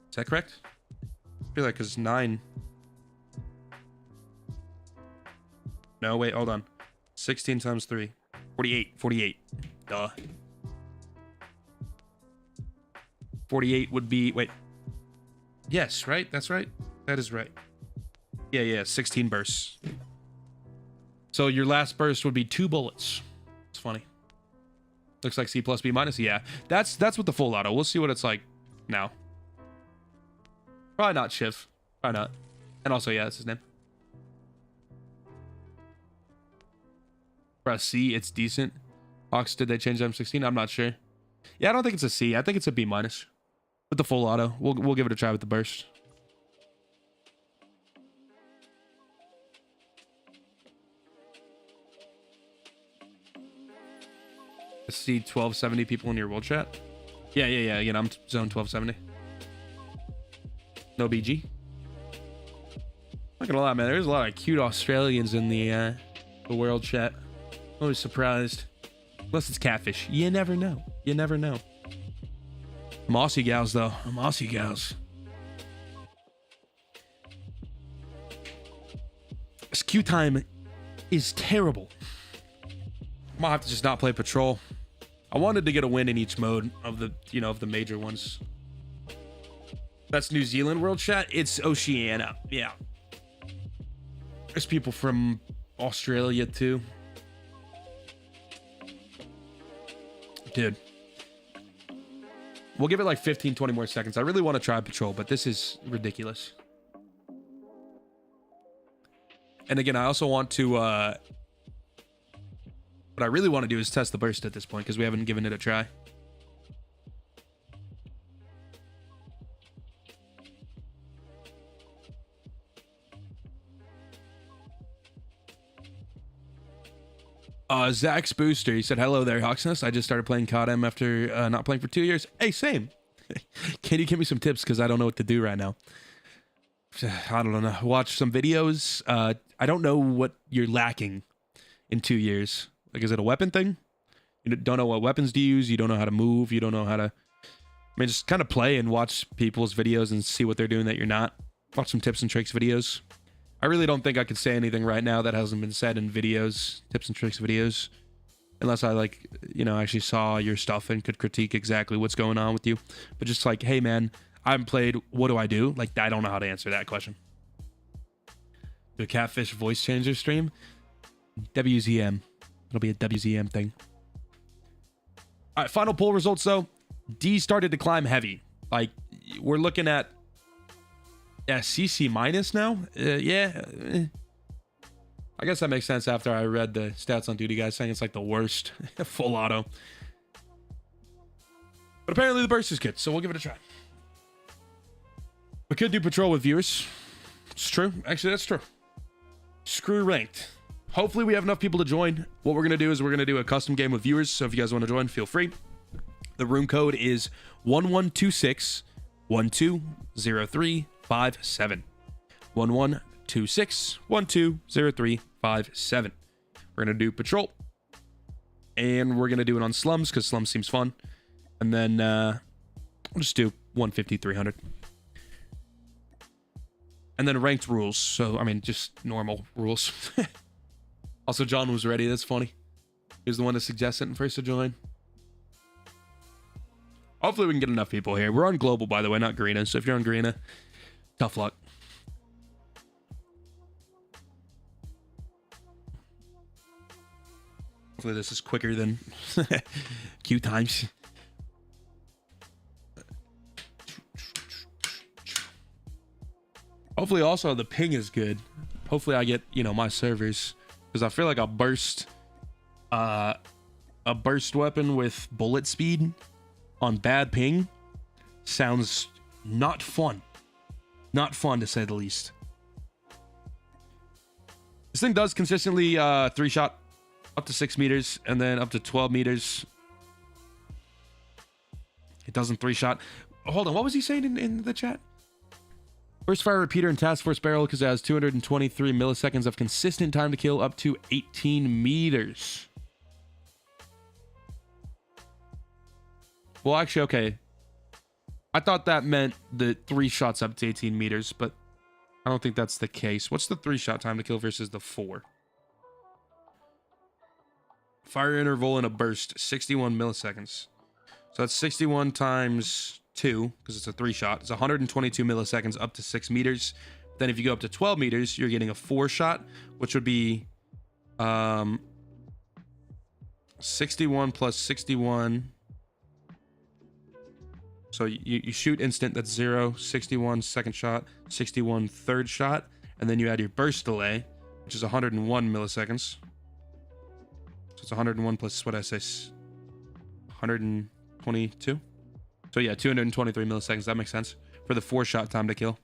Is that correct? I feel like it's 9. No, wait, hold on. 16 times 3. 48. 48. Duh. 48 would be... Wait. Yes, right? That's right? That is right. Yeah, 16 bursts. So your last burst would be 2 bullets. It's funny. Looks like C plus B minus. Yeah, that's with the full auto. We'll see what it's like now. Probably not Shiv. Probably not. And also, yeah, that's his name. Press C, it's decent. Hawks, did they change M16? I'm not sure. Yeah, I don't think it's a C. I think it's a B minus. With the full auto. We'll give it a try with the burst. I see 1270 people in your world chat. Yeah. Again, I'm zone 1270. No BG. Not gonna lie, man. There's a lot of cute Australians in the world chat. Always surprised. Unless it's catfish. You never know. You never know. Mossy gals, though. Mossy gals. This queue time is terrible. I'm gonna have to just not play patrol. I wanted to get a win in each mode of the, of the major ones. That's New Zealand world chat. It's Oceania. Yeah. There's people from Australia too. Dude. We'll give it like 15, 20 more seconds. I really want to try patrol, but this is ridiculous. And again, I also want to, what I really want to do is test the burst at this point because we haven't given it a try. Zach's Booster, he said, hello there, HawksNest. I just started playing CODM after not playing for 2 years. Hey, same. Can you give me some tips? Because I don't know what to do right now. I don't know. Watch some videos. I don't know what you're lacking in 2 years. Like, is it a weapon thing? You don't know what weapons to use. You don't know how to move. You don't know how to... I mean, just kind of play and watch people's videos and see what they're doing that you're not. Watch some tips and tricks videos. I really don't think I could say anything right now that hasn't been said in videos, tips and tricks videos. Unless I, like, actually saw your stuff and could critique exactly what's going on with you. But just like, hey, man, I haven't played. What do I do? Like, I don't know how to answer that question. The Catfish voice changer stream? WZM. It'll be a WZM thing. All right, final poll results, though. D started to climb heavy. Like, we're looking at CC minus now. Yeah. I guess that makes sense after I read the stats on duty guys saying it's like the worst full auto. But apparently the burst is good, so we'll give it a try. We could do patrol with viewers. It's true. Actually, that's true. Screw ranked. Hopefully we have enough people to join. What we're going to do is we're going to do a custom game with viewers. So if you guys want to join, feel free. The room code is 1126 120357. 1126 120357. We're going to do patrol. And we're going to do it on slums because slums seems fun. And then we'll just do 150, 300. And then ranked rules. So, I mean, just normal rules. Also, John was ready. That's funny. He was the one to suggest it and first to join. Hopefully we can get enough people here. We're on global, by the way, not Garena. So if you're on Garena, tough luck. Hopefully this is quicker than queue times. Hopefully also the ping is good. Hopefully I get, my servers. Because I feel like a burst weapon with bullet speed on bad ping sounds not fun. Not fun, to say the least. This thing does consistently 3-shot up to 6 meters and then up to 12 meters. It doesn't 3-shot. Hold on, what was he saying in the chat? Burst fire repeater and task force barrel because it has 223 milliseconds of consistent time to kill up to 18 meters. Well, actually, okay. I thought that meant the 3 shots up to 18 meters, but I don't think that's the case. What's the 3-shot time to kill versus the 4? Fire interval in a burst, 61 milliseconds. So that's 61 times 2, because it's a 3-shot. It's 122 milliseconds up to 6 meters. Then if you go up to 12 meters, you're getting a 4-shot, which would be 61 plus 61. So you shoot instant, that's 0, 61 second shot, 61 third shot, and then you add your burst delay, which is 101 milliseconds. So it's 101 plus, what did I say, 122? So yeah, 223 milliseconds, that makes sense, for the 4-shot time to kill.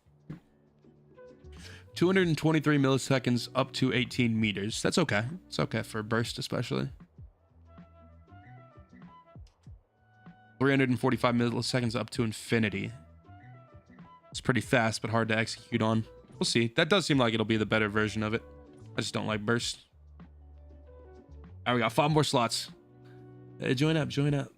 223 milliseconds up to 18 meters. That's okay. It's okay for burst especially. 345 milliseconds up to infinity. It's pretty fast, but hard to execute on. We'll see. That does seem like it'll be the better version of it. I just don't like burst. All right, we got 5 more slots. Hey, join up, join up.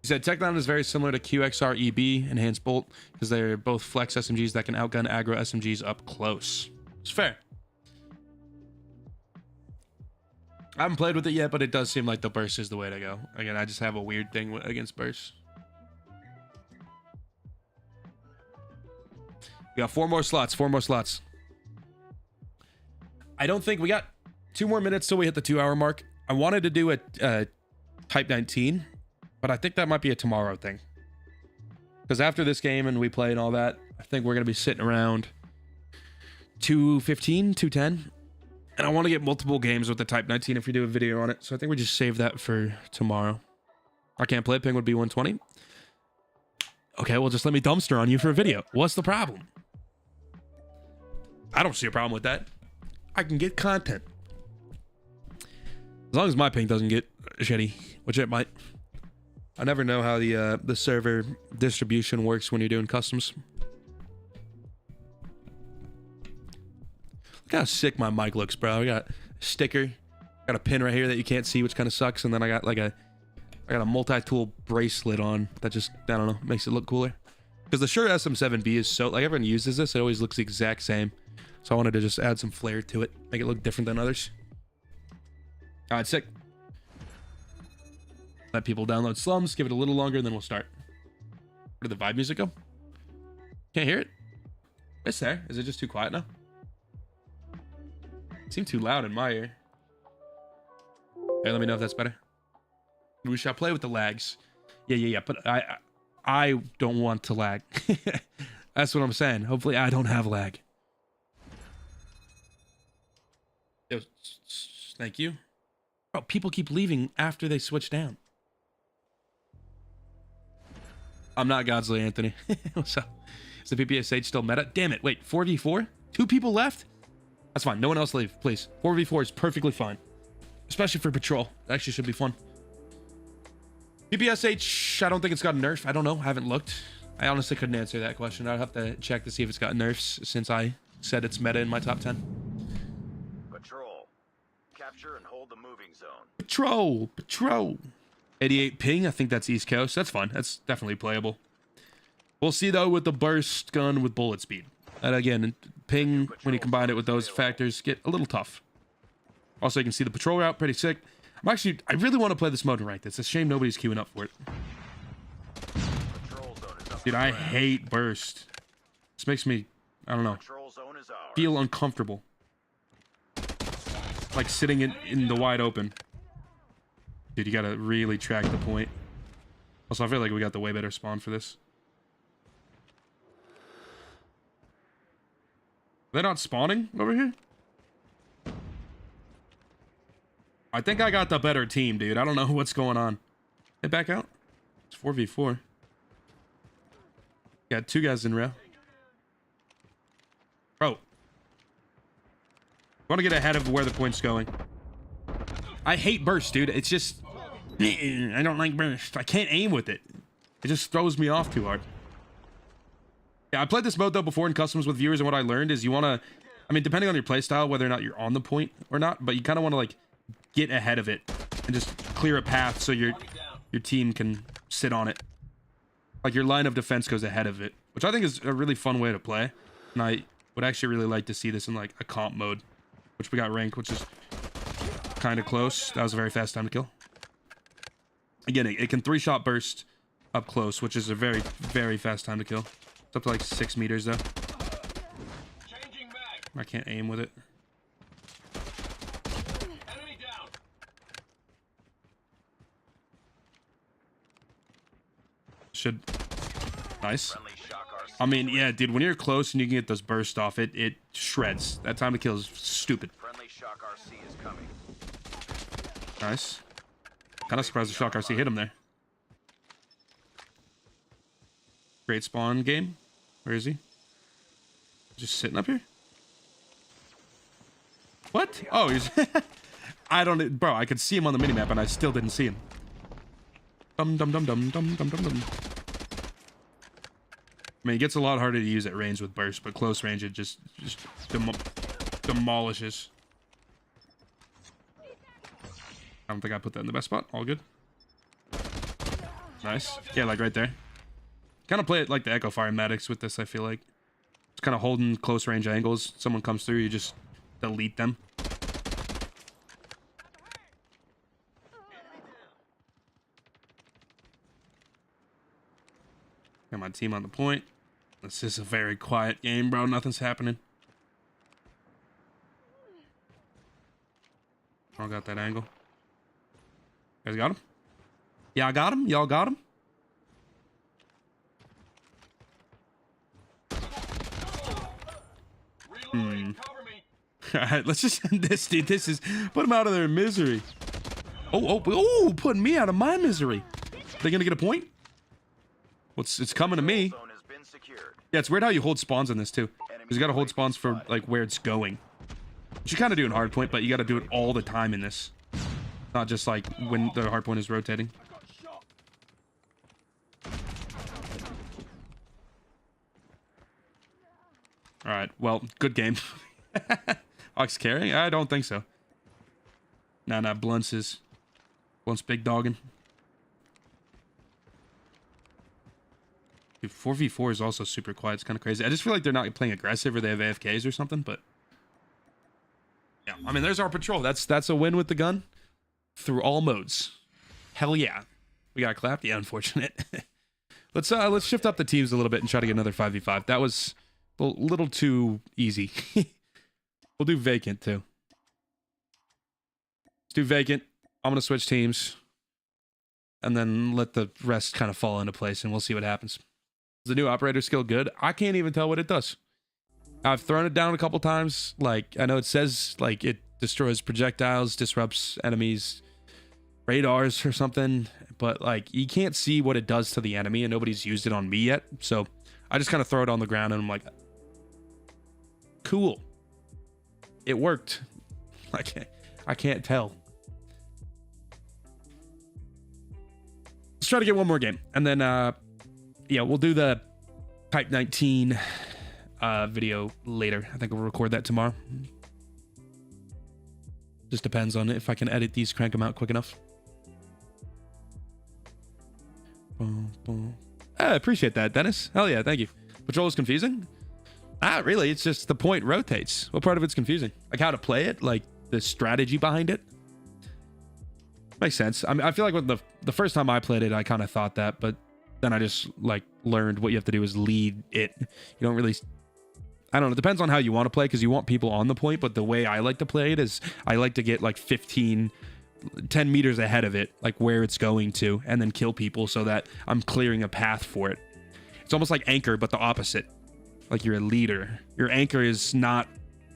He said Tec-9 is very similar to QXR EB Enhanced Bolt because they're both flex SMGs that can outgun aggro SMGs up close. It's fair. I haven't played with it yet, but it does seem like the burst is the way to go. Again, I just have a weird thing against burst. We got 4 more slots, 4 more slots. I don't think we got 2 more minutes till we hit the 2-hour mark. I wanted to do a Type 19, but I think that might be a tomorrow thing. Because after this game and we play and all that, I think we're going to be sitting around 2:15, 2:10. And I want to get multiple games with the Type 19 if we do a video on it. So I think we just save that for tomorrow. I can't play. Ping would be 120. Okay, well, just let me dumpster on you for a video. What's the problem? I don't see a problem with that. I can get content. As long as my ping doesn't get shitty, which it might. I never know how the server distribution works when you're doing customs. Look how sick my mic looks, bro. I got a sticker, got a pin right here that you can't see, which kind of sucks, and then I got a multi-tool bracelet on that just, I don't know, makes it look cooler. Because the Shure SM7B is so, like, everyone uses this, it always looks the exact same. So I wanted to just add some flair to it, make it look different than others. All right, sick. Let people download slums, give it a little longer, and then we'll start. Where did the vibe music go? Can't hear it. It's there. Is it just too quiet now? It seemed too loud in my ear. Hey, let me know if that's better. We shall play with the lags. Yeah. But I don't want to lag. That's what I'm saying. Hopefully I don't have lag. Yo, thank you. Bro, people keep leaving after they switch down. I'm not Godsley Anthony. What's up? Is the PPSH still meta? Damn it. Wait, 4v4? 2 people left? That's fine. No one else leave, please. 4v4 is perfectly fine. Especially for patrol. It actually should be fun. PPSH, I don't think it's got a nerf. I don't know. I haven't looked. I honestly couldn't answer that question. I'd have to check to see if it's got nerfs since I said it's meta in my top 10. Patrol. Capture and hold the moving zone. Patrol. 88 ping. I think that's East Coast. That's fun. That's definitely playable. We'll see, though, with the burst gun with bullet speed. And again, ping, when you combine it with those factors, get a little tough. Also, you can see the patrol route, pretty sick. I really want to play this mode and ranked. It's a shame nobody's queuing up for it. Dude, I hate burst. This makes me, I don't know, feel uncomfortable. Like sitting in the wide open. Dude, you gotta really track the point. Also, I feel like we got the way better spawn for this. They're not spawning over here? I think I got the better team, dude. I don't know what's going on. Hey, back out. It's 4v4. Got 2 guys in row. Bro. I want to get ahead of where the point's going. I hate burst, dude. It's just... I don't like burst. I can't aim with it. It just throws me off too hard. Yeah, I played this mode, though, before in customs with viewers, and what I learned is you want to... I mean, depending on your playstyle, whether or not you're on the point or not, but you kind of want to, like, get ahead of it and just clear a path so your team can sit on it. Like, your line of defense goes ahead of it, which I think is a really fun way to play. And I would actually really like to see this in, like, a comp mode, which we got ranked, which is kind of close. That was a very fast time to kill. Again, it can 3-shot burst up close, which is a very, very fast time to kill. It's up to like 6 meters though. I can't aim with it. Enemy down. Should. Nice. Friendly shock RC. I mean, yeah, dude, when you're close and you can get those bursts off, it shreds. That time to kill is stupid. Friendly shock RC is coming. Nice. Kind of surprised the shock RC hit him there. Great spawn game. Where is he? Just sitting up here? What? Oh, he's... I don't... Bro, I could see him on the minimap and I still didn't see him. Dum dum dum dum dum dum dum dum. I mean, it gets a lot harder to use at range with burst, but close range it just demolishes. I don't think I put that in the best spot. All good. Nice. Yeah, like right there. Kind of play it like the Echo Fire Medics with this, I feel like. Just kind of holding close range angles. Someone comes through, you just delete them. Got my team on the point. This is a very quiet game, bro. Nothing's happening. I got that angle. You guys got him? Yeah, I got him. Y'all got him? Alright, let's just end this, dude. This is... Put him out of their misery. Oh, putting me out of my misery. They gonna get a point? It's coming to me. Zone has been secured. Yeah, it's weird how you hold spawns on this, too. Because you gotta hold spawns for, like, where it's going. Which you kind of do in hardpoint, but you gotta do it all the time in this. Not just, like, when the hardpoint is rotating. Alright, well, good game. Hawks carrying? I don't think so. Nah, Blunts is... Blunts big dogging. Dude, 4v4 is also super quiet. It's kind of crazy. I just feel like they're not playing aggressive or they have AFKs or something, but... Yeah, I mean, there's our patrol. That's a win with the gun. Through all modes. Hell yeah. We got clapped? Yeah, unfortunate. Let's shift up the teams a little bit and try to get another 5v5. That was a little too easy. We'll do vacant too. Let's do vacant. I'm gonna switch teams. And then let the rest kind of fall into place and we'll see what happens. Is the new operator skill good? I can't even tell what it does. I've thrown it down a couple times. Like, I know it says like it destroys projectiles, disrupts enemies, radars or something, but like you can't see what it does to the enemy and nobody's used it on me yet. So I just kind of throw it on the ground and I'm like, cool. It worked. I can't tell. Let's try to get one more game. And then, yeah, we'll do the Type 19 video later. I think we'll record that tomorrow. Just depends on if I can edit these, crank them out quick enough. I appreciate that, Dennis. Hell yeah, thank you. Patrol is confusing? Really, it's just the point rotates. What part of it's confusing? Like how to play it? Like the strategy behind it? Makes sense. I mean, I feel like with the first time I played it, I kind of thought that, but then I just like learned what you have to do is lead it. You don't really... I don't know. It depends on how you want to play because you want people on the point, but the way I like to play it is I like to get like 10 meters ahead of it, like where it's going to, and then kill people so that I'm clearing a path for it. It's almost like Anchor, but the opposite. Like you're a leader. Your anchor is not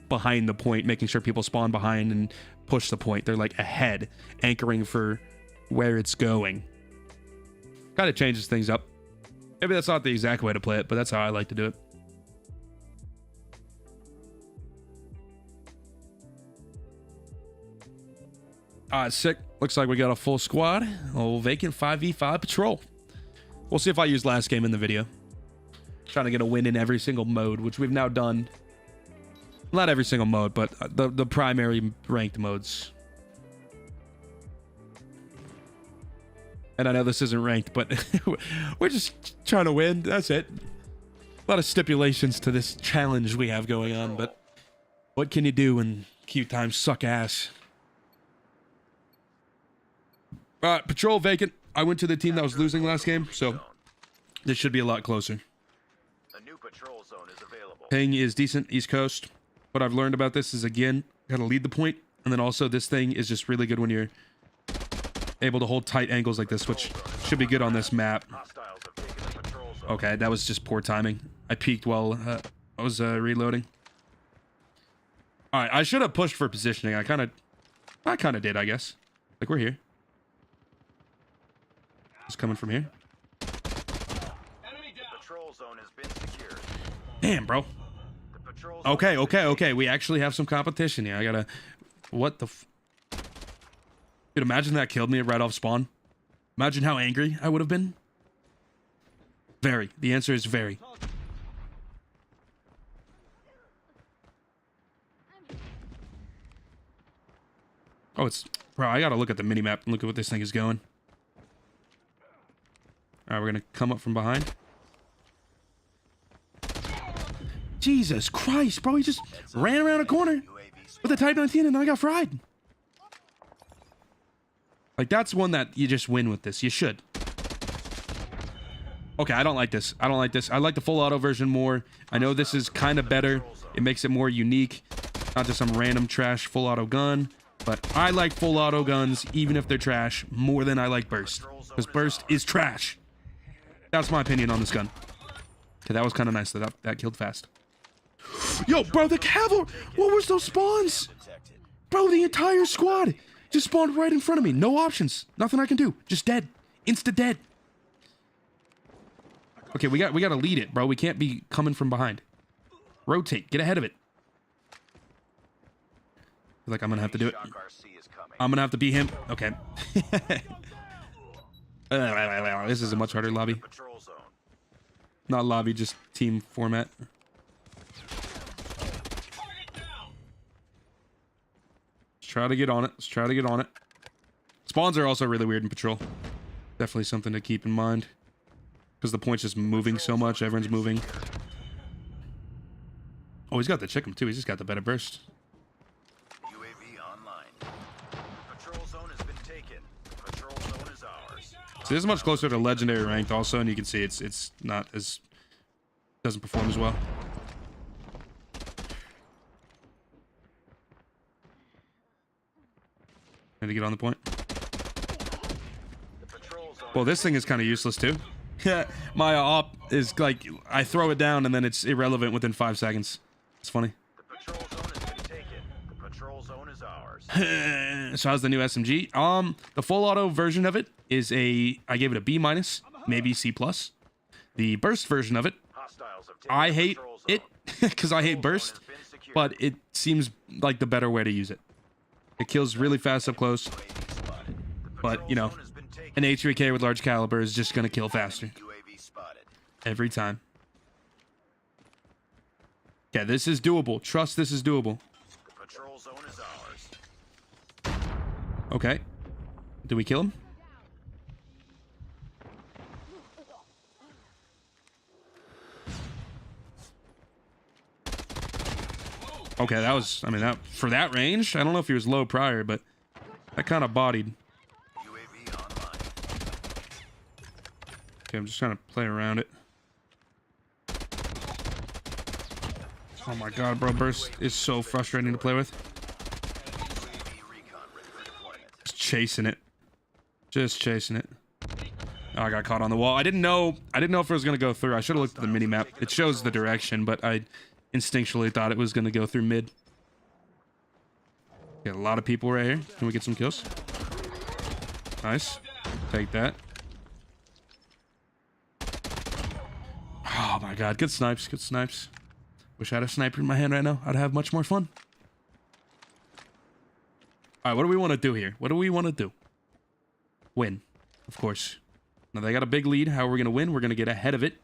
behind the point, making sure people spawn behind and push the point. They're like ahead, anchoring for where it's going. Kind of changes things up. Maybe that's not the exact way to play it, but that's how I like to do it. Sick. Looks like we got a full squad. Oh, vacant 5v5 patrol. We'll see if I use last game in the video. Trying to get a win in every single mode, which we've now done. Not every single mode, but the primary ranked modes. And I know this isn't ranked, but we're just trying to win. That's it. A lot of stipulations to this challenge we have going on, but what can you do when queue times suck ass? Patrol vacant. I went to the team that was losing last game, so this should be a lot closer. A new patrol zone is available. Ping is decent, East Coast. What I've learned about this is, again, gotta lead the point, and then also this thing is just really good when you're able to hold tight angles like this, which should be good on this map. Hostiles have taken the patrol zone. Okay, that was just poor timing. I peeked while I was reloading. All right, I should have pushed for positioning. I kind of did, I guess. Like, we're here. It's coming from here. Patrol zone has been secured. Damn, bro. The patrol zone Okay. We actually have some competition here. I gotta... What the Dude, imagine that killed me right off spawn. Imagine how angry I would have been. Very. The answer is very. Oh, it's... Bro, I gotta look at the minimap and look at what this thing is going. Alright, we're gonna come up from behind. Jesus Christ, bro, he just ran around a corner with a Type 19 and I got fried. Like, that's one that you just win with this. You should. Okay, I don't like this. I like the full auto version more. I know this is kind of better. It makes it more unique. Not just some random trash full auto gun. But I like full auto guns, even if they're trash, more than I like burst. Because burst is trash. That's my opinion on this gun. Okay, that was kind of nice. That killed fast. Yo, bro, the cavalry! What was those spawns? Bro, the entire squad just spawned right in front of me. No options. Nothing I can do. Just dead. Insta dead. Okay, we got to lead it, bro. We can't be coming from behind. Rotate. Get ahead of it. I feel like I'm going to have to do it. I'm going to have to beat him. Okay. This is a much harder lobby. Not lobby, just team format. Let's try to get on it. Spawns are also really weird in Patrol. Definitely something to keep in mind. Because the point's just moving so much. Everyone's moving. Oh, he's got the chicken too. He's just got the better burst. UAV online. Patrol zone has been taken. Patrol zone is ours. So this is much closer to legendary ranked also, and you can see it's not as... doesn't perform as well. Need to get on the point. Well, this thing is kind of useless too. My op is like, I throw it down and then it's irrelevant within 5 seconds. It's funny. The patrol zone has been taken. The patrol zone is ours. So how's the new SMG? The full auto version of it is I gave it a B-, maybe C+. The burst version of it, I hate it because I hate burst, but it seems like the better way to use it. It kills really fast up close, but you know, an H3K with large caliber is just gonna kill faster every time. Yeah, this is doable. Trust this is doable. The patrol zone is ours. Okay. Did we kill him? Okay, that was, I mean, that for that range, I don't know if he was low prior, but that kind of bodied. UAV online. Okay, I'm just trying to play around it. Oh my god, bro, burst is so frustrating to play with. UAV recon ready for deployment. Just chasing it. Just chasing it. Oh, I got caught on the wall. I didn't know if it was gonna go through. I should have looked at the mini-map. It shows the direction, but I instinctually thought it was gonna go through mid. Got a lot of people right here. Can we get some kills? Nice. Take that. Oh my god, good snipes, good snipes. Wish I had a sniper in my hand right now. I'd have much more fun. Alright, what do we want to do here? What do we want to do? Win, of course. Now they got a big lead. How are we gonna win? We're gonna get ahead of it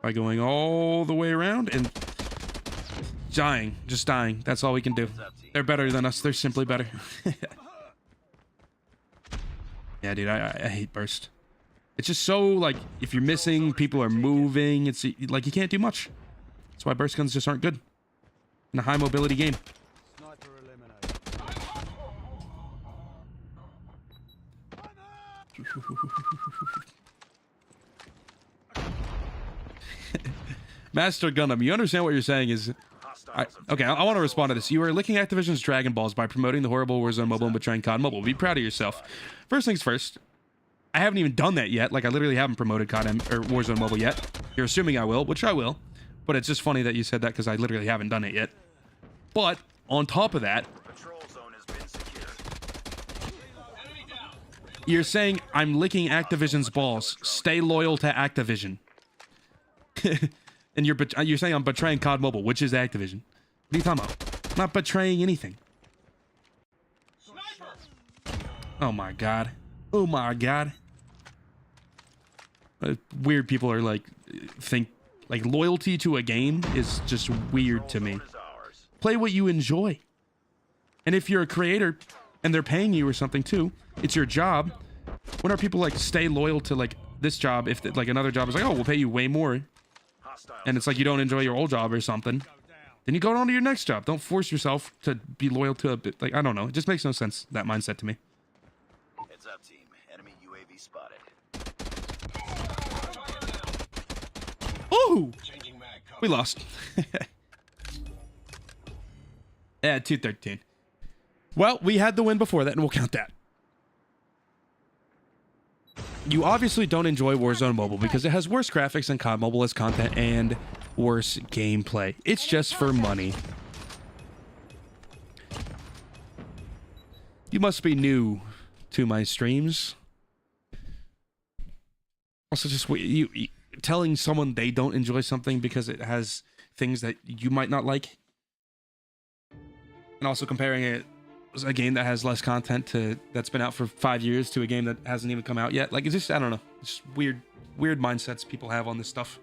by going all the way around and dying, just dying. That's all we can do. They're better than us. They're simply better. Yeah, dude, I hate burst. It's just so, like, if you're missing, people are moving. It's like you can't do much. That's why burst guns just aren't good in a high mobility game. Master Gundam, you understand what you're saying is... Okay, I want to respond to this. You are licking Activision's Dragon Balls by promoting the horrible Warzone Mobile and betraying COD Mobile. Be proud of yourself. First things first, I haven't even done that yet. Like, I literally haven't promoted COD or Warzone Mobile yet. You're assuming I will, which I will. But it's just funny that you said that because I literally haven't done it yet. But, on top of that, you're saying I'm licking Activision's balls. Stay loyal to Activision. And you're saying I'm betraying COD Mobile, which is Activision. What are you talking about? I'm not betraying anything. Oh my god. Oh my god. Weird people are like, think like loyalty to a game is just weird to me. Play what you enjoy. And if you're a creator and they're paying you or something too, it's your job. When are people like stay loyal to like this job if like another job is like, oh, we'll pay you way more, and it's like you don't enjoy your old job or something, then you go on to your next job. Don't force yourself to be loyal to a bit. Like, I don't know. It just makes no sense, that mindset to me. Heads up, team. Enemy UAV spotted. Ooh! We lost. Yeah, 213. Well, we had the win before that, and we'll count that. You obviously don't enjoy Warzone Mobile because it has worse graphics than COD Mobile as content and worse gameplay. It's just for money. You must be new to my streams. Also, just you telling someone they don't enjoy something because it has things that you might not like, and also comparing it a game that has less content to that's been out for 5 years to a game that hasn't even come out yet. Like, it's just, I don't know, it's weird mindsets people have on this stuff.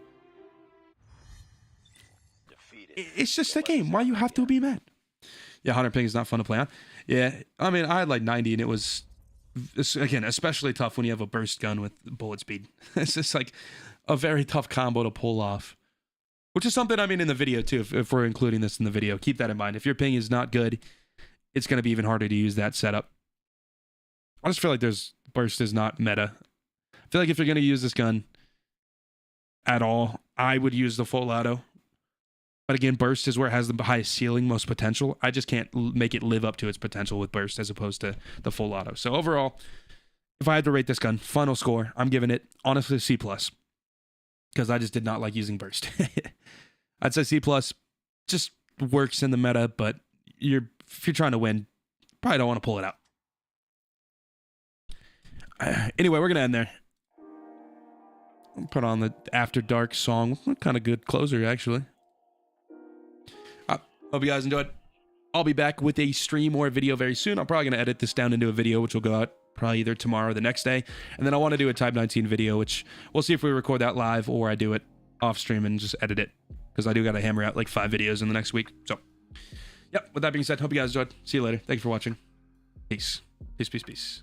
It's just a game. Why you have to be mad? Yeah, 100 ping is not fun to play on. Yeah, I mean, I had like 90 and it was, again, especially tough when you have a burst gun with bullet speed. It's just like a very tough combo to pull off, which is something, I mean, in the video too, if we're including this in the video, keep that in mind. If your ping is not good, it's going to be even harder to use that setup. I just feel like burst is not meta. I feel like if you're going to use this gun at all, I would use the full auto. But again, burst is where it has the highest ceiling, most potential. I just can't make it live up to its potential with burst as opposed to the full auto. So overall, if I had to rate this gun, final score, I'm giving it, honestly, C+. Because I just did not like using burst. I'd say C+, just works in the meta, but if you're trying to win, probably don't want to pull it out. Anyway, we're going to end there. I'll put on the After Dark song. Kind of good closer, actually. Hope you guys enjoyed. I'll be back with a stream or a video very soon. I'm probably going to edit this down into a video, which will go out probably either tomorrow or the next day. And then I want to do a Type 19 video, which we'll see if we record that live or I do it off stream and just edit it. Because I do got to hammer out like 5 videos in the next week. So, yep, with that being said, hope you guys enjoyed. See you later. Thank you for watching. Peace. Peace, peace, peace.